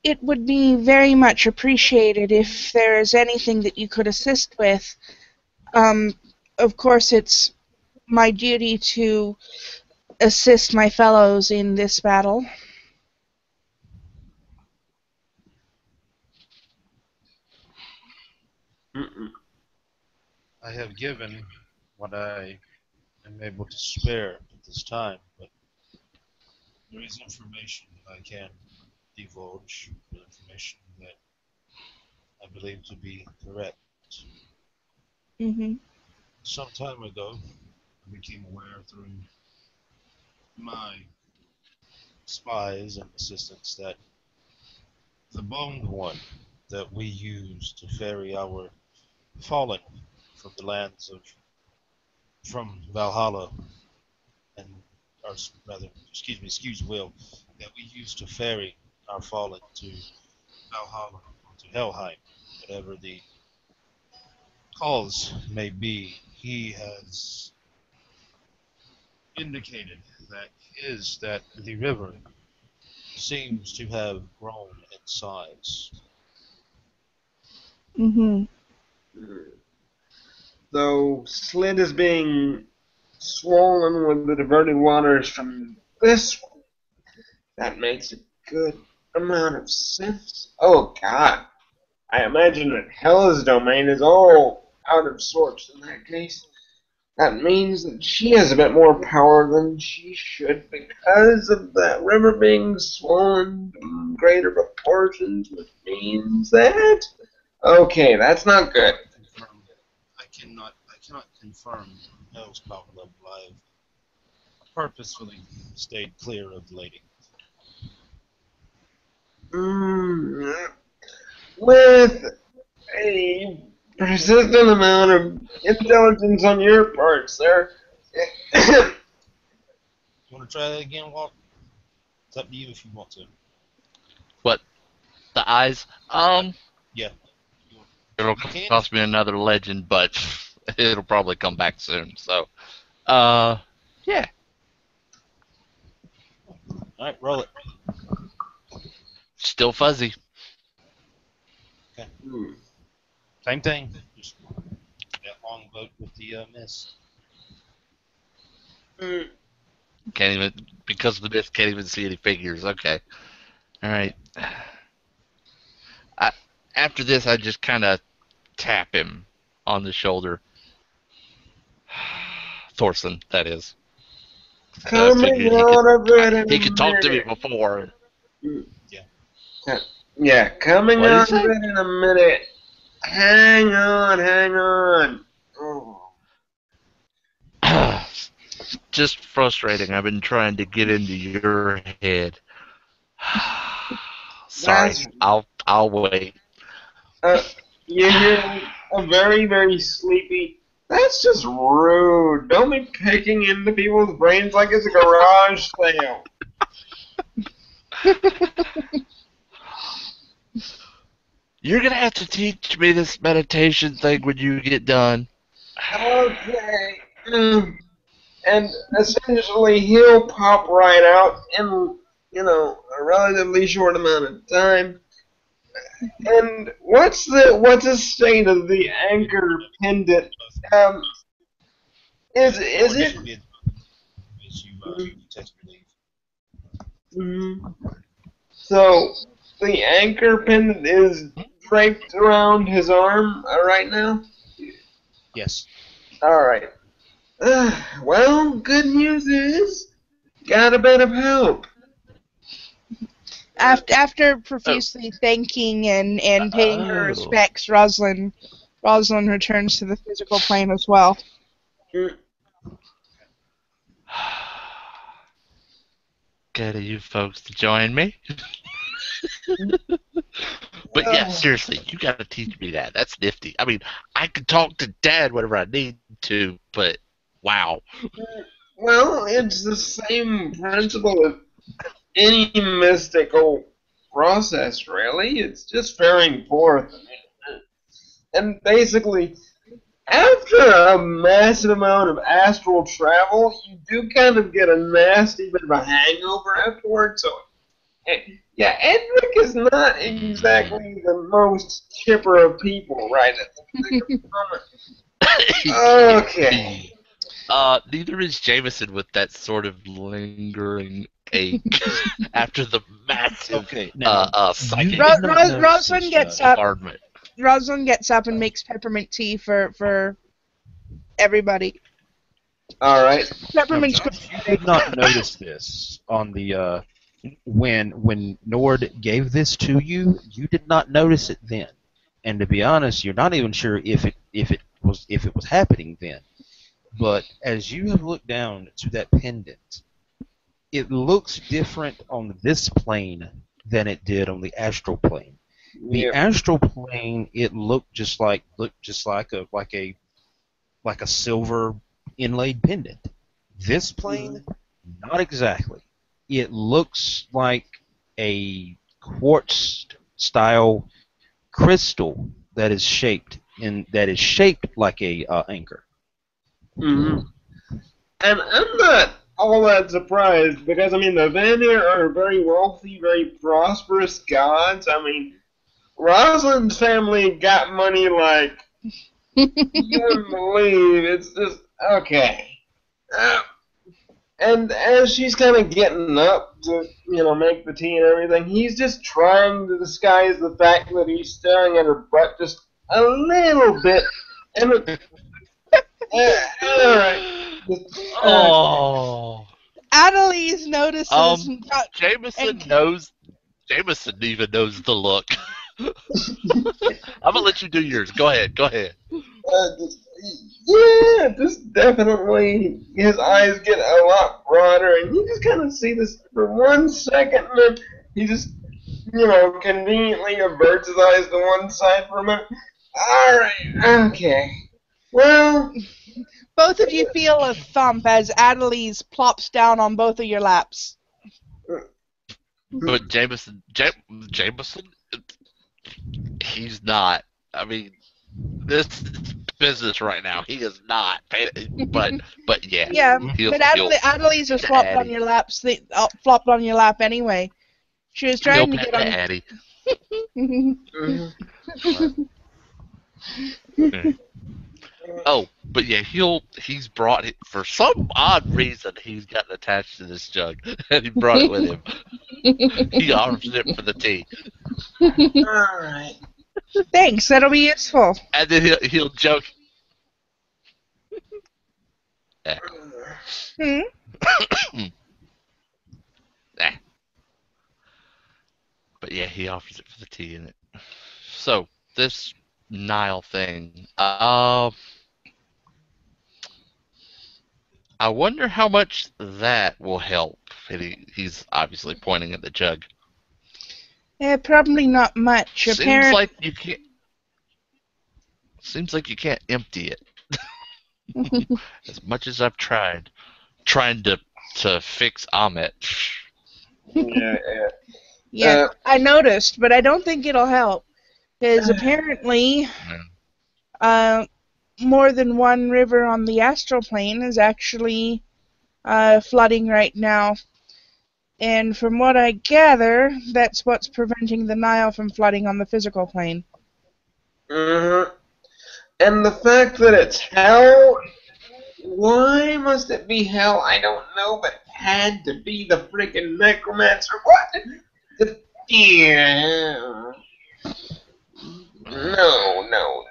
It would be very much appreciated if there is anything that you could assist with. Of course, it's my duty to assist my fellows in this battle. I have given what I am able to spare at this time, but there is information that I can divulge, information that I believe to be correct. Mm-hmm. Some time ago, I became aware through my spies and assistants that the boned one that we use to ferry our fallen from the lands from Valhalla, and or rather, excuse will, that we use to ferry our fallen to Valhalla or to Helheim, whatever the cause may be. He has indicated that the river seems to have grown in size. Mm-hmm. So Slid is being swollen with the diverted waters from this one. That makes a good amount of sense. Oh God. I imagine that Hela's domain is all out of sorts in that case. that means that she has a bit more power than she should because of that river being swollen in greater proportions, which means that... Okay, that's not good. Confirm. I cannot confirm Hell's power level. I've purposefully stayed clear of the lady. With a persistent amount of intelligence on your part, sir. You want to try that again, Walt? It's up to you if you want to. What? The eyes? Yeah. It'll cost me another legend, but it'll probably come back soon. So, yeah. All right, roll it. Still fuzzy. Okay. Same thing. Just that long boat with the mist. Mm. Can't even, because of the mist, can't even see any figures. Okay. All right. After this, I just kind of tap him on the shoulder. Thorson, that is. I Coming figured out of it in he a could talk to me minute. before. Yeah, coming What did he out of say? it in a minute. Hang on, hang on. Oh. Just frustrating. I've been trying to get into your head. Sorry, That's, I'll wait. you hear a very, very sleepy. That's just rude. Don't be picking into people's brains like it's a garage sale. You're gonna have to teach me this meditation thing when you get done. Okay. And essentially, he'll pop right out in, a relatively short amount of time. And what's the state of the anchor pendant? Is it? As you take your leave. So the anchor pendant is draped around his arm right now. Yes. All right. Well, good news is got a bit of help. After profusely thanking and paying her respects, Rosalind returns to the physical plane as well. Good of you folks to join me. But yeah, seriously, you gotta teach me that. That's nifty. I mean, I can talk to Dad whenever I need to, but wow. Well, it's the same principle of any mystical process, really. It's just faring forth. And basically, after a massive amount of astral travel, you do kind of get a nasty bit of a hangover afterwards. So, yeah, Edric is not exactly the most chipper of people right at the moment. Okay. Neither is Jameson with that sort of lingering ache after the massive Okay, now, psychic Rosalind gets up. bombardment. Rosalind gets up and makes peppermint tea for everybody. All right. Peppermint's You did not notice this on the when Nord gave this to you. You did not notice it then, and to be honest, you're not even sure if it was happening then. But as you have looked down to that pendant, it looks different on this plane than it did on the astral plane. The Yep. astral plane, it looked just like a silver inlaid pendant. This plane, not exactly. It looks like a quartz style crystal that is shaped like a anchor. Mm-hmm. And I'm not all that surprised because, I mean, the Vanir are very wealthy, very prosperous gods. I mean, Rosalind's family got money like you wouldn't believe. It's just, okay. And as she's kind of getting up to, make the tea and everything, he's just trying to disguise the fact that he's staring at her butt just a little bit. And Alright. Oh. Annalise notices. Jameson knows. Jameson even knows the look. I'm gonna let you do yours. Go ahead. Go ahead. Just definitely his eyes get a lot broader, and you just kind of see this for 1 second, and then he just, conveniently averts his eyes to one side for a minute. Alright, okay. Well, Both of you feel a thump as Annalise plops down on both of your laps. But Jameson, he's not. I mean, this is business right now. He is not. But yeah. Yeah, He'll, but Annalise has flopped on your laps. Flopped on your lap anyway. She was trying to get on. Addy. Oh, but yeah, he's brought it for some odd reason. He's gotten attached to this jug, and he brought it with him. He offers it for the tea, alright. Thanks, that'll be useful. and then he'll joke. Hmm? But yeah, he offers it for the tea in it. So this Nile thing, I wonder how much that will help. And he's obviously pointing at the jug. Yeah, probably not much. Seems like you can't empty it. As much as I've tried, trying to fix Ahmet. Yeah, I noticed, but I don't think it'll help. Because apparently, more than one river on the astral plane is actually flooding right now. And from what I gather, that's what's preventing the Nile from flooding on the physical plane. Mm-hmm. And the fact that it's hell, why must it be hell? I don't know, but it had to be the freaking necromancer. What? Yeah. No.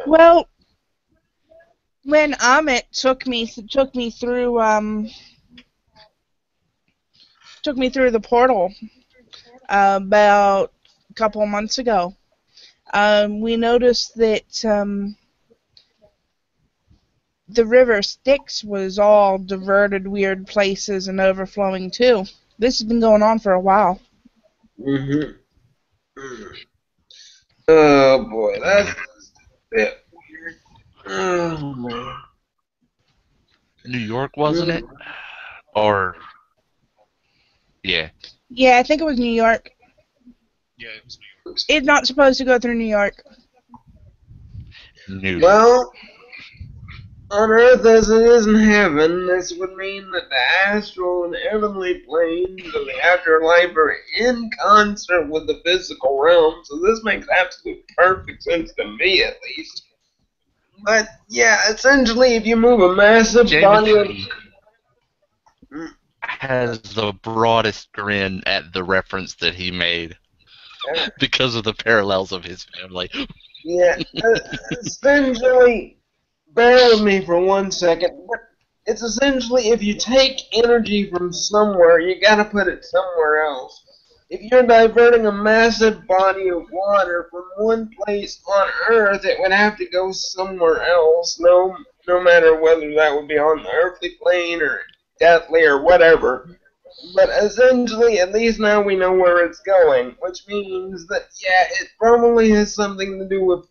Well, when Ahmet took me through the portal about a couple of months ago, we noticed that the river Styx was all diverted weird places and overflowing too. This has been going on for a while. Mm-hmm. Oh boy, that's a bit weird. Oh man. New York, wasn't it? Or yeah. Yeah, I think it was New York. Yeah, it was New York. It's not supposed to go through New York. Well, on Earth as it is in heaven, this would mean that the astral and heavenly planes of the afterlife are in concert with the physical realm, so this makes absolute perfect sense to me, at least. But, yeah, essentially, if you move a massive body of... has the broadest grin at the reference that he made because of the parallels of his family. Yeah, essentially, bear with me for 1 second, but it's essentially if you take energy from somewhere, you gotta put it somewhere else. If you're diverting a massive body of water from one place on Earth, it would have to go somewhere else, no matter whether that would be on the earthly plane or deathly or whatever. But essentially, at least now we know where it's going, which means that, yeah, it probably has something to do with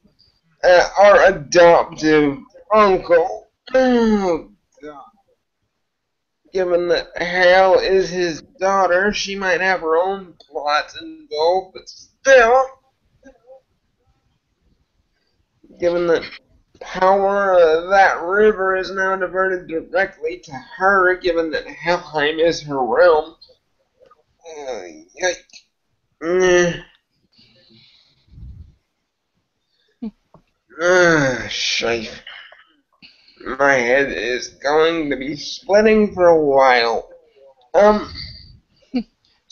our adoptive uncle. Oh, God. Given that Hal is his daughter, she might have her own plots involved, but still, given that power of that river is now diverted directly to her, given that Helheim is her realm. Yikes. Shite. My head is going to be splitting for a while.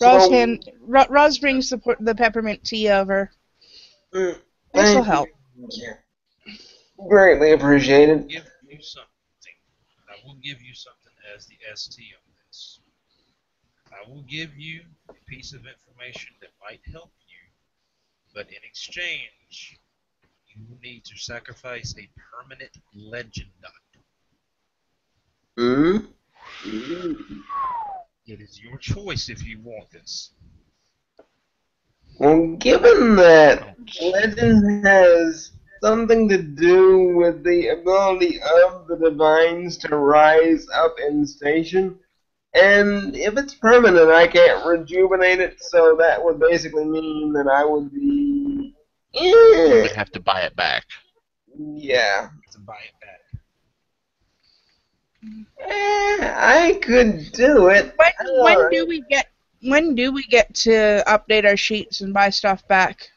Roz brings the peppermint tea over. Thank This'll help. you. Greatly appreciated. Give you something. I will give you something as the ST on this. I will give you a piece of information that might help you, but in exchange, you will need to sacrifice a permanent legend dot. Hmm? It is your choice if you want this. Well, given that legend has something to do with the ability of the divines to rise up in station, and if it's permanent, I can't rejuvenate it, so that would basically mean that I would be. You would have to buy it back. Yeah. To buy it back. I could do it. When do we get to update our sheets and buy stuff back?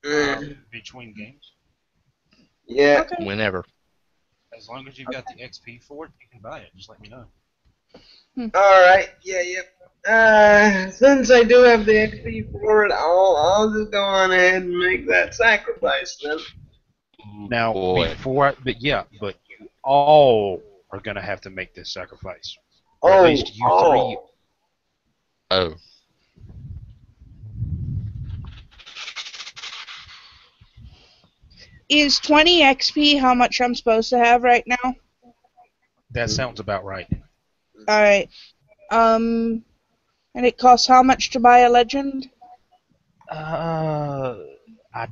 Between games. Yeah. Okay. Whenever. As long as you've got the XP for it, you can buy it. Just let me know. Alright, yeah. Since I do have the XP for it, I'll just go on ahead and make that sacrifice then. Now, Boy. but you all are gonna have to make this sacrifice. Or at Oh, least you three. Oh. Is 20 XP how much I'm supposed to have right now? That sounds about right. Alright. And it costs how much to buy a legend? I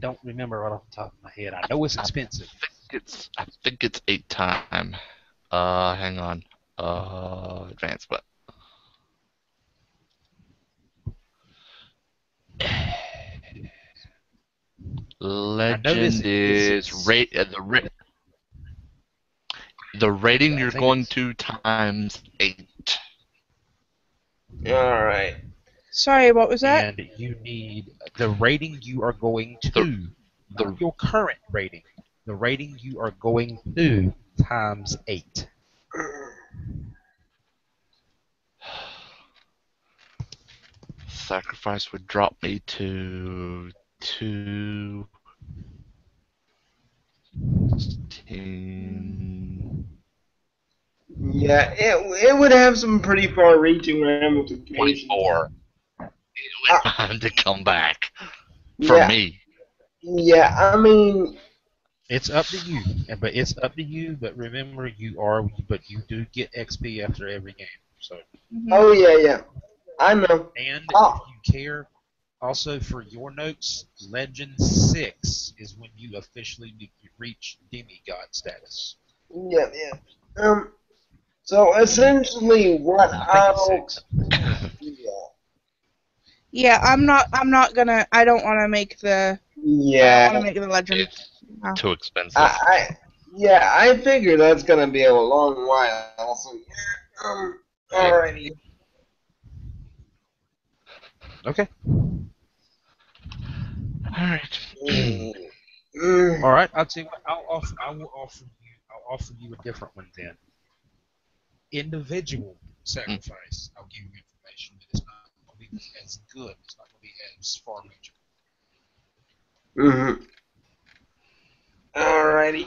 don't remember right off the top of my head. I know it's expensive. I think it's 8 time. Hang on. Advancement. Legend is the rating you're going to times 8. alright. Sorry, what was that? And you need the rating you are going to, not your current rating. The rating you are going to times 8. Sacrifice would drop me to 216. Yeah, it would have some pretty far-reaching ramifications. 24. It would time to come back. For Yeah. me. Yeah, I mean, It's up to you, But remember, you do get XP after every game. So. oh yeah. I know. And Oh. if you care, also for your notes, Legend 6 is when you officially reach demigod status. Yeah. So essentially, what I think it's 6. Yeah, I'm not gonna. I don't want to make the. I don't want to make the legend. It's No. too expensive. I figure that's gonna be a long while. So alrighty. Okay. Alright. All right. I'll tell you what. I'll offer you a different one then. Individual sacrifice. I'll give you information, but it's not going to be as good. It's not going to be as far-reaching. Alrighty.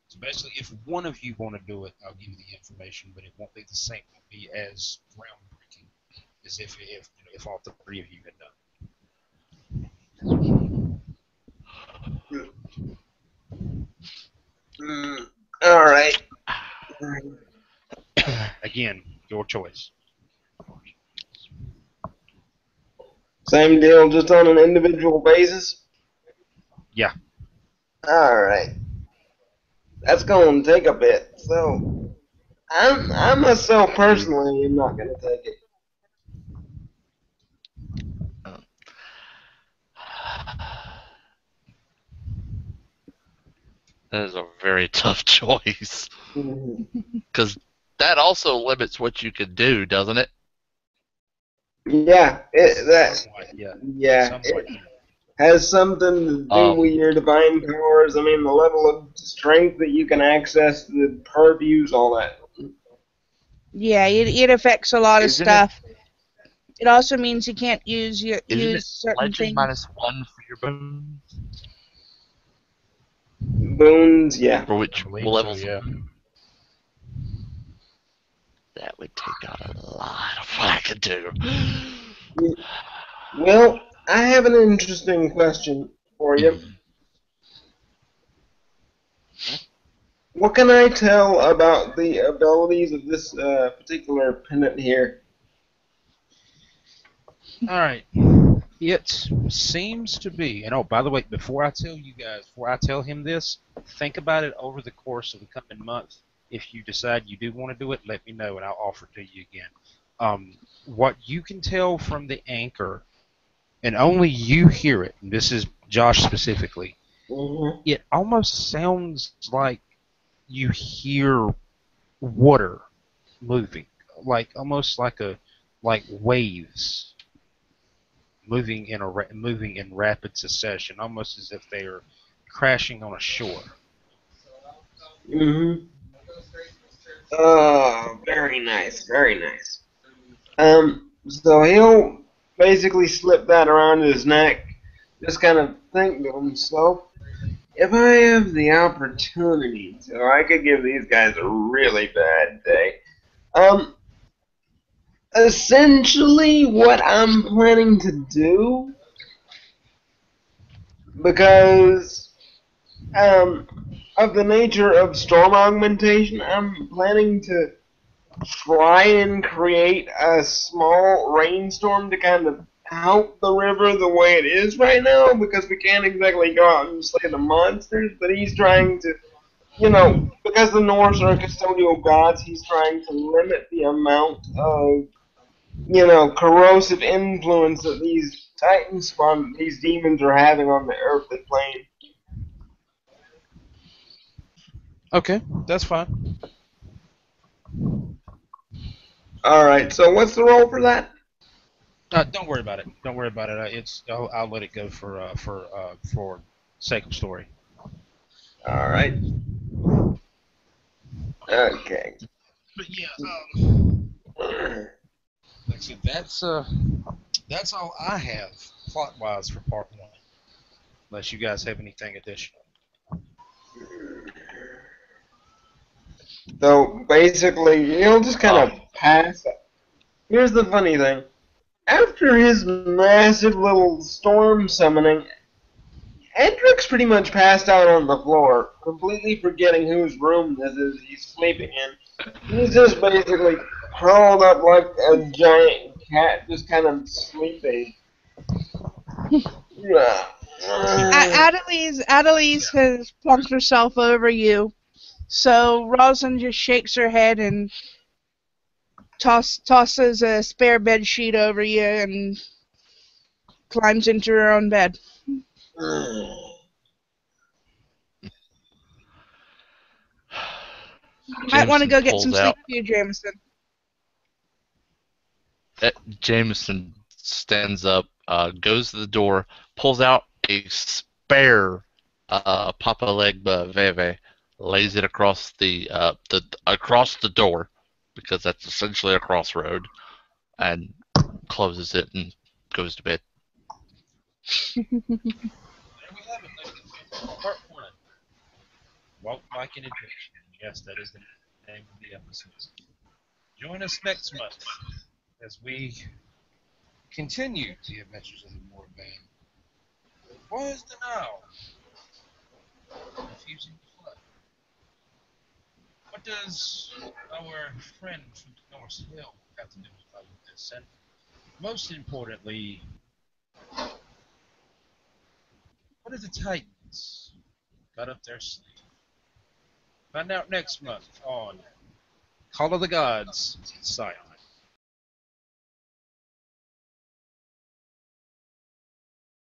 Especially if one of you want to do it, I'll give you the information, but it won't be the same. It won't be as groundbreaking as if all three of you had done. Alright. Again, your choice. Same deal, just on an individual basis? Yeah. Alright. That's going to take a bit, so I myself personally am not going to take it. That is a very tough choice. Because that also limits what you can do, doesn't it? Yeah, Somewhat. it has something to do with your divine powers. I mean, the level of strength that you can access, the purviews, all that. Yeah, it affects a lot of stuff. It also means you can't use Isn't it certain legend things. -1 for your bones? Boons, yeah. For I which believe so, levels? yeah. That would take out a lot of what I could do. Well, I have an interesting question for you. What can I tell about the abilities of this particular pennant here? Alright. It seems to be, and oh, by the way, before I tell him this, think about it over the course of the coming month. If you decide you do want to do it, let me know and I'll offer it to you again. What you can tell from the anchor, and only you hear it, and this is Josh specifically, Mm-hmm. it almost sounds like you hear water moving, like almost like waves moving in rapid succession, almost as if they are crashing on a shore. Mm-hmm. Oh, very nice, very nice. So he'll basically slip that around his neck, just kind of think to himself, if I have the opportunity to, I could give these guys a really bad day. Um, Essentially, what I'm planning to do, because um, of the nature of storm augmentation, I'm planning to try and create a small rainstorm to kind of help the river the way it is right now, because we can't exactly go out and slay the monsters, but he's trying to, because the Norse are custodial gods, he's trying to limit the amount of, corrosive influence that these Titan spawn, these demons are having on the earthly plane. Okay, that's fine. Alright, so what's the role for that? Don't worry about it. Don't worry about it. I'll let it go for sake of story. Alright. Okay. But yeah, like I said, that's all I have plot wise for part one. Unless you guys have anything additional. So basically, he'll just kind of pass. Here's the funny thing. After his massive little storm summoning, Edric's pretty much passed out on the floor, completely forgetting whose room this is he's sleeping in. He's just basically curled up like a giant cat, just kind of sleeping. Adelise has plunked herself over you, so Rosalind just shakes her head and tosses a spare bed sheet over you and climbs into her own bed. You might want to go get some sleep too, Jameson. Jameson stands up, goes to the door, pulls out a spare Papa Legba Veve, lays it across across the door, because that's essentially a crossroad, and closes it and goes to bed. There we have it, ladies and gentlemen. Part one. Walk like an adventure. Yes, that is the name of the episode. Join us next month as we continue the adventures of the Warband. What is the now? Refusing to flood. What does our friend from North Hill have to do with all of this? And most importantly, what are the Titans got up their sleeve? Find out next month on Call of the Gods, Scion.